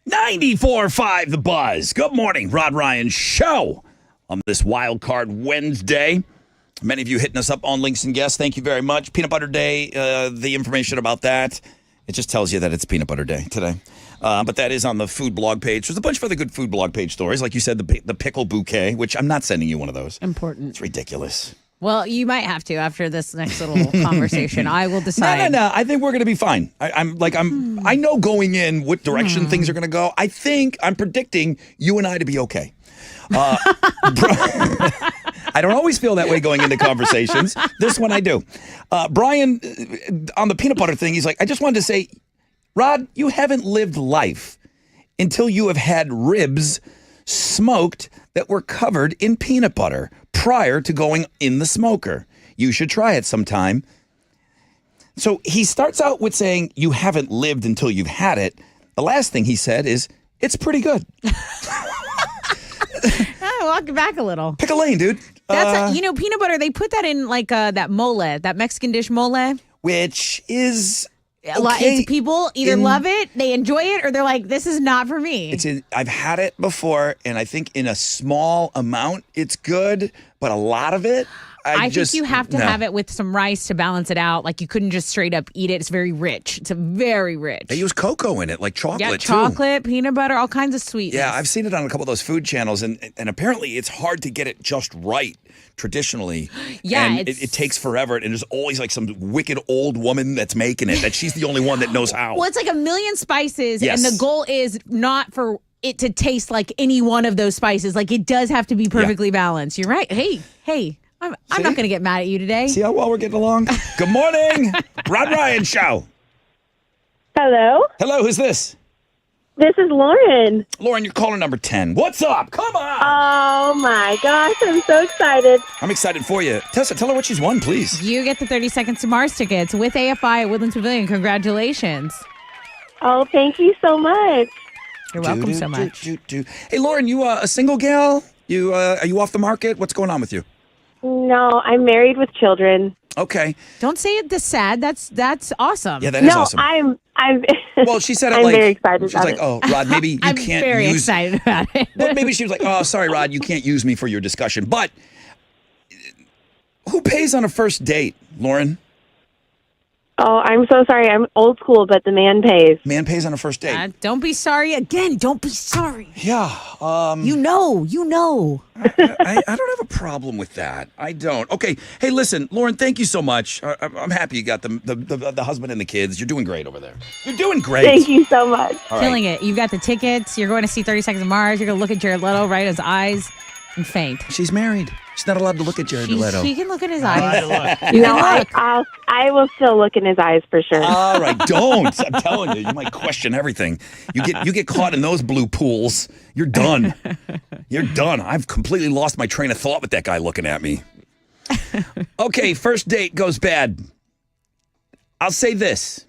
.94.5 The Buzz. Good morning, Rod Ryan Show on this Wild Card Wednesday. Many of you hitting us up on Links and Guests. Thank you very much. Peanut Butter Day, the information about that, it just tells you that it's Peanut Butter Day today. But that is on the food blog page. There's a bunch of other good food blog page stories. Like you said, the pickle bouquet, which I'm not sending you one of those. Important. It's ridiculous. Well, you might have to after this next little conversation. I will decide. No. I think we're going to be fine. I know going in what direction things are going to go. I'm predicting you and I to be okay. I don't always feel that way going into conversations. This one I do. Brian, on the peanut butter thing, he's like, I just wanted to say, Rod, you haven't lived life until you have had ribs smoked that were covered in peanut butter prior to going in the smoker. You should try it sometime. So he starts out with saying you haven't lived until you've had it. The last thing he said is, it's pretty good. Walk it back a little. Pick a lane, dude. That's peanut butter. They put that in like that mole, that Mexican dish mole, which is it's people either love it, they enjoy it, or they're like, this is not for me. I've had it before, and I think in a small amount it's good, but a lot of it, I think you have to have it with some rice to balance it out. Like you couldn't just straight up eat it. It's very rich. It's very rich. They use cocoa in it, like chocolate, yeah, too. chocolate, peanut butter, all kinds of sweetness. Yeah, I've seen it on a couple of those food channels, and apparently it's hard to get it just right traditionally. Yeah, and it takes forever, and there's always like some wicked old woman that's making it, that she's the only one that knows how. Well, it's like a million spices, Yes. and the goal is not for it to taste like any one of those spices. Like it does have to be perfectly balanced. You're right. Hey, I'm not going to get mad at you today. See how well we're getting along? Good morning. Rod Ryan Show. Hello. Hello, who's this? This is Lauren. Lauren, you're caller number 10. What's up? Come on. Oh my gosh, I'm so excited. I'm excited for you. Tessa, tell her what she's won, please. You get the 30 Seconds to Mars tickets with AFI at Woodlands Pavilion. Congratulations. Oh, thank you so much. You're welcome so much. Hey, Lauren, you a single gal? Are you off the market? What's going on with you? No, I'm married with children. Okay. Don't say it this sad. That's awesome. Yeah, that is awesome. I'm Well, she said it I'm like very excited she's about like, it. "Oh, Rod, maybe you I'm can't very use." excited about it. Well, maybe she was like, "Oh, sorry, Rod, you can't use me for your discussion." But who pays on a first date, Lauren? Oh, I'm so sorry. I'm old school, but the man pays. Man pays on a first date. Don't be sorry again. Don't be sorry. Yeah. You know. I don't have a problem with that. I don't. Okay. Hey, listen, Lauren, thank you so much. I'm happy you got the husband and the kids. You're doing great over there. You're doing great. Thank you so much. All right. Killing it. You've got the tickets. You're going to see 30 Seconds to Mars. You're going to look at Jared Leto right in his eyes and faint. She's married. She's not allowed to look at Jared Leto. She can look in his eyes. No, I will still look in his eyes for sure. All right, don't. I'm telling you, you might question everything. You get caught in those blue pools, you're done. You're done. I've completely lost my train of thought with that guy looking at me. Okay, first date goes bad. I'll say this.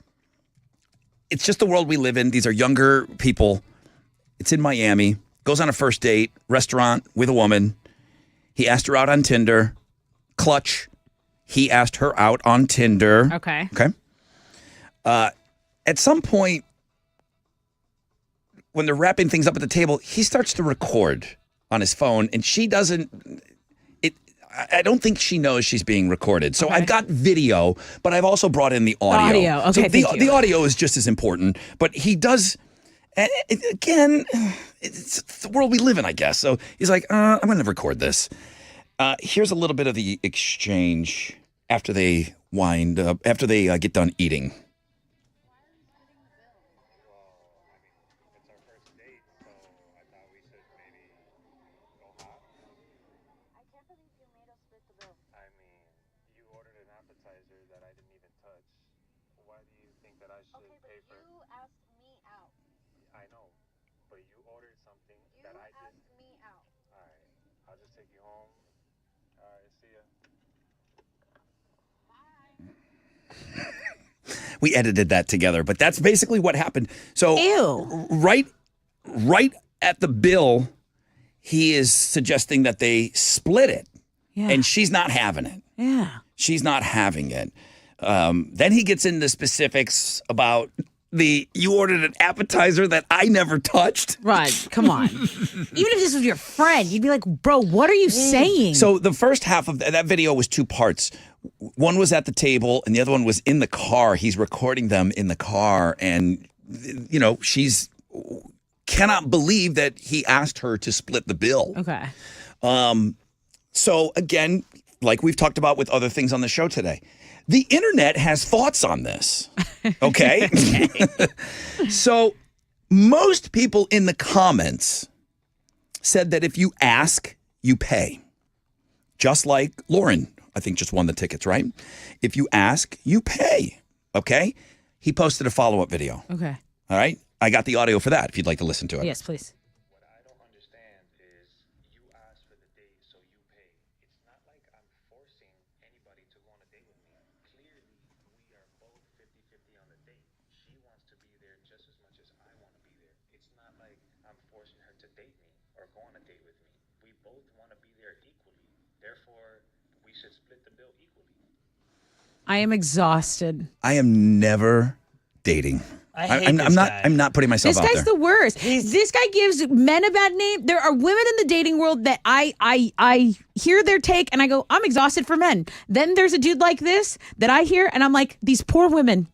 It's just the world we live in. These are younger people. It's in Miami. Goes on a first date, restaurant with a woman. He asked her out on Tinder. Clutch. He asked her out on Tinder. Okay. Okay. At some point, when they're wrapping things up at the table, he starts to record on his phone, and she doesn't. I don't think she knows she's being recorded. So I've got video, but I've also brought in the audio. Okay, so the audio is just as important. But he does. Again, it's the world we live in, I guess. So he's like, I'm going to record this. Here's a little bit of the exchange after they get done eating. We edited that together, but that's basically what happened. So right at the bill, he is suggesting that they split it. Yeah. And she's not having it. Yeah. She's not having it. Then he gets into specifics about you ordered an appetizer that I never touched. Rod, come on. Even if this was your friend, you'd be like, bro, what are you saying? So the first half of that video was two parts. One was at the table and the other one was in the car. He's recording them in the car. And, she's cannot believe that he asked her to split the bill. Okay. So again, like we've talked about with other things on the show today, the internet has thoughts on this. Okay. So most people in the comments said that if you ask, you pay. Just like Lauren, I think, just won the tickets, right? If you ask, you pay. Okay. He posted a follow-up video. Okay. All right. I got the audio for that if you'd like to listen to it. Yes, please. I am exhausted. I am never dating. I hate I'm this not. guy. I'm not putting myself This out guy's there. the worst. This guy gives men a bad name. There are women in the dating world that I hear their take and I go, I'm exhausted for men. Then there's a dude like this that I hear and I'm like, these poor women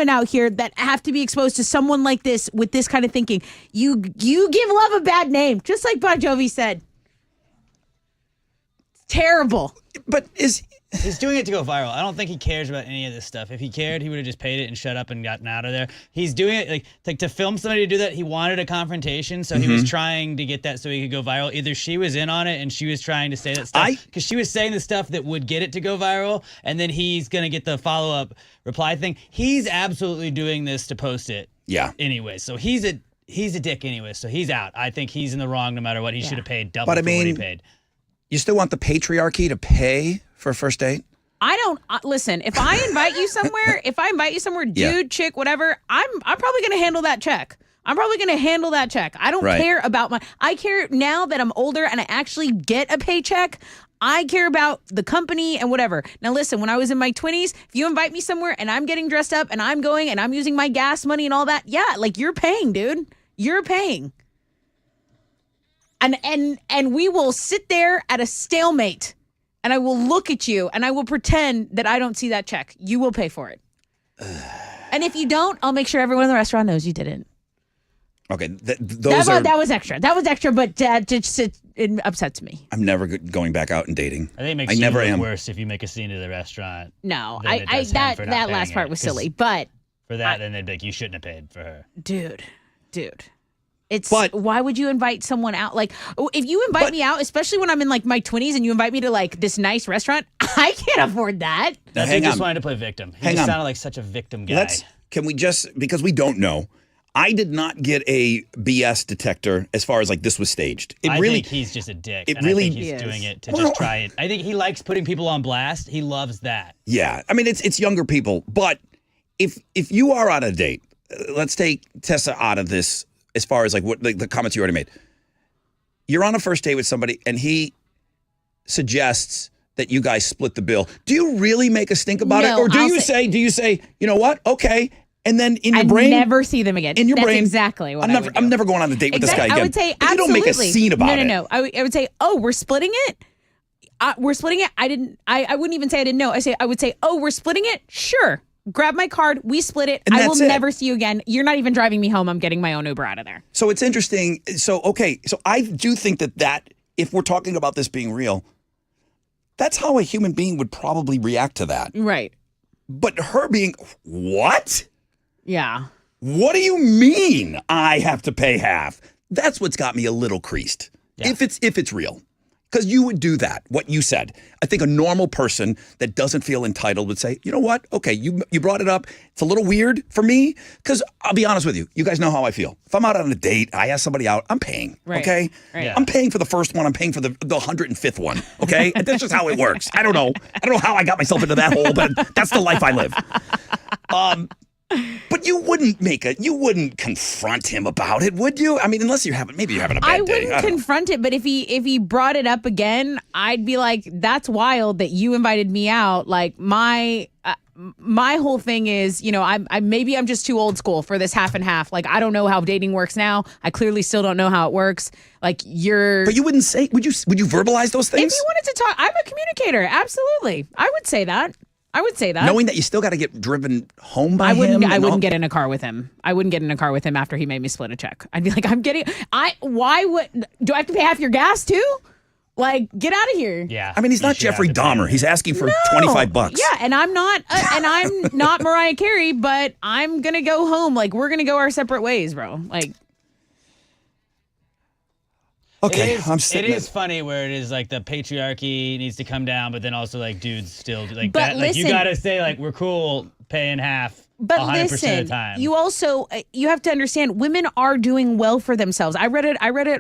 out here that have to be exposed to someone like this with this kind of thinking. You give love a bad name, just like Bon Jovi said. It's terrible. But He's doing it to go viral. I don't think he cares about any of this stuff. If he cared, he would have just paid it and shut up and gotten out of there. He's doing it like to film somebody to do that. He wanted a confrontation, so he was trying to get that so he could go viral. Either she was in on it and she was trying to say that stuff because she was saying the stuff that would get it to go viral, and then he's gonna get the follow-up reply thing. He's absolutely doing this to post it. Yeah. Anyway, so he's a dick anyway. So he's out. I think he's in the wrong no matter what. He should have paid double But I for what he mean, paid. you still want the patriarchy to pay for a first date? I don't listen. If I invite you somewhere, dude, Yeah. chick, whatever, I'm probably going to handle that check. I don't Right. care about I care now that I'm older and I actually get a paycheck. I care about the company and whatever. Now, listen, when I was in my 20s, if you invite me somewhere and I'm getting dressed up and I'm going and I'm using my gas money and all that, yeah, like you're paying, dude. You're paying. And we will sit there at a stalemate and I will look at you and I will pretend that I don't see that check. You will pay for it. And if you don't, I'll make sure everyone in the restaurant knows you didn't. Okay, those That was extra. That was extra, but it upsets me. I'm never going back out and dating. I think it makes you never look am. worse if you make a scene to the restaurant. No, than it does him that for not that paying last part it, was 'cause silly, but For that, then they'd be like, you shouldn't have paid for her. dude. It's But- why would you invite someone out? Like, if you invite me out, especially when I'm in like my 20s and you invite me to like this nice restaurant, I can't afford that. That hang dude just on. wanted to play victim. He Hang just on. sounded like such a victim guy. Can we just, because we don't know, I did not get a BS detector as far as like this was staged. I think he's just a dick. It and really I think he's is. doing it to Well, just try it. I think he likes putting people on blast. He loves that. Yeah, I mean it's younger people, but if you are on a date, let's take Tessa out of this as far as like what the comments you already made. You're on a first date with somebody and he suggests that you guys split the bill. Do you really make a stink about it, No, or do I'll you say, you know what? Okay, and then in your I brain, never see them again. in your That's brain, exactly what I would do. I'm never going on a date with this guy again. I would say But absolutely. you don't make a scene about it. No. I would say, oh, we're splitting it. We're splitting it. I wouldn't even say I didn't know. I would say, oh, we're splitting it. Sure. Grab my card. We split it. And I will that's it. never see you again. You're not even driving me home. I'm getting my own Uber out of there. So it's interesting. So I do think that if we're talking about this being real, that's how a human being would probably react to that. Right. But her being, what? Yeah. What do you mean I have to pay half? That's what's got me a little creased. Yeah. If it's real. Because you would do that, what you said. I think a normal person that doesn't feel entitled would say, you know what? Okay, you brought it up. It's a little weird for me because I'll be honest with you. You guys know how I feel. If I'm out on a date, I ask somebody out, I'm paying, Right. okay? Right. I'm paying for the first one. I'm paying for the 105th one, okay? And that's just how it works. I don't know how I got myself into that hole, but that's the life I live. But you wouldn't confront him about it, would you? I mean, unless maybe you're having a bad I day. wouldn't I don't know. confront it, but if he brought it up again, I'd be like, that's wild that you invited me out. Like my whole thing is, maybe I'm just too old school for this half and half. Like I don't know how dating works now. I clearly still don't know how it works. Like But you wouldn't say, would you verbalize those things? If you wanted to talk, I'm a communicator. Absolutely. I would say that. Knowing that you still got to get driven home by I him? wouldn't get in a car with him. I wouldn't get in a car with him after he made me split a check. I'd be like, do I have to pay half your gas too? Like, get out of here. Yeah. I mean, he's not Jeffrey Dahmer. He's asking for $25. Yeah, and I'm not Mariah Carey, but I'm gonna go home. Like, we're gonna go our separate ways, bro. Like, okay, It is funny where it is like the patriarchy needs to come down, but then also like dudes still like But that. Like you listen- gotta say like we're cool paying half. but 100% listen, of the time. you also you have to understand women are doing well for themselves. I read an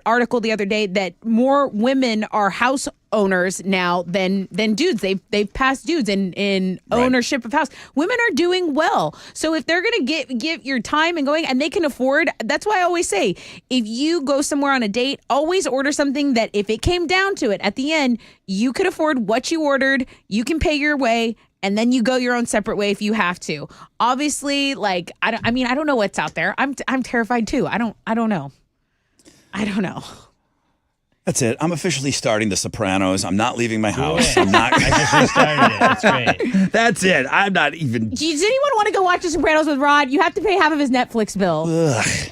article the other day that more women are house owners now than dudes. They've passed dudes in ownership of house. Women are doing well. So if they're gonna give your time and going and they can afford, that's why I always say, if you go somewhere on a date, always order something that if it came down to it at the end, you could afford what you ordered, you can pay your way. and then you go your own separate way if you have to. Obviously, like I don't know what's out there. I'm terrified too. I don't know. I don't know. That's it. I'm officially starting The Sopranos. I'm not leaving my house. I'm not. I just restarted it. That's great. That's it. I'm not even. Does anyone want to go watch The Sopranos with Rod? You have to pay half of his Netflix bill. Ugh.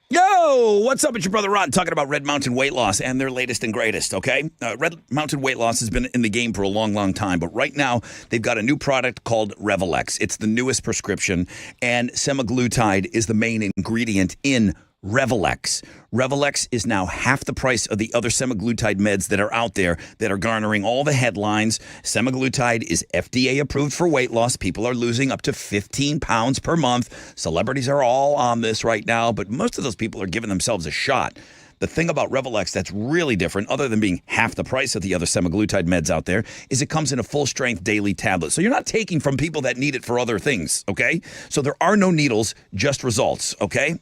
Yo, what's up? It's your brother Ron talking about Red Mountain Weight Loss and their latest and greatest, okay? Red Mountain Weight Loss has been in the game for a long, long time, but right now they've got a new product called Revelex. It's the newest prescription, and semaglutide is the main ingredient in Revelex. Revelex is now half the price of the other semaglutide meds that are out there that are garnering all the headlines. Semaglutide is FDA approved for weight loss. People are losing up to 15 pounds per month. Celebrities are all on this right now, but most of those people are giving themselves a shot. The thing about Revelex that's really different, other than being half the price of the other semaglutide meds out there, is it comes in a full-strength daily tablet. So you're not taking from people that need it for other things, okay? So there are no needles, just results, okay?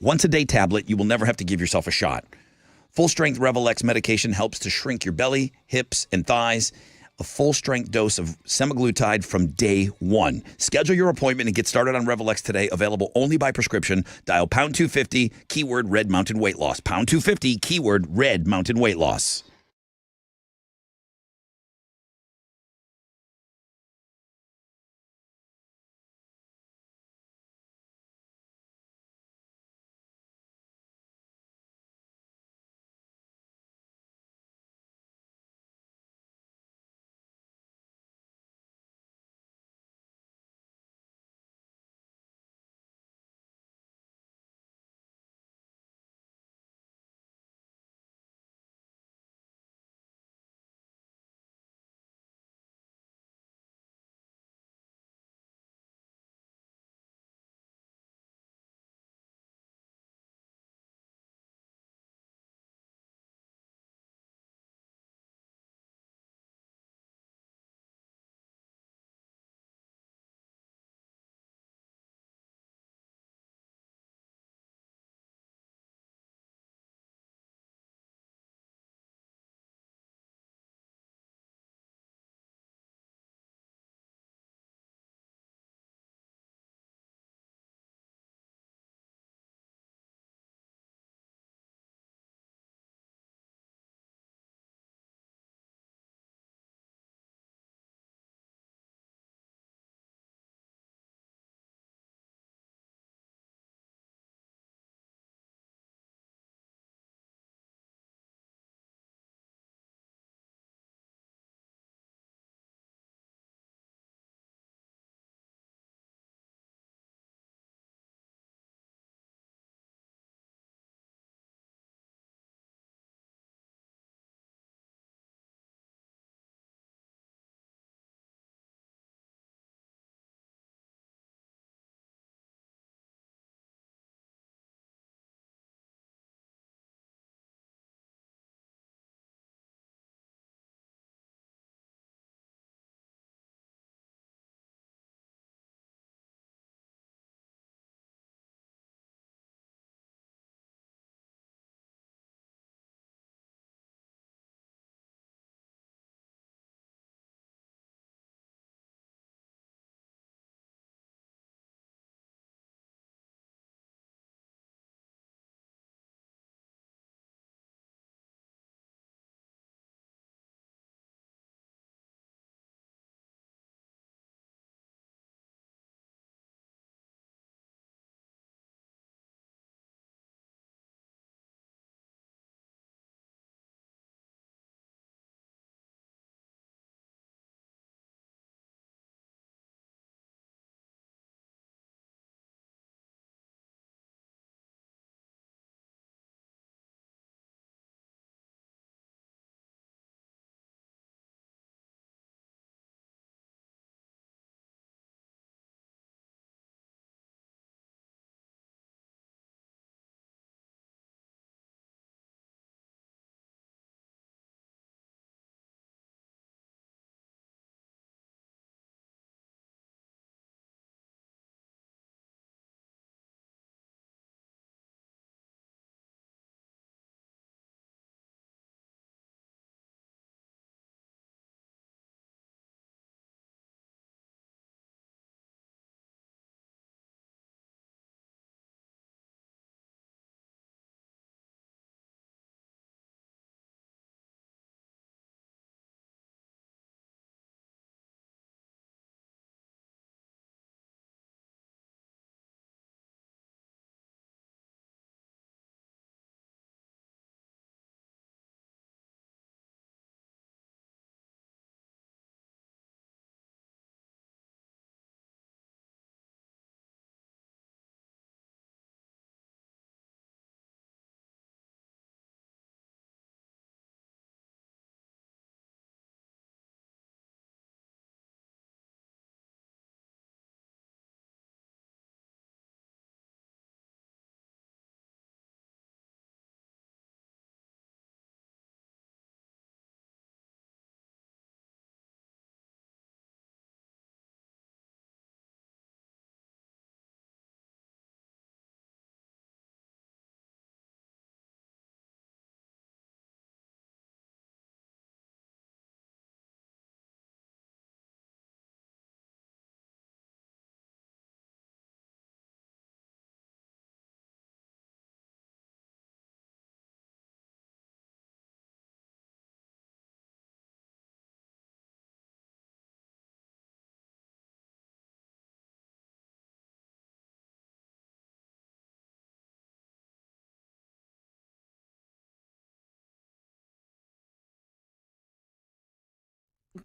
Once-a-day tablet, you will never have to give yourself a shot. Full-strength Revelex medication helps to shrink your belly, hips, and thighs. A full-strength dose of semaglutide from day one. Schedule your appointment and get started on Revelex today. Available only by prescription. Dial pound 250, keyword Red Mountain Weight Loss. Pound 250, keyword Red Mountain Weight Loss.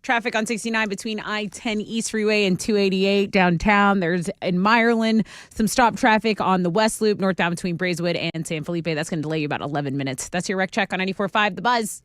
traffic on 69 between I-10 East Freeway and 288 downtown. There's in Meyerland some stop traffic on the West Loop northbound between Braeswood and San Felipe. That's going to delay you about 11 minutes. That's your Rec Check on 94.5 The Buzz.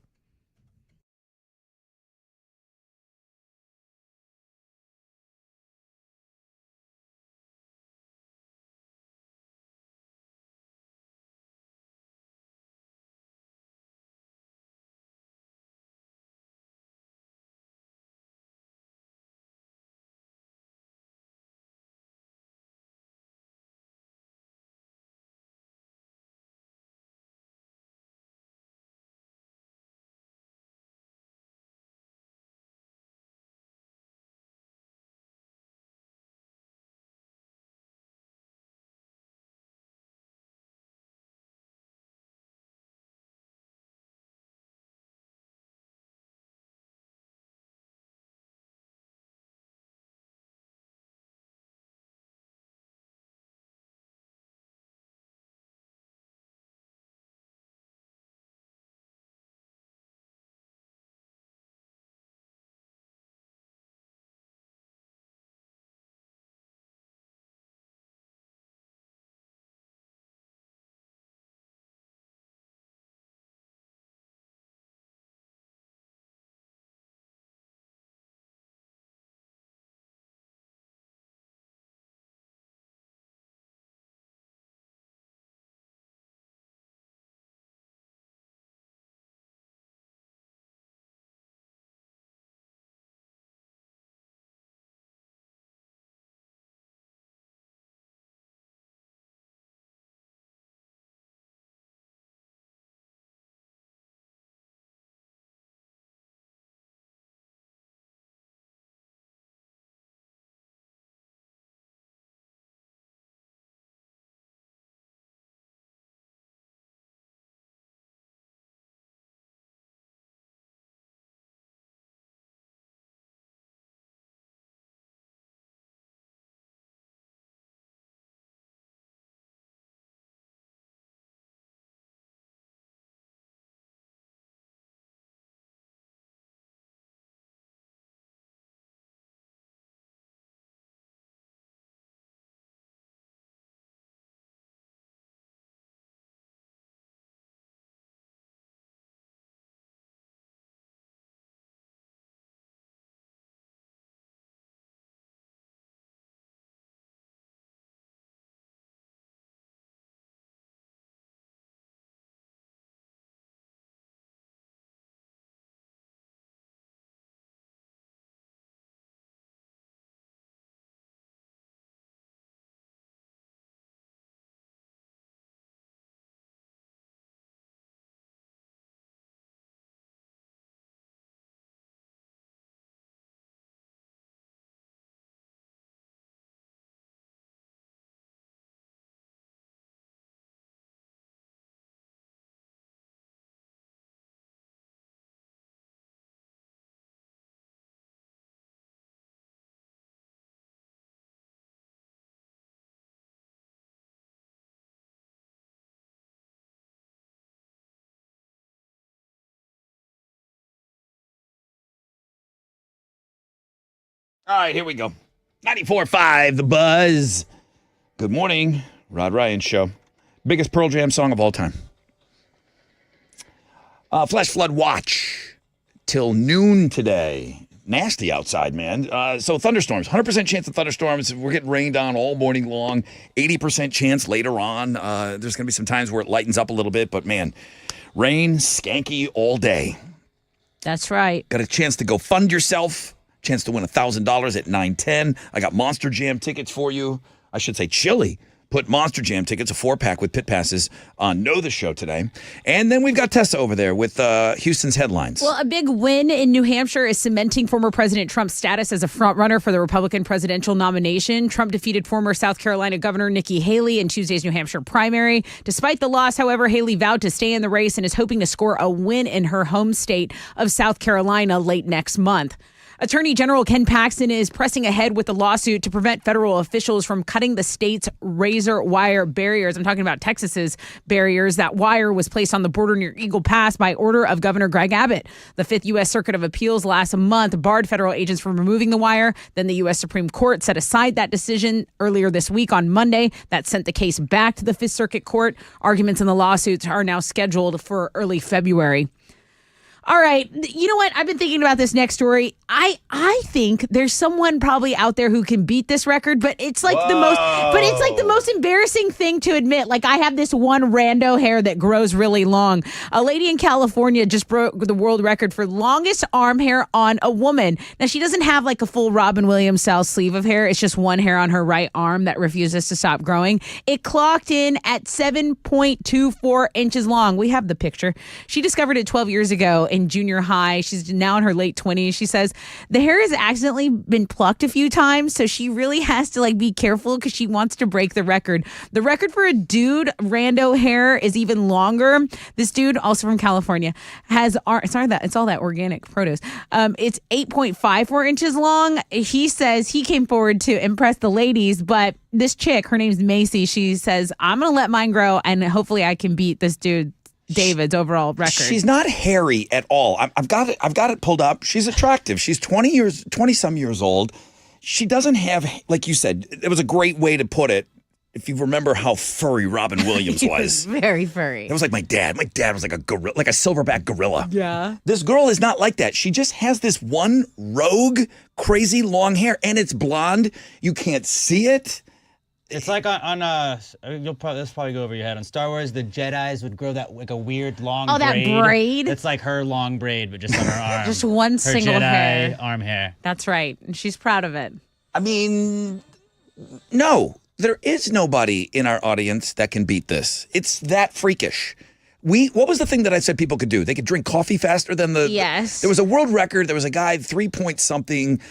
All right, here we go. 94.5 The Buzz. Good morning, Rod Ryan Show. Biggest Pearl Jam song of all time. Flash flood watch till noon today. Nasty outside, man. So thunderstorms, 100% chance of thunderstorms. We're getting rained on all morning long. 80% chance later on. There's going to be some times where it lightens up a little bit, but man, rain, skanky all day. That's right. Got a chance to go fund yourself. Chance to win $1,000 at 9:10. I got Monster Jam tickets for you. I should say Chili put Monster Jam tickets, a 4-pack with pit passes on Know the Show today. And then we've got Tessa over there with Houston's headlines. Well, a big win in New Hampshire is cementing former President Trump's status as a frontrunner for the Republican presidential nomination. Trump defeated former South Carolina Governor Nikki Haley in Tuesday's New Hampshire primary. Despite the loss, however, Haley vowed to stay in the race and is hoping to score a win in her home state of South Carolina late next month. Attorney General Ken Paxton is pressing ahead with a lawsuit to prevent federal officials from cutting the state's razor wire barriers. I'm talking about Texas's barriers. That wire was placed on the border near Eagle Pass by order of Governor Greg Abbott. The Fifth U.S. Circuit of Appeals last month barred federal agents from removing the wire. Then the U.S. Supreme Court set aside that decision earlier this week on Monday. That sent the case back to the Fifth Circuit Court. Arguments in the lawsuits are now scheduled for early February. All right. You know what? I've been thinking about this next story. I think there's someone probably out there who can beat this record, but it's like the most embarrassing thing to admit. Like, I have this one rando hair that grows really long. A lady in California just broke the world record for longest arm hair on a woman. Now, she doesn't have like a full Robin Williams style sleeve of hair. It's just one hair on her right arm that refuses to stop growing. It clocked in at 7.24 inches long. We have the picture. She discovered it 12 years ago in junior high. She's now in her late 20s. She says the hair has accidentally been plucked a few times, so she really has to like be careful because she wants to break the record. The record for a dude rando hair is even longer. This dude, also from California, has it's all that organic produce. It's 8.54 inches long. He says he came forward to impress the ladies, but this chick, her name's Macy, she says, I'm gonna let mine grow and hopefully I can beat this dude David's overall record. She's not hairy at all. I've got it pulled up. She's attractive. She's 20 some years old. She doesn't have, like you said, it was a great way to put it. If you remember how furry Robin Williams He was. Very furry. It was like my dad. My dad was like a gorilla, like a silverback gorilla. Yeah. This girl is not like that. She just has this one rogue, crazy long hair, and it's blonde. You can't see it. It's like on this probably go over your head. On Star Wars, the Jedis would grow that like a weird long braid. That braid? It's like her long braid, but just on her arm. Just one her single Jedi hair. arm hair. That's right. And she's proud of it. I mean, no, there is nobody in our audience that can beat this. It's that freakish. What was the thing that I said people could do? They could drink coffee faster than the... Yes. There was a world record. There was a guy, 3 something,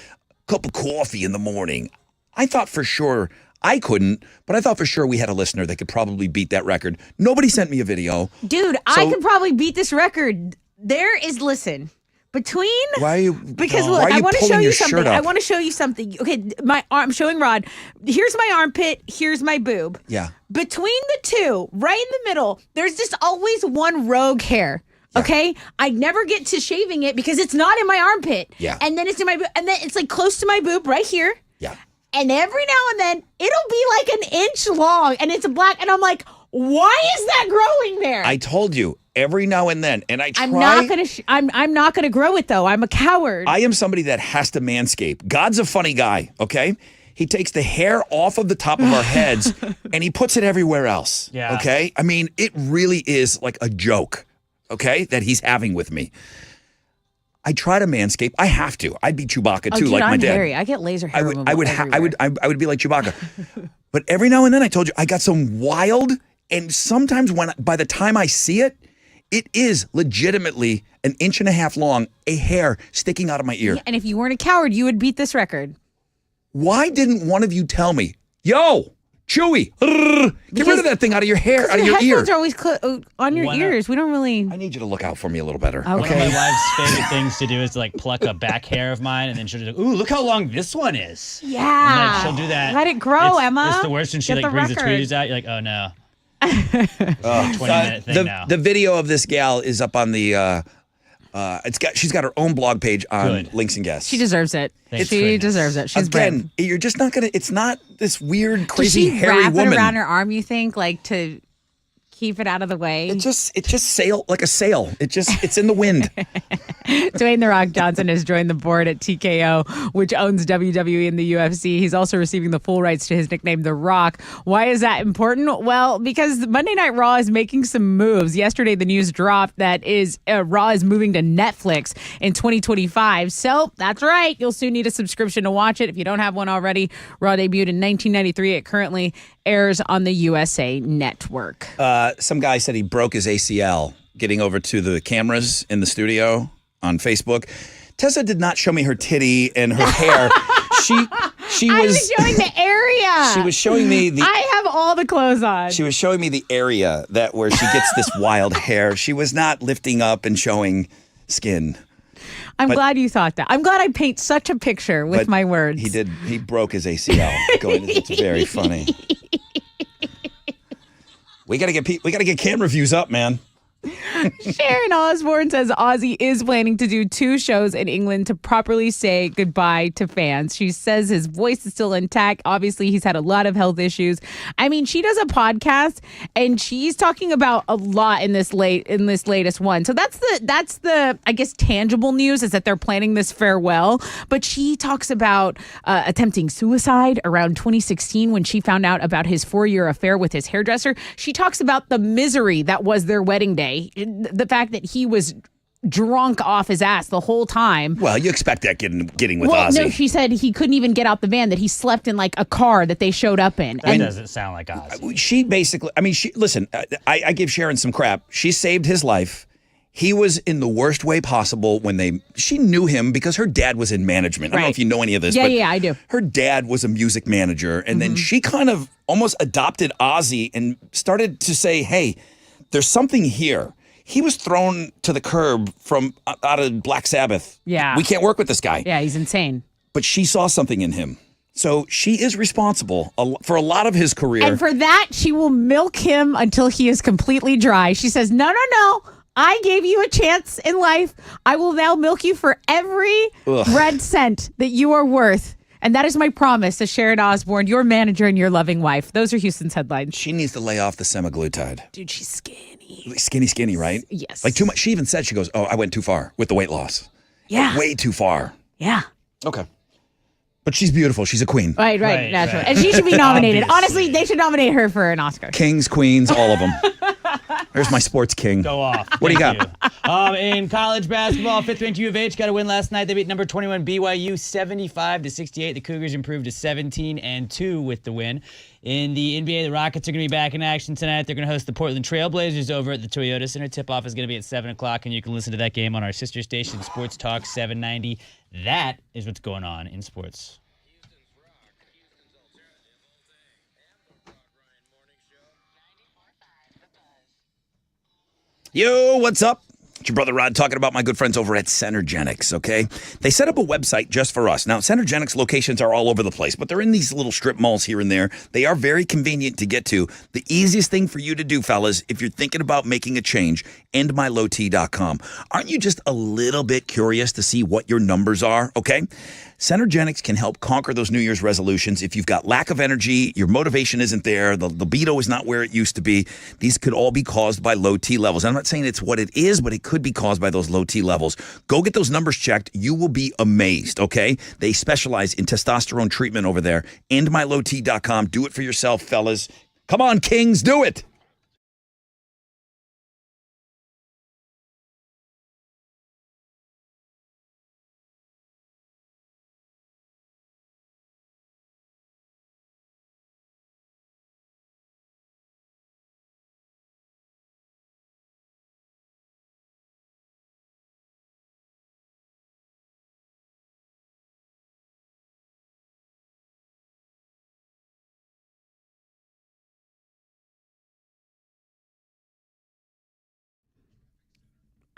cup of coffee in the morning. I thought for sure... I couldn't, but I thought for sure we had a listener that could probably beat that record. Nobody sent me a video. Dude, I could probably beat this record. Between... Why are you... Because look, I want to show you something. I want to show you something. Okay, I'm showing Rod. Here's my armpit. Here's my boob. Yeah. Between the two, right in the middle, there's just always one rogue hair. Okay, I never get to shaving it because it's not in my armpit. Yeah. And then it's in my boob, and then it's like close to my boob right here. Yeah. And every now and then it'll be like an inch long, and it's black, and I'm like, why is that growing there? I told you every now and then, and I try. I'm not gonna grow it though. I'm a coward. I am somebody that has to manscape. God's a funny guy. Okay. He takes the hair off of the top of our heads and he puts it everywhere else. Yeah. Okay. I mean, it really is like a joke. Okay, that he's having with me. I try to manscape. I have to. I'd be Chewbacca too, dude, like my I'm dad. hairy. I get laser hair removal I everywhere. would be like Chewbacca. But every now and then, I told you, I got some wild, and sometimes by the time I see it, it is legitimately an inch and a half long, a hair sticking out of my ear. Yeah, and if you weren't a coward, you would beat this record. Why didn't one of you tell me, yo, Chewy, get rid of that thing out of your hair, out of your ear? Headphones are always on your ears. We don't really... I need you to look out for me a little better. Okay. One of my wife's favorite things to do is to like pluck a back hair of mine, and then she'll just, ooh, look how long this one is. Yeah. And like, she'll do that. Let it grow, Emma. It's the worst when she Get like brings the record. tweezers out. You're like, oh no. 20-minute thing now. The video of this gal is up on the. She's got her own blog page on Links and Guests. She deserves it. She deserves it. She's Again, brave. you're just not gonna. It's not this weird, Does crazy, she hairy wrap woman. it around her arm, you think, like to keep it out of the way? It just sail like a sail. It's in the wind. Dwayne The Rock Johnson has joined the board at TKO, which owns WWE and the UFC. He's also receiving the full rights to his nickname, The Rock. Why is that important? Well, because Monday Night Raw is making some moves. Yesterday, the news dropped that Raw is moving to Netflix in 2025. So that's right. You'll soon need a subscription to watch it. If you don't have one already, Raw debuted in 1993. It currently airs on the USA Network. Some guy said he broke his ACL getting over to the cameras in the studio on Facebook. Tessa did not show me her titty and her hair. She I was was showing the area. She was showing me I have all the clothes on. She was showing me the area where she gets this wild hair. She was not lifting up and showing skin. I'm But- glad you thought that. I'm glad I paint such a picture with But my words. He did. He broke his ACL. It's very funny. We gotta get camera views up, man. Sharon Osbourne says Ozzy is planning to do 2 shows in England to properly say goodbye to fans. She says his voice is still intact. Obviously, he's had a lot of health issues. I mean, she does a podcast and she's talking about a lot in this latest one. So that's the I guess tangible news is that they're planning this farewell. But she talks about attempting suicide around 2016 when she found out about his 4-year affair with his hairdresser. She talks about the misery that was their wedding day. The fact that he was drunk off his ass the whole time. Well, you expect that getting with Well, Ozzy. no, she said he couldn't even get out the van, that he slept in like a car that they showed up in. That doesn't sound like Ozzy. She basically, listen, I give Sharon some crap. She saved his life. He was in the worst way possible she knew him because her dad was in management. I don't know if you know any of this. Yeah, but yeah, I do. Her dad was a music manager. And then she kind of almost adopted Ozzy and started to say, hey, there's something here. He was thrown to the curb from out of Black Sabbath. Yeah. We can't work with this guy. Yeah, he's insane. But she saw something in him. So she is responsible for a lot of his career. And for that, she will milk him until he is completely dry. She says, no. I gave you a chance in life. I will now milk you for every red cent that you are worth. And that is my promise to Sharon Osbourne, your manager and your loving wife. Those are Houston's headlines. She needs to lay off the semaglutide. Dude, she's skinny. Skinny, right? Yes. Like too much. She even said, she goes, oh, I went too far with the weight loss. Yeah. Like, way too far. Yeah. Okay. But she's beautiful. She's a queen. Right, naturally. And she should be nominated. Honestly, they should nominate her for an Oscar. Kings, queens, all of them. There's my sports king. Go off. What do you got? In college basketball, 5th-ranked U of H got a win last night. They beat number 21 BYU 75-68. The Cougars improved to 17-2 with the win. In the NBA, the Rockets are going to be back in action tonight. They're going to host the Portland Trail Blazers over at the Toyota Center. Tip-off is going to be at 7 o'clock, and you can listen to that game on our sister station, Sports Talk 790. That is what's going on in sports. Yo, what's up? It's your brother Rod talking about my good friends over at Centergenics, okay? They set up a website just for us. Now, Centergenics locations are all over the place, but they're in these little strip malls here and there. They are very convenient to get to. The easiest thing for you to do, fellas, if you're thinking about making a change, endmylowt.com. Aren't you just a little bit curious to see what your numbers are, okay? Centergenics can help conquer those New Year's resolutions. If you've got lack of energy, your motivation isn't there, the libido is not where it used to be, these could all be caused by low T levels. I'm not saying it's what it is, but it could be caused by those low T levels. Go get those numbers checked. You will be amazed, okay? They specialize in testosterone treatment over there. EndMyLowT.com. Do it for yourself, fellas. Come on, Kings, do it.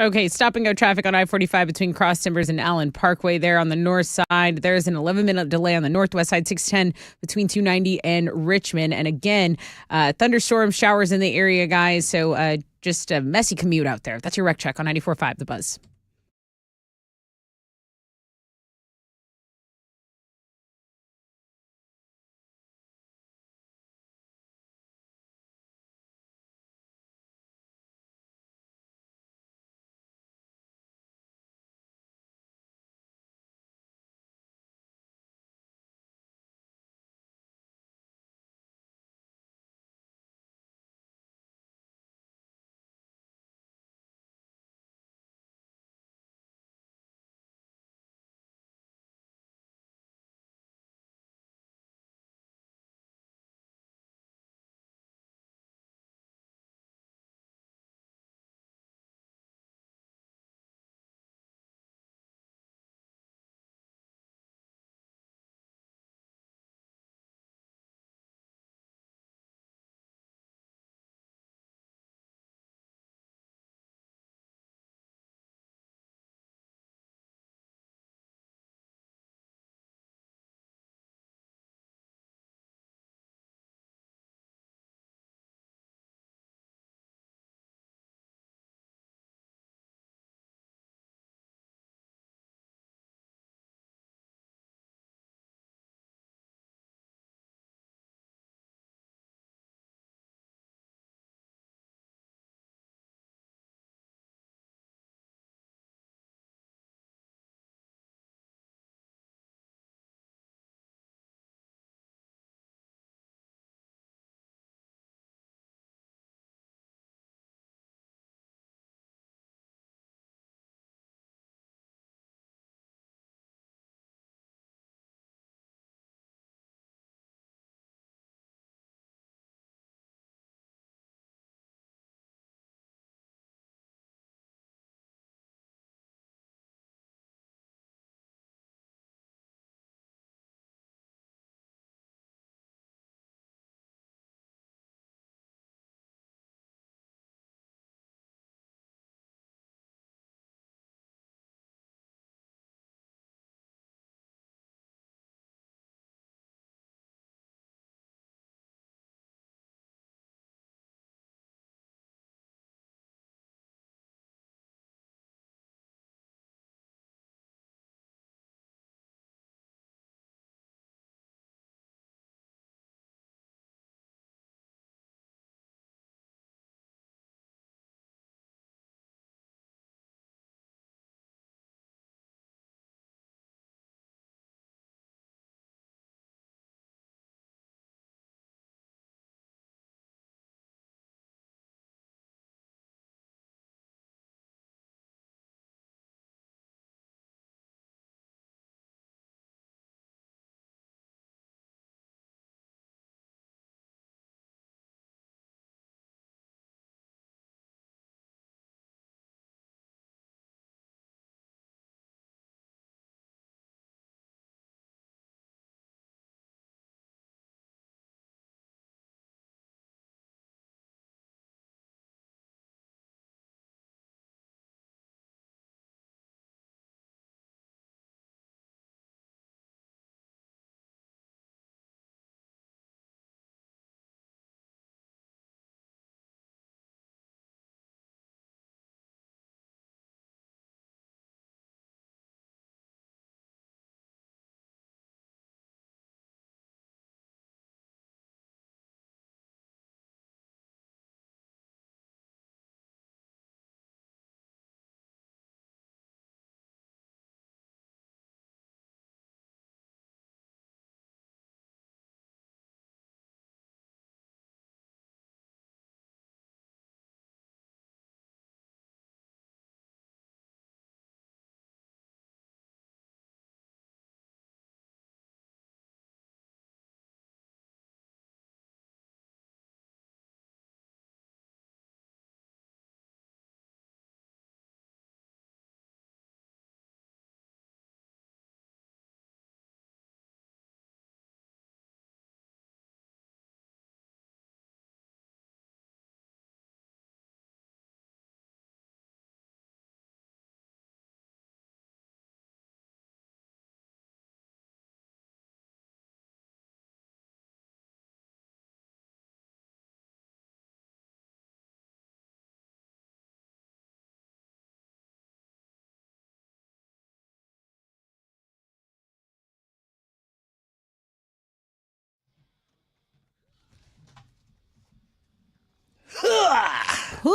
Okay, stop and go traffic on I-45 between Cross Timbers and Allen Parkway there on the north side. There's an 11-minute delay on the northwest side, 610 between 290 and Richmond. And again, thunderstorm showers in the area, guys. So just a messy commute out there. That's your wreck check on 94.5 The Buzz.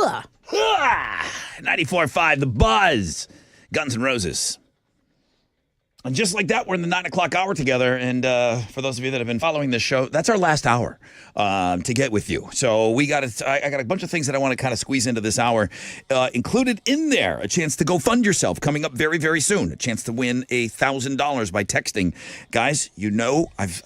Ugh. 94.5, The Buzz, Guns N' Roses. And just like that, we're in the 9 o'clock hour together. And for those of you that have been following this show, that's our last hour to get with you. So I got a bunch of things that I want to kind of squeeze into this hour. Included in there, a chance to go fund yourself coming up very, very soon. A chance to win $1,000 by texting. Guys, you know, I've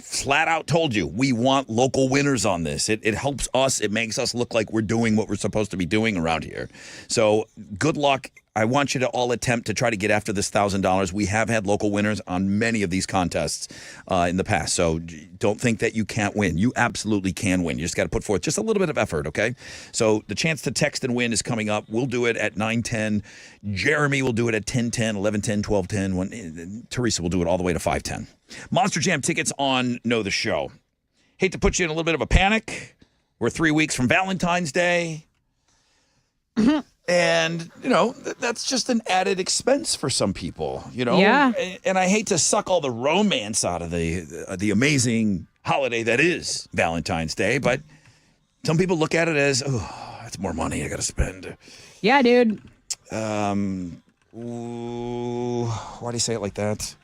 flat out told you, we want local winners on this. It helps us. It makes us look like we're doing what we're supposed to be doing around here. So good luck. I want you to all attempt to try to get after this $1,000. We have had local winners on many of these contests in the past. So don't think that you can't win. You absolutely can win. You just got to put forth just a little bit of effort, okay? So the chance to text and win is coming up. We'll do it at 9:10. Jeremy will do it at 10:10, 11:10, 12:10. Teresa will do it all the way to 5:10. Monster Jam tickets on Know the Show. Hate to put you in a little bit of a panic. We're 3 weeks from Valentine's Day. And, you know, that's just an added expense for some people, you know? Yeah. And I hate to suck all the romance out of the amazing holiday that is Valentine's Day, but some people look at it as, oh, that's more money I got to spend. Yeah, dude. Why do you say it like that?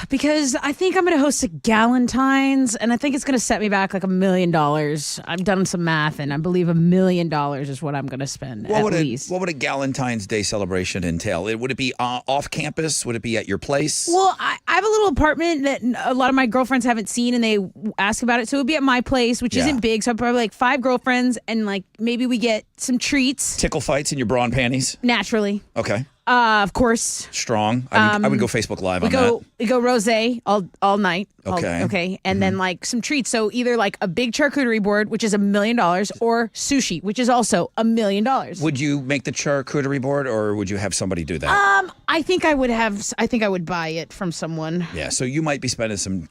Because I think I'm going to host a Galentine's, and I think it's going to set me back like $1 million. I've done some math, and I believe $1 million is what I'm going to spend at least. What would a Galentine's Day celebration entail? Would it be off campus? Would it be at your place? Well, I have a little apartment that a lot of my girlfriends haven't seen, and they ask about it. So it would be at my place, which isn't big. So I'm probably like 5 girlfriends, and like maybe we get some treats. Tickle fights in your bra and panties? Naturally. Okay. Of course. Strong. I would go Facebook Live on that. We go rosé all night. Okay. Okay. And then like some treats. So either like a big charcuterie board, which is $1 million, or sushi, which is also $1 million. Would you make the charcuterie board, or would you have somebody do that? I think I would buy it from someone. Yeah. So you might be spending some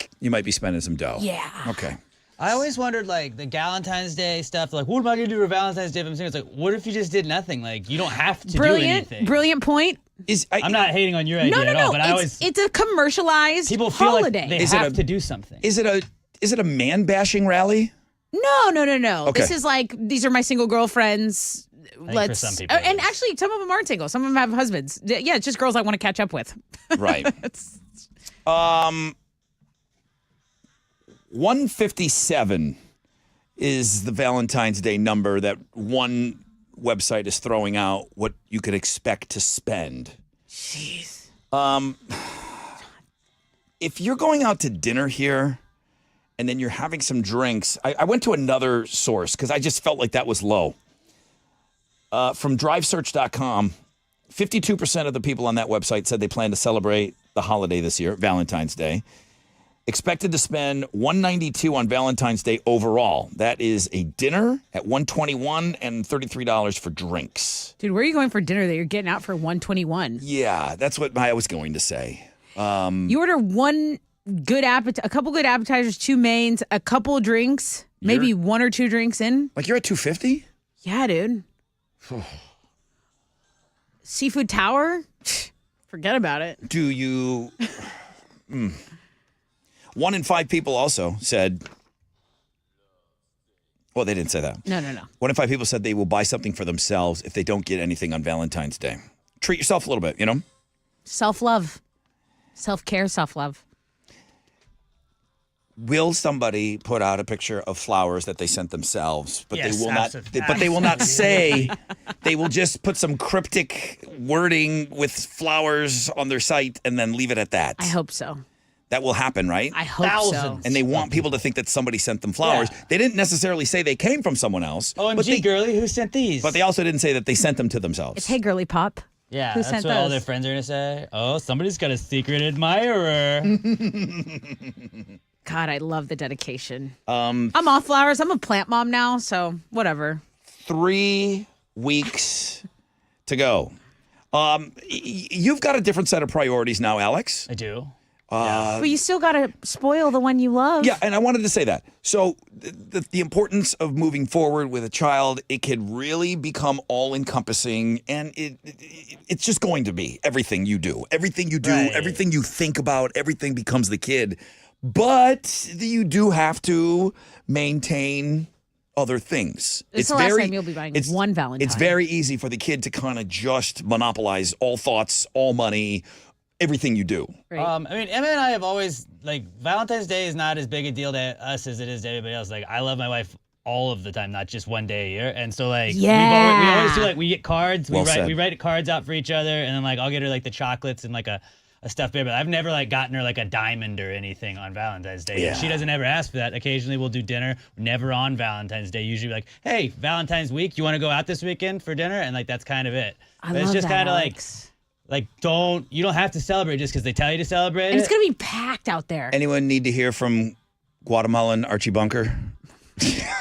dough. Yeah. Okay. I always wondered, like, the Galentine's Day stuff, like, what am I going to do for Valentine's Day? But I'm saying, it's like, what if you just did nothing? Like, you don't have to do anything. Brilliant point. I'm not hating on your idea at all, but it's a commercialized people feel holiday. like they have to do something. Is it a man bashing rally? No. Okay. This is like, these are my single girlfriends. For some people it and is. actually, some of them aren't single. Some of them have husbands. Yeah, it's just girls I want to catch up with. Right. 157 is the Valentine's Day number that one website is throwing out what you could expect to spend. Jeez. If you're going out to dinner here and then you're having some drinks, I went to another source because I just felt like that was low. From drivesearch.com, 52% of the people on that website said they plan to celebrate the holiday this year, Valentine's Day. Expected to spend $192 on Valentine's Day overall. That is a dinner at $121 and $33 for drinks. Dude, where are you going for dinner that you're getting out for $121? Yeah, that's what I was going to say. You order a couple good appetizers, 2 mains, a couple drinks, maybe 1 or 2 drinks in. Like you're at $250? Yeah, dude. Seafood Tower? Forget about it. Do you... 1 in 5 people also said... Well, they didn't say that. No. 1 in 5 people said they will buy something for themselves if they don't get anything on Valentine's Day. Treat yourself a little bit, you know? Self-love. Self-care, self-love. Will somebody put out a picture of flowers that they sent themselves, but Yes, they will not? absolutely. But they will not say. They will just put some cryptic wording with flowers on their site and then leave it at that. I hope so. That will happen, right? I hope so. Thousands. And they want people to think that somebody sent them flowers. Yeah. They didn't necessarily say they came from someone else. OMG, girly, who sent these? But they also didn't say that they sent them to themselves. It's Hey Girly Pop. Yeah, Who that's sent what all those? their friends are going to say. Oh, somebody's got a secret admirer. God, I love the dedication. I'm off flowers. I'm a plant mom now, so whatever. 3 weeks to go. You've got a different set of priorities now, Alex. I do. But you still got to spoil the one you love. Yeah, and I wanted to say that. So the importance of moving forward with a child, it could really become all-encompassing, and it's just going to be everything you do. Everything you do, Right. everything you think about, everything becomes the kid. But you do have to maintain other things. It's the last time you'll be buying one Valentine. It's very easy for the kid to kind of just monopolize all thoughts, all money, everything you do. Right. I mean, Emma and I have always, like, Valentine's Day is not as big a deal to us as it is to everybody else. Like, I love my wife all of the time, not just one day a year. And so, like, we always do, like, we get cards. Well said. We write cards out for each other. And then, like, I'll get her, like, the chocolates and, like, a stuffed bear. But I've never, like, gotten her, like, a diamond or anything on Valentine's Day. Yeah. She doesn't ever ask for that. Occasionally we'll do dinner. Never on Valentine's Day. Usually, like, hey, Valentine's week, you want to go out this weekend for dinner? And, like, that's kind of it. I But love it's just that, kind of, Alex. like, you don't have to celebrate just because they tell you to celebrate And it. it's going to be packed out there. Anyone need to hear from Guatemalan Archie Bunker?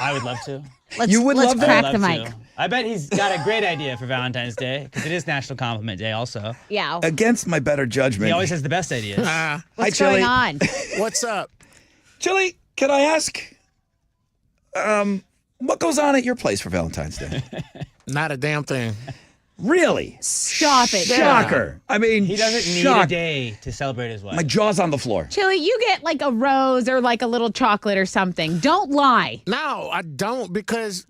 I would love to. You would love that? crack I'd the love mic. to. I bet he's got a great idea for Valentine's Day because it is National Compliment Day also. Yeah. Against my better judgment. He always has the best ideas. What's Hi, going Chili. on? What's up? Chili, can I ask, what goes on at your place for Valentine's Day? Not a damn thing. Really? Stop it. Shocker. I mean, He doesn't need a day to celebrate his wife. My jaw's on the floor. Chili, you get like a rose or like a little chocolate or something. Don't lie. No, I don't because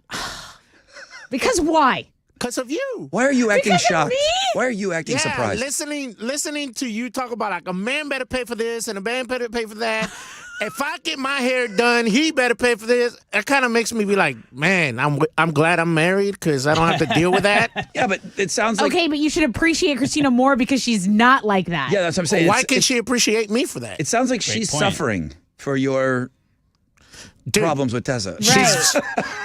Because why? of you. Why are you acting Because of shocked? me? Why are you acting surprised? Listening to you talk about like a man better pay for this and a man better pay for that. If I get my hair done, he better pay for this. It kind of makes me be like, man, I'm glad I'm married because I don't have to deal with that. Yeah, but it sounds like... Okay, but you should appreciate Christina more because she's not like that. Yeah, that's what I'm saying. Why can't she appreciate me for that? It sounds like she's point. suffering for your Dude, problems with Tessa. Right.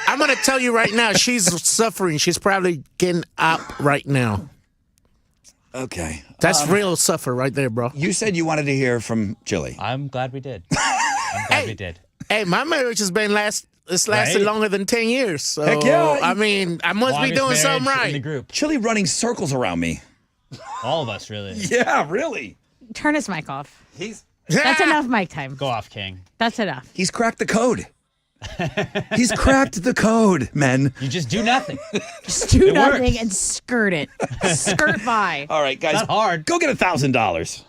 I'm going to tell you right now, she's suffering. She's probably getting up right now. Okay. That's real suffer right there, bro. You said you wanted to hear from Chili. I'm glad we did. I'm glad we did. Hey, my marriage has been lasted Right? longer than 10 years. So, Heck yeah. I mean, I must be Longest doing something marriage in the right. group. Chili running circles around me. All of us, really. Yeah, really. Turn his mic off. He's That's enough mic time. Go off, King. That's enough. he's cracked the code. He's cracked the code, men. You just do nothing. Just do It nothing works. and skirt it. Skirt by. All right, guys. Not hard. Go get $1,000.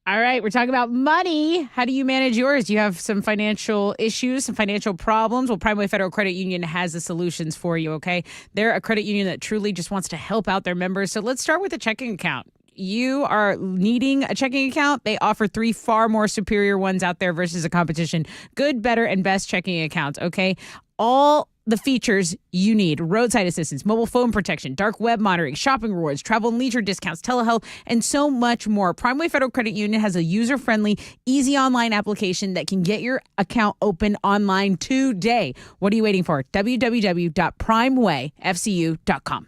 All right, we're talking about money. How do you manage yours? Do you have some financial issues, some financial problems? Well, Primeway Federal Credit Union has the solutions for you, okay? They're a credit union that truly just wants to help out their members. So let's start with a checking account. You are needing a checking account. They offer 3 far more superior ones out there versus the competition. Good, better, and best checking accounts, okay? All the features you need: roadside assistance, mobile phone protection, dark web monitoring, shopping rewards, travel and leisure discounts, telehealth, and so much more. Primeway Federal Credit Union has a user-friendly, easy online application that can get your account open online today. What are you waiting for? www.primewayfcu.com.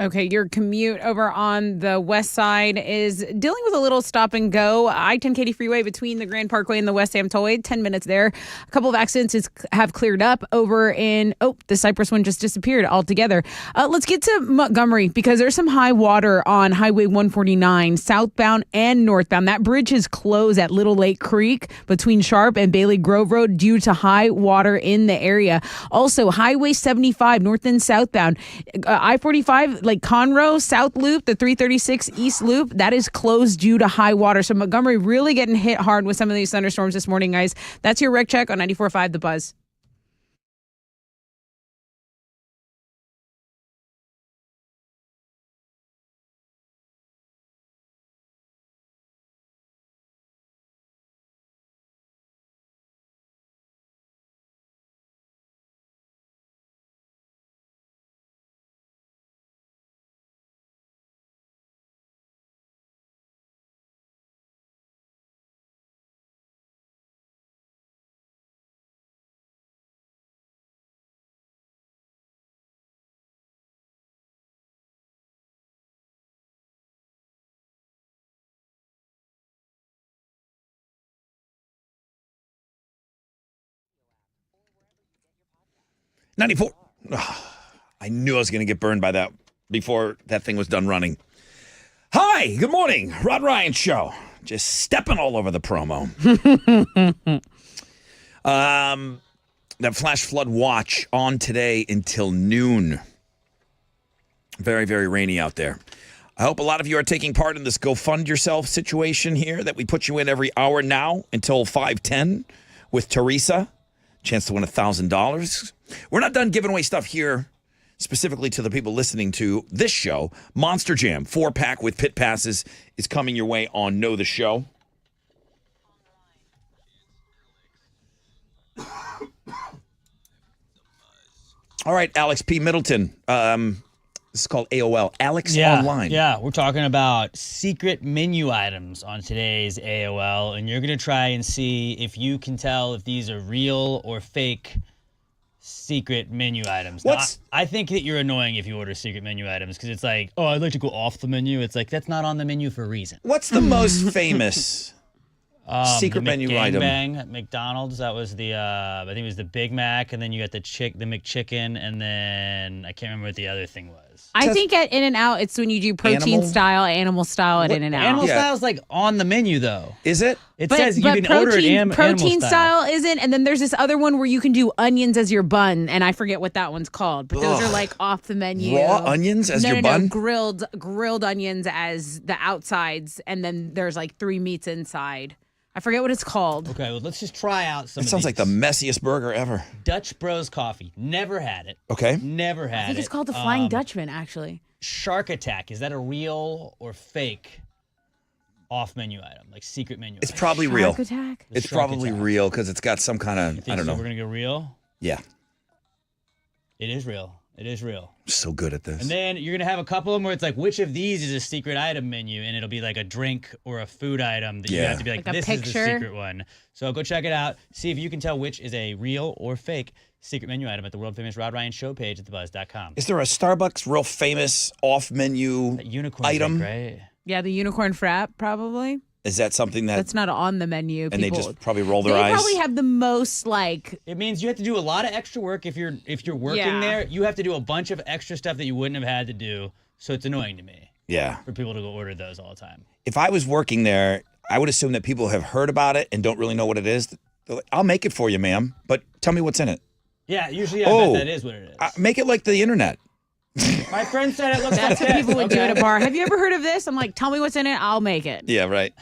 Okay, your commute over on the west side is dealing with a little stop and go. I-10 Katy Freeway between the Grand Parkway and the West Ham Tollway, 10 minutes there. A couple of accidents have cleared up over in, the Cypress one just disappeared altogether. Let's get to Montgomery because there's some high water on Highway 149, southbound and northbound. That bridge is closed at Little Lake Creek between Sharp and Bailey Grove Road due to high water in the area. Also, Highway 75, north and southbound. I-45, like Conroe South Loop, the 336 East Loop, that is closed due to high water. So Montgomery really getting hit hard with some of these thunderstorms this morning, guys. That's your wreck check on 94.5 The Buzz. '94. I knew I was going to get burned by that before that thing was done running. Hi, good morning. Rod Ryan Show. Just stepping all over the promo. That flash flood watch on today until noon. Very, very rainy out there. I hope a lot of you are taking part in this Go Fund Yourself situation here that we put you in every hour now until 5:10 with Teresa. Chance to win $1,000. We're not done giving away stuff here specifically to the people listening to this show. Monster Jam 4-pack with pit passes is coming your way on Know the Show. All right, Alex P. Middleton. This is called AOL. Alex Online. Yeah, we're talking about secret menu items on today's AOL, and you're going to try and see if you can tell if these are real or fake secret menu items. Now, I think that you're annoying if you order secret menu items because it's like, oh, I'd like to go off the menu. It's like, that's not on the menu for a reason. What's the most famous secret menu item? Bang at McDonald's. That was the, I think it was the Big Mac, and then you got the McChicken, and then I can't remember what the other thing was. I think at In-N-Out, it's when you do protein style, animal style at In-N-Out. Animal style is like on the menu, though. Is it? It says you can order it animal protein style isn't, and then there's this other one where you can do onions as your bun, and I forget what that one's called. But those are like off the menu. Raw onions as your bun? Grilled onions as the outsides, and then there's like 3 meats inside. I forget what it's called. Okay, well, let's just try out some. It sounds like the messiest burger ever. Dutch Bros Coffee. Never had it. Okay. Never had it. I think it's called the Flying Dutchman, actually. Shark Attack. Is that a real or fake off-menu item, like secret menu? It's probably real. Shark Attack? It's probably real because it's got some kind of, I don't know. We're gonna go real. Yeah. It is real. It is real. I'm so good at this. And then you're going to have a couple of them where it's like, which of these is a secret item menu? And it'll be like a drink or a food item that you have to be like this is the secret one. So go check it out. See if you can tell which is a real or fake secret menu item at the world famous Rod Ryan Show page at thebuzz.com. Is there a Starbucks real famous off-menu item? Drink, right? Yeah, the unicorn frap, probably. Is that something that's not on the menu? And they just probably roll their eyes? They probably have the most like. It means you have to do a lot of extra work if you're working there. You have to do a bunch of extra stuff that you wouldn't have had to do. So it's annoying to me. Yeah. For people to go order those all the time. If I was working there, I would assume that people have heard about it and don't really know what it is. They're like, I'll make it for you, ma'am, but tell me what's in it. Yeah, usually I bet that is what it is. Make it like the internet. My friend said it looks like That's what people would do at a bar. Have you ever heard of this? I'm like, tell me what's in it. I'll make it. Yeah, right.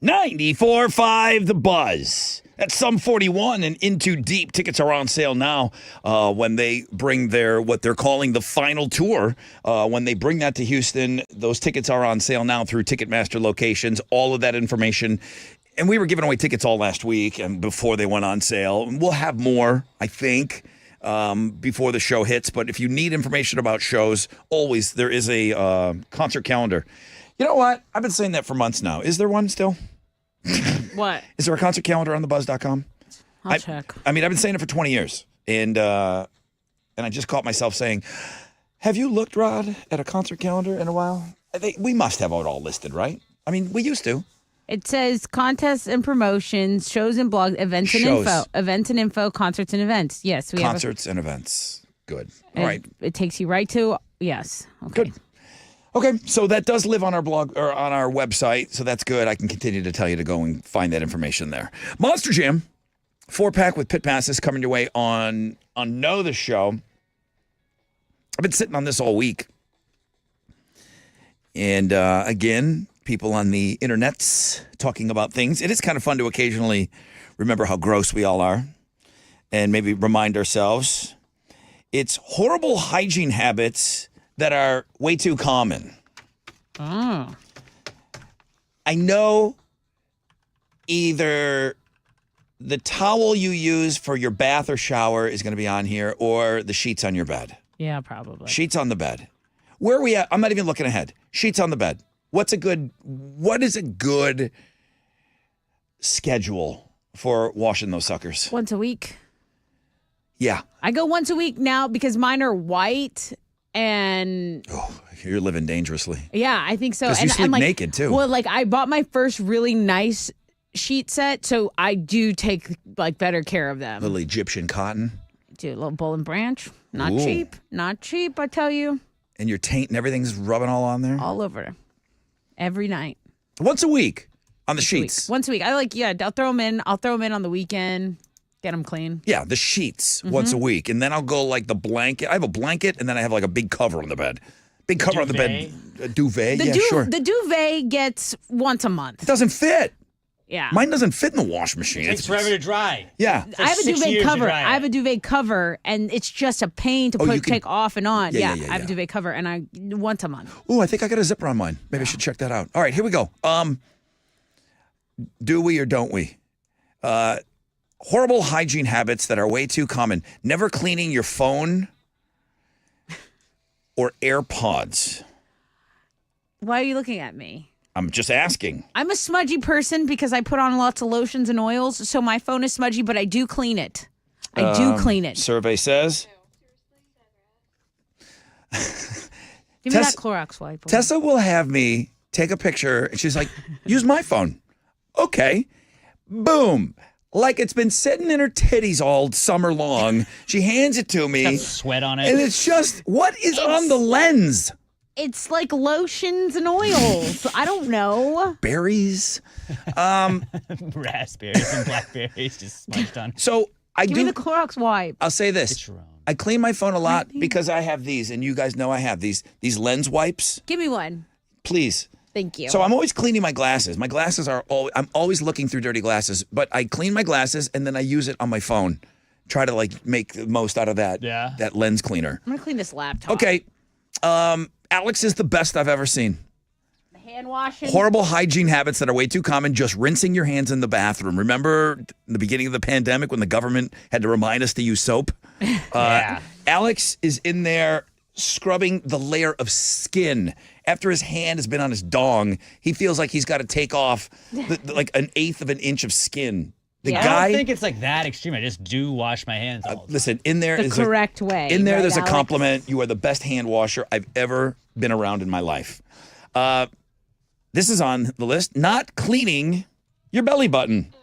94.5 The Buzz. At Sum 41 and Into Deep. Tickets are on sale now when they bring what they're calling the final tour. When they bring that to Houston, those tickets are on sale now through Ticketmaster locations. All of that information. And we were giving away tickets all last week and before they went on sale. We'll have more, I think, before the show hits. But if you need information about shows, always there is a concert calendar. You know what? I've been saying that for months now. Is there one still? What? Is there a concert calendar on thebuzz.com? I'll check. I mean, I've been saying it for 20 years. And I just caught myself saying, have you looked, Rod, at a concert calendar in a while? We must have it all listed, right? I mean, we used to. It says contests and promotions, shows and blogs, events and info, concerts and events. Yes, we concerts and events. Good. All right. It takes you right to yes. Okay. Good. Okay, so that does live on our blog or on our website, so that's good. I can continue to tell you to go and find that information there. Monster Jam, 4-pack with pit passes coming your way on Know the Show. I've been sitting on this all week. And again, people on the internets talking about things. It is kind of fun to occasionally remember how gross we all are and maybe remind ourselves. It's horrible hygiene habits that are way too common. Oh. I know either the towel you use for your bath or shower is going to be on here or the sheets on your bed. Yeah, probably. Sheets on the bed. Where are we at? I'm not even looking ahead. Sheets on the bed. What is a good schedule for washing those suckers? Once a week. Yeah. I go once a week now because mine are white. And you're living dangerously. Yeah, I think so. Because you sleep naked too. Well, I bought my first really nice sheet set, so I do take better care of them. Little Egyptian cotton. Do a little Boll and Branch. Not cheap. Not cheap, I tell you. And your taint and everything's rubbing all on there? All over. Every night. Once a week on the sheets. Once a week. I'll throw them in. I'll throw them in on the weekend. Get them clean. Yeah, the sheets once a week. And then I'll go the blanket. I have a blanket and then I have a big cover on the bed. Big cover on the bed. A duvet. Sure. The duvet gets once a month. It doesn't fit. Yeah. Mine doesn't fit in the wash machine. It takes forever to dry. Yeah. I have a duvet cover. And it's just a pain to take off and on. Yeah, I have a duvet cover and once a month. Oh, I think I got a zipper on mine. Maybe I should check that out. All right, here we go. Do we or don't we? Horrible hygiene habits that are way too common. Never cleaning your phone or AirPods. Why are you looking at me? I'm just asking. I'm a smudgy person because I put on lots of lotions and oils, so my phone is smudgy, but I do clean it. I do clean it. Survey says. Give me that Clorox wipe. Tessa will have me take a picture, and she's like, use my phone. Okay. Boom. Like it's been sitting in her titties all summer long. She hands it to me. Got sweat on it. And it's just, what is on the lens? It's like lotions and oils. I don't know. Berries. Raspberries and blackberries just smudged on. So Give me the Clorox wipe. I'll say this. I clean my phone a lot because I have these, and you guys know I have these lens wipes. Give me one. Please. Thank you. So I'm always cleaning my glasses. My glasses I'm always looking through dirty glasses, but I clean my glasses and then I use it on my phone. Try to make the most out of that lens cleaner. I'm going to clean this laptop. Okay. Alex is the best I've ever seen. The hand washing. Horrible hygiene habits that are way too common. Just rinsing your hands in the bathroom. Remember in the beginning of the pandemic when the government had to remind us to use soap? Alex is in there scrubbing the layer of skin. After his hand has been on his dong, he feels like he's got to take off an eighth of an inch of skin. The guy, I don't think it's that extreme. I just do wash my hands all the time. Listen, in there the is correct way. In there, right, there's Alex? a compliment. You are the best hand washer I've ever been around in my life. This is on the list. Not cleaning your belly button.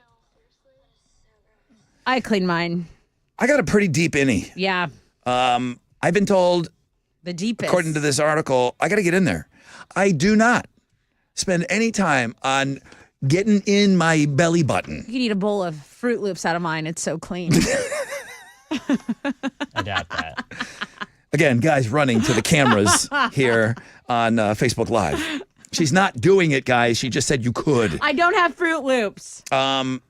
I clean mine. I got a pretty deep innie. Yeah. I've been told, the deepest. according to this article, I got to get in there. I do not spend any time on getting in my belly button. You can eat a bowl of Fruit Loops out of mine. It's so clean. I doubt that. Again, guys running to the cameras here on Facebook Live. She's not doing it, guys. She just said you could. I don't have Fruit Loops. Does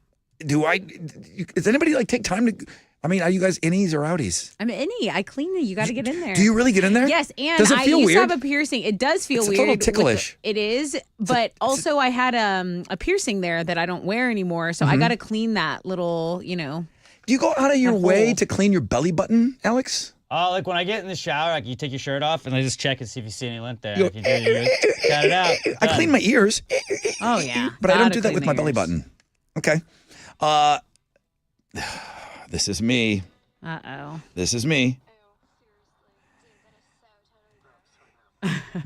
anybody like take time to? I mean, are you guys innies or outies? I'm innie. I clean it. You got to get in there. Do you really get in there? Yes, and Does it I feel used weird? to have a piercing. It does feel It's weird. a little ticklish. It is, but also I had a piercing there that I don't wear anymore, so I got to clean that little, Do you go out of your way to clean your belly button, Alex? Like when I get in the shower, like you take your shirt off and I just check and see if you see any lint there. If you do, you just cut it out. I clean my ears. Oh yeah, But I don't Gotta do that clean with the my belly ears. button. Okay. This is me. Uh-oh. This is me.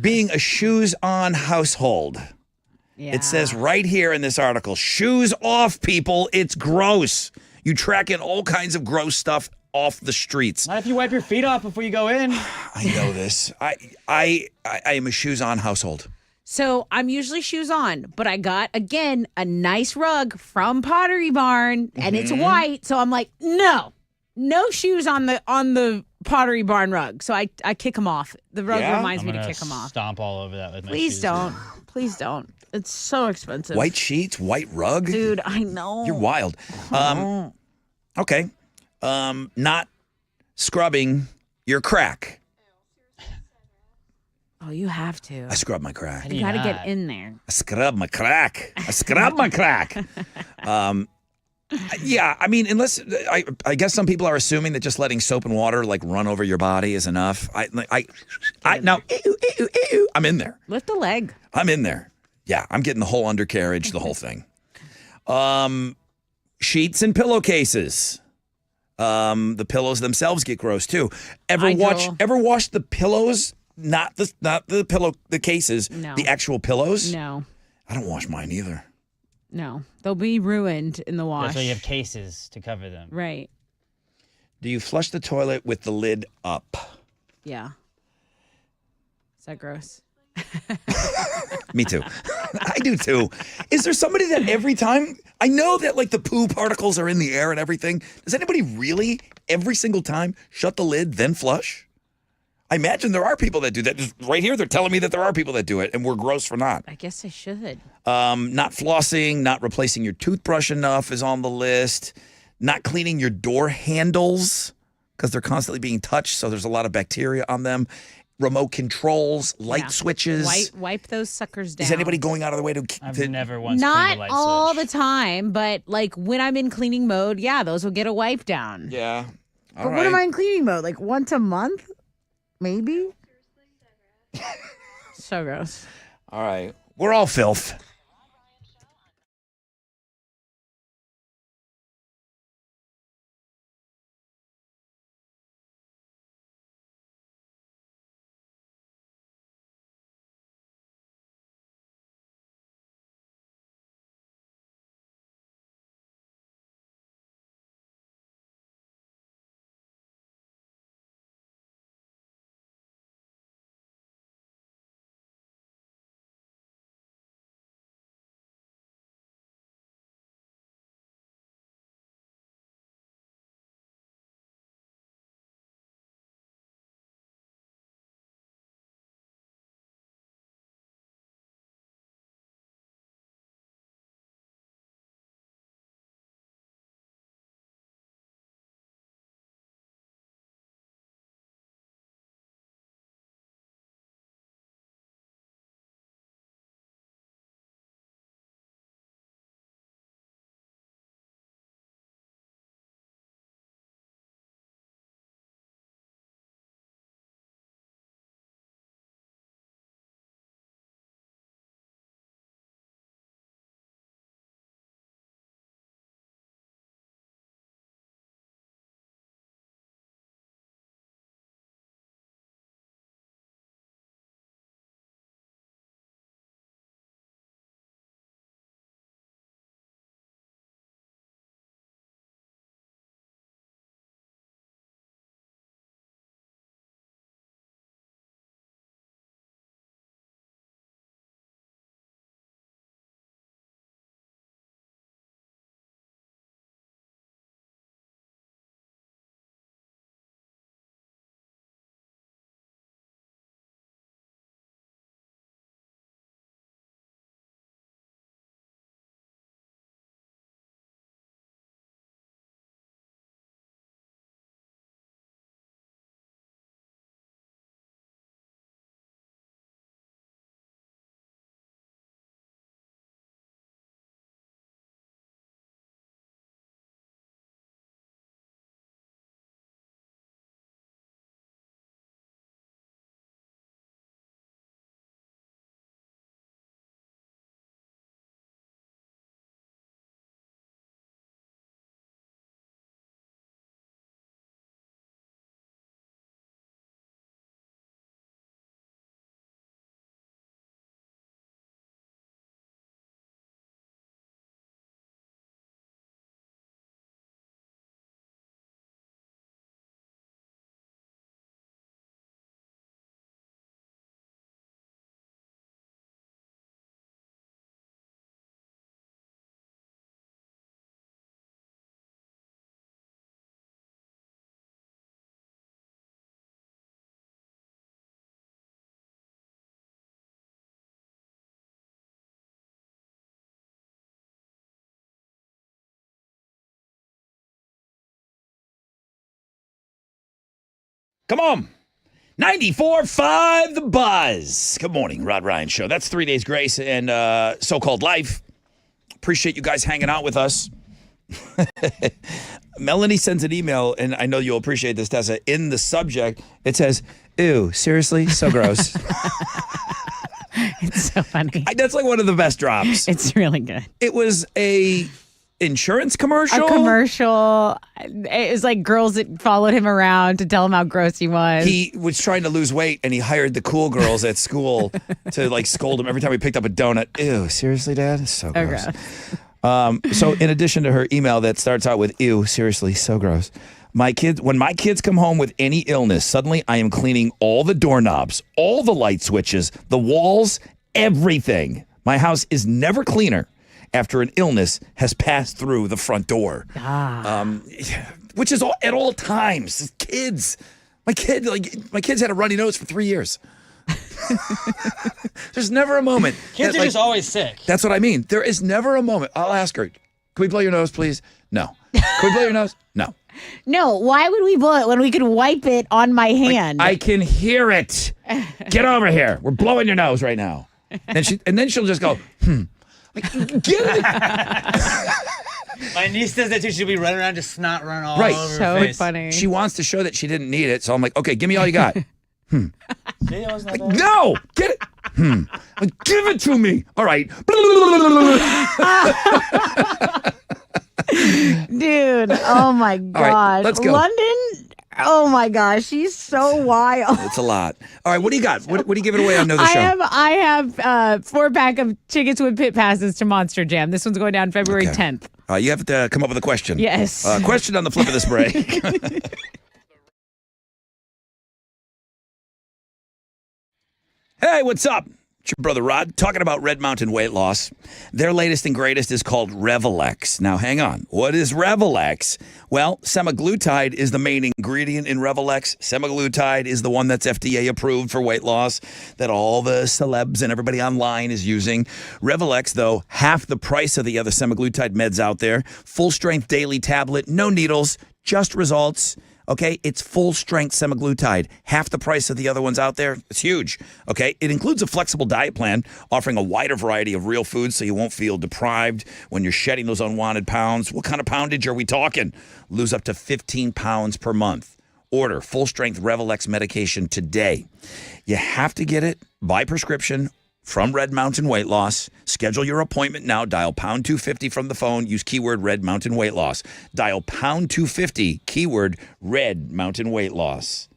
Being a shoes-on household. Yeah. It says right here in this article, shoes off, people. It's gross. You track in all kinds of gross stuff off the streets. Not if you wipe your feet off before you go in. I know this. I am a shoes-on household. So I'm usually shoes on, but I got again a nice rug from Pottery Barn, and it's white. So I'm like, no shoes on the Pottery Barn rug. So I kick them off. The rug reminds I'm me to gonna kick them off. Stomp all over that with my Please shoes. don't. Please don't. It's so expensive. White sheets, white rug. Dude, I know. You're wild. Okay. Not scrubbing your crack. Oh, you have to. I scrub my crack. You got to get in there. I scrub my crack. I scrub my crack. Yeah, I mean, unless I guess some people are assuming that just letting soap and water like run over your body is enough. Now, I'm in there. Lift the leg. I'm in there. Yeah, I'm getting the whole undercarriage, the whole thing. Sheets and pillowcases. The pillows themselves get gross too. Ever wash the pillows? Not the pillow, the cases. No. The actual pillows. No. I don't wash mine either. No. They'll be ruined in the wash. That's why you have cases to cover them. Right. Do you flush the toilet with the lid up? Yeah. Is that gross? Me too. I do too. Is there somebody that every time, I know that like the poo particles are in the air and everything. Does anybody really every single time shut the lid then flush? I imagine there are people that do that. Just right here, they're telling me that there are people that do it, and we're gross for not. I guess I should. Not flossing, not replacing your toothbrush enough is on the list. Not cleaning your door handles because they're constantly being touched, so there's a lot of bacteria on them. Remote controls, light switches. Wipe those suckers down. Is anybody going out of the way to? I've never once Not cleaned a light all switch. the time, but like when I'm in cleaning mode, yeah, those will get a wipe down. Yeah. All But right. when am I in cleaning mode? Like once a month? Maybe? So gross. All right. We're all filth. Come on. 94.5 The Buzz. Good morning, Rod Ryan Show. That's 3 Days Grace and So-Called Life. Appreciate you guys hanging out with us. Melanie sends an email, and I know you'll appreciate this, Tessa. In the subject, it says, ew, seriously? So gross. It's so funny. That's like one of the best drops. It's really good. It was a insurance commercial? A commercial. It was like girls that followed him around to tell him how gross he was. He was trying to lose weight, and he hired the cool girls at school to like scold him every time he picked up a donut. Ew, seriously, Dad? It's so gross. So in addition to her email that starts out with, ew, seriously, so gross. When my kids come home with any illness, suddenly I am cleaning all the doorknobs, all the light switches, the walls, everything. My house is never cleaner after an illness has passed through the front door. Which is at all times. Kids. My kids had a runny nose for 3 years. There's never a moment. Kids are just always sick. That's what I mean. There is never a moment. I'll ask her, can we blow your nose, please? No. Can we blow your nose? No. No, why would we blow it when we could wipe it on my hand? I can hear it. Get over here. We're blowing your nose right now. And then she'll just go, Like, get it. My niece does that too. She'll be running around, just snot running all Right. over So her face. funny. She wants to show that she didn't need it. So I'm like, okay, give me all you got. See, that was not bad. No, get it. Like, give it to me. All right. Dude, oh my gosh. right, let's go. London, oh my gosh, she's so wild. It's a lot. All right, what do you got? What are you giving away on Know the Show? I have 4-pack of tickets with pit passes to Monster Jam. This one's going down February 10th. You have to come up with a question. Yes. Question on the flip of this break. Hey, what's up? It's your brother Rod talking about Red Mountain Weight Loss. Their latest and greatest is called Revelex. Now, hang on. What is Revelex? Well, semaglutide is the main ingredient in Revelex. Semaglutide is the one that's FDA approved for weight loss that all the celebs and everybody online is using. Revelex, though, half the price of the other semaglutide meds out there. Full strength daily tablet, no needles, just results. Okay, it's full-strength semaglutide, half the price of the other ones out there. It's huge, okay? It includes a flexible diet plan offering a wider variety of real foods so you won't feel deprived when you're shedding those unwanted pounds. What kind of poundage are we talking? Lose up to 15 pounds per month. Order full-strength Revelex medication today. You have to get it by prescription from Red Mountain Weight Loss. Schedule your appointment now. Dial pound 250 from the phone. Use keyword Red Mountain Weight Loss. Dial pound 250, keyword Red Mountain Weight Loss.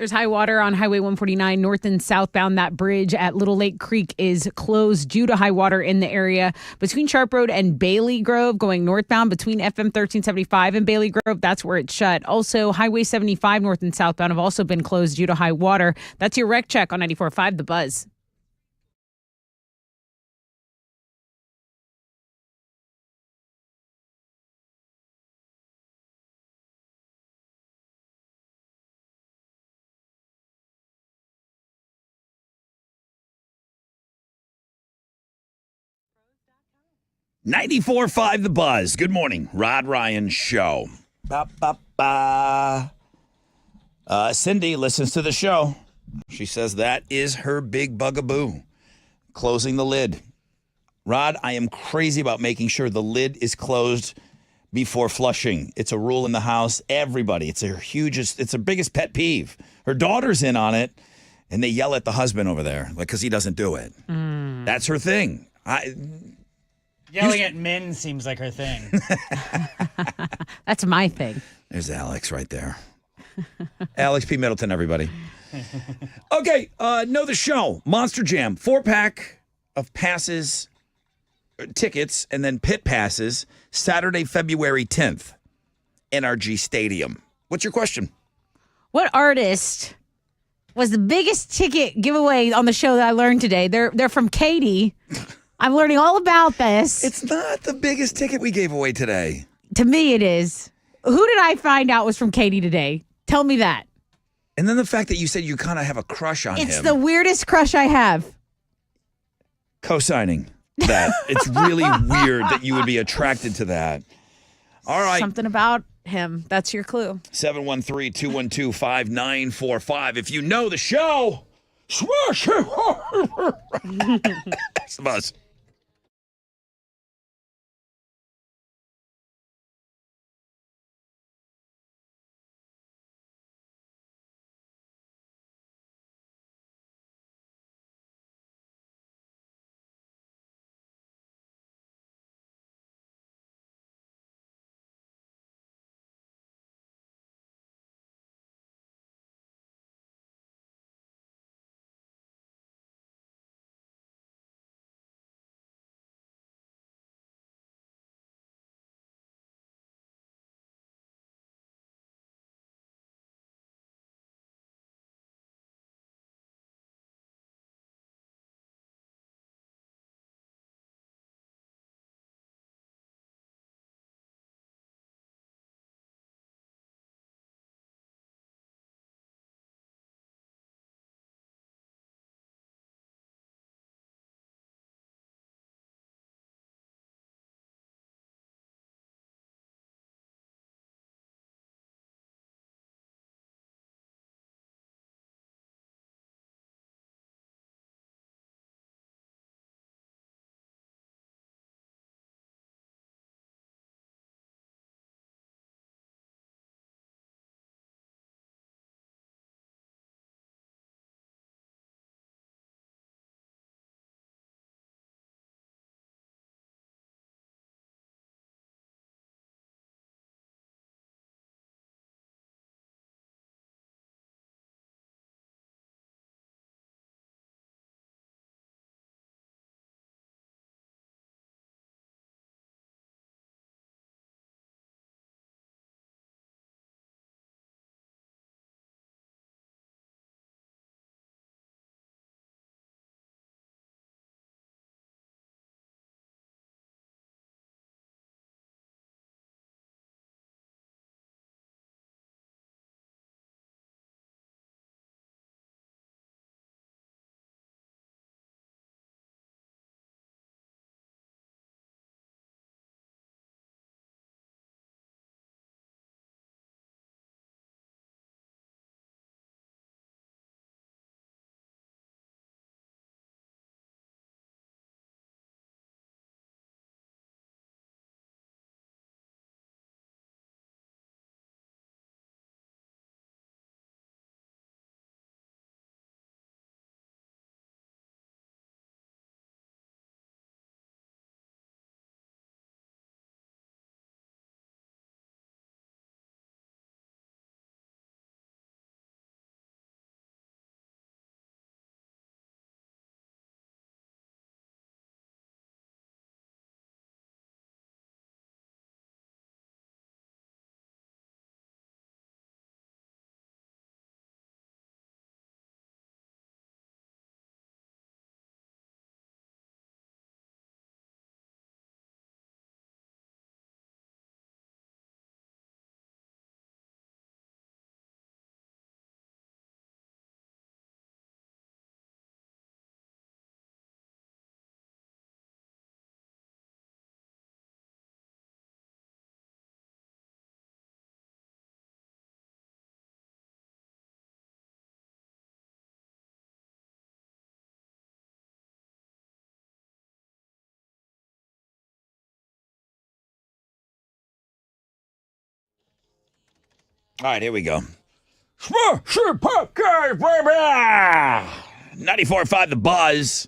There's high water on Highway 149 north and southbound. That bridge at Little Lake Creek is closed due to high water in the area. Between Sharp Road and Bailey Grove, going northbound between FM 1375 and Bailey Grove, that's where it's shut. Also, Highway 75 north and southbound have also been closed due to high water. That's your wreck check on 94.5 The Buzz. .94.5 The Buzz. Good morning. Rod Ryan Show. Ba, ba, ba. Cindy listens to the show. She says that is her big bugaboo. Closing the lid. Rod, I am crazy about making sure the lid is closed before flushing. It's a rule in the house. Everybody. It's her biggest pet peeve. Her daughter's in on it, and they yell at the husband over there, because he doesn't do it. That's her thing. Yelling at men seems like her thing. That's my thing. There's Alex right there. Alex P. Middleton, everybody. Okay, know the show. Monster Jam, 4-pack of passes, tickets, and then pit passes, Saturday, February 10th, NRG Stadium. What's your question? What artist was the biggest ticket giveaway on the show that I learned today? They're from Katy. I'm learning all about this. It's not the biggest ticket we gave away today. To me, it is. Who did I find out was from Katy today? Tell me that. And then the fact that you said you kind of have a crush on him. It's the weirdest crush I have. Co-signing that. It's really weird that you would be attracted to that. All right. Something about him. That's your clue. 713-212-5945. If you know the show, smash it. It's the Buzz. All right, here we go. Sure, podcast, baby. 94.5 The Buzz.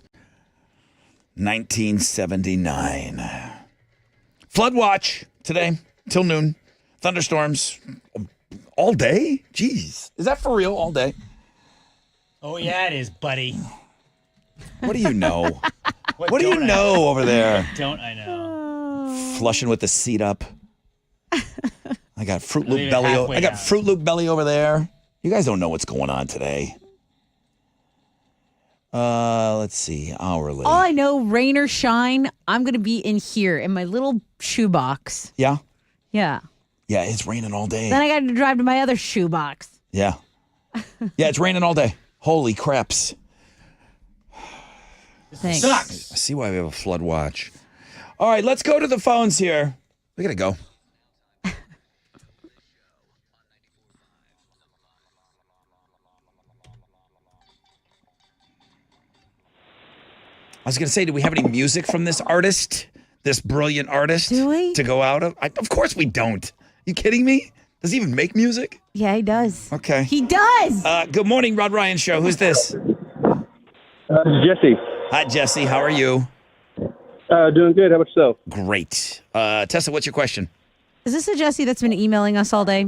1979. Flood watch today till noon. Thunderstorms all day? Jeez. Is that for real all day? Oh, yeah, it is, buddy. What do you know? What do you know over there? Don't I know? Flushing with the seat up. I got Fruit Leave Loop it belly. halfway I got down. Fruit Loop belly over there. You guys don't know what's going on today. Let's see. Hourly. All I know, rain or shine, I'm going to be in here in my little shoebox. Yeah. Yeah. Yeah, it's raining all day. Then I got to drive to my other shoebox. Yeah. Yeah, it's raining all day. Holy craps. Thanks. I see why we have a flood watch. All right, let's go to the phones here. We got to go. I was going to say, do we have any music from this artist, this brilliant artist? Do we? To go out of? Of course we don't. You kidding me? Does he even make music? Yeah, he does. Okay. He does. Good morning, Rod Ryan Show. Who's this? Jesse. Hi, Jesse. How are you? Doing good. How about yourself? Great. Tessa, what's your question? Is this a Jesse that's been emailing us all day?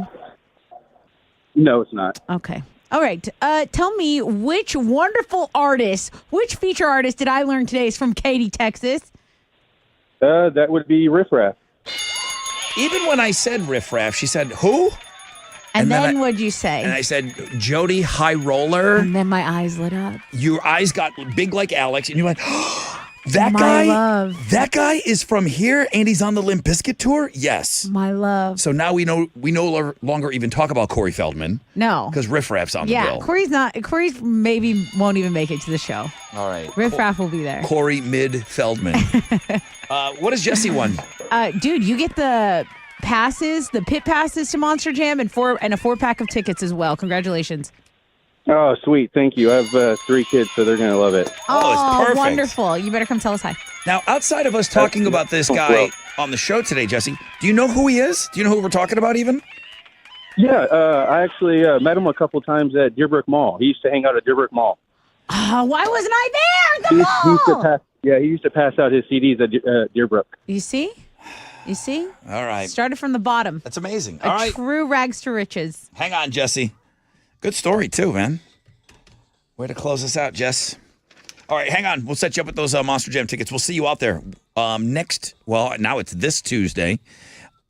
No, it's not. Okay. All right. Tell me which wonderful artist, which feature artist did I learn today is from Katy, Texas? That would be Riff Raff. Even when I said Riff Raff, she said, who? And then I- what'd you say? And I said, Jody High Roller. And then my eyes lit up. Your eyes got big like Alex, and you're like, that My guy? love. That guy is from here and he's on the Limp Bizkit tour? Yes. My love. So now we no longer even talk about Corey Feldman No. because Riff Raff's on the Yeah, bill. Corey's maybe won't even make it to the show. All right. Riff Raff will be there. Corey Mid Feldman. What does Jesse won? Dude, you get the passes, the pit passes to Monster Jam and a 4-pack of tickets as well. Congratulations. Oh, sweet. Thank you. I have 3 kids, so they're going to love it. Oh, it's perfect. Wonderful. You better come tell us hi. Now, outside of us talking about this guy on the show today, Jesse, do you know who he is? Do you know who we're talking about even? Yeah, I actually met him a couple times at Deerbrook Mall. He used to hang out at Deerbrook Mall. Oh, why wasn't I there at the He used to mall? pass, he used to pass out his CDs at Deerbrook. You see? You see? All right. Started from the bottom. That's amazing. A All right. true rags to riches. Hang on, Jesse. Good story, too, man. Way to close us out, Jess. All right, hang on. We'll set you up with those Monster Jam tickets. We'll see you out there now it's this Tuesday.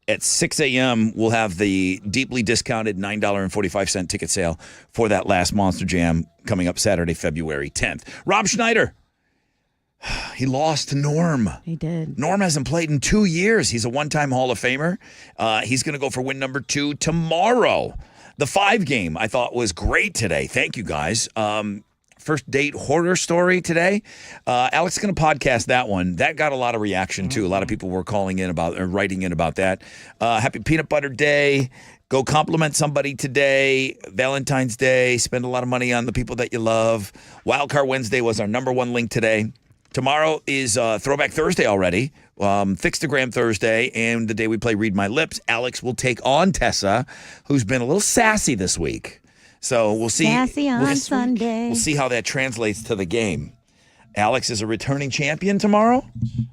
At 6 a.m., we'll have the deeply discounted $9.45 ticket sale for that last Monster Jam coming up Saturday, February 10th. Rob Schneider, he lost to Norm. He did. Norm hasn't played in 2 years. He's a one-time Hall of Famer. He's going to go for win number 2 tomorrow. The 5 game I thought was great today. Thank you, guys. First date horror story today. Alex is going to podcast that one. That got a lot of reaction, too. A lot of people were calling in about or writing in about that. Happy Peanut Butter Day. Go compliment somebody today. Valentine's Day. Spend a lot of money on the people that you love. Wildcard Wednesday was our number 1 link today. Tomorrow is Throwback Thursday already. Fixtagram Thursday, and the day we play Read My Lips, Alex will take on Tessa, who's been a little sassy this week. So we'll see. Sassy on Sunday. We'll see how that translates to the game. Alex is a returning champion tomorrow.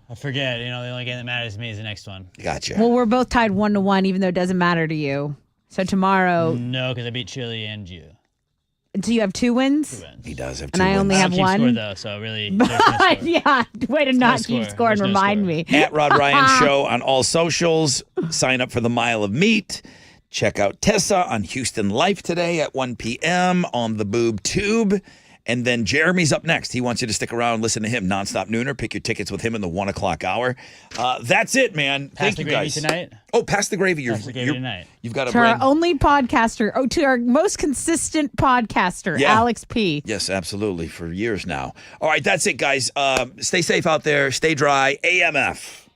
I forget. The only game that matters to me is the next one. Gotcha. Well, we're both tied 1-1, even though it doesn't matter to you. So tomorrow, No, because I beat Chili and you. do you have 2 wins? 2 wins. He does have And 2 I only wins. have I don't keep 1. score, though, so really, there's no score. Yeah, way to not score. keep score and There's no remind score. me. At Rod Ryan Show on all socials. Sign up for the Mile of Meat. Check out Tessa on Houston Life today at 1 p.m. on the Boob Tube. And then Jeremy's up next. He wants you to stick around and listen to him nonstop nooner. Pick your tickets with him in the 1 o'clock hour. That's it, man. Pass Thank the you gravy guys. tonight? Oh, pass the gravy. Pass the gravy tonight. You've got to To our bring. only podcaster, to our most consistent podcaster, Yeah. Alex P. Yes, absolutely. For years now. All right, that's it, guys. Stay safe out there. Stay dry. AMF.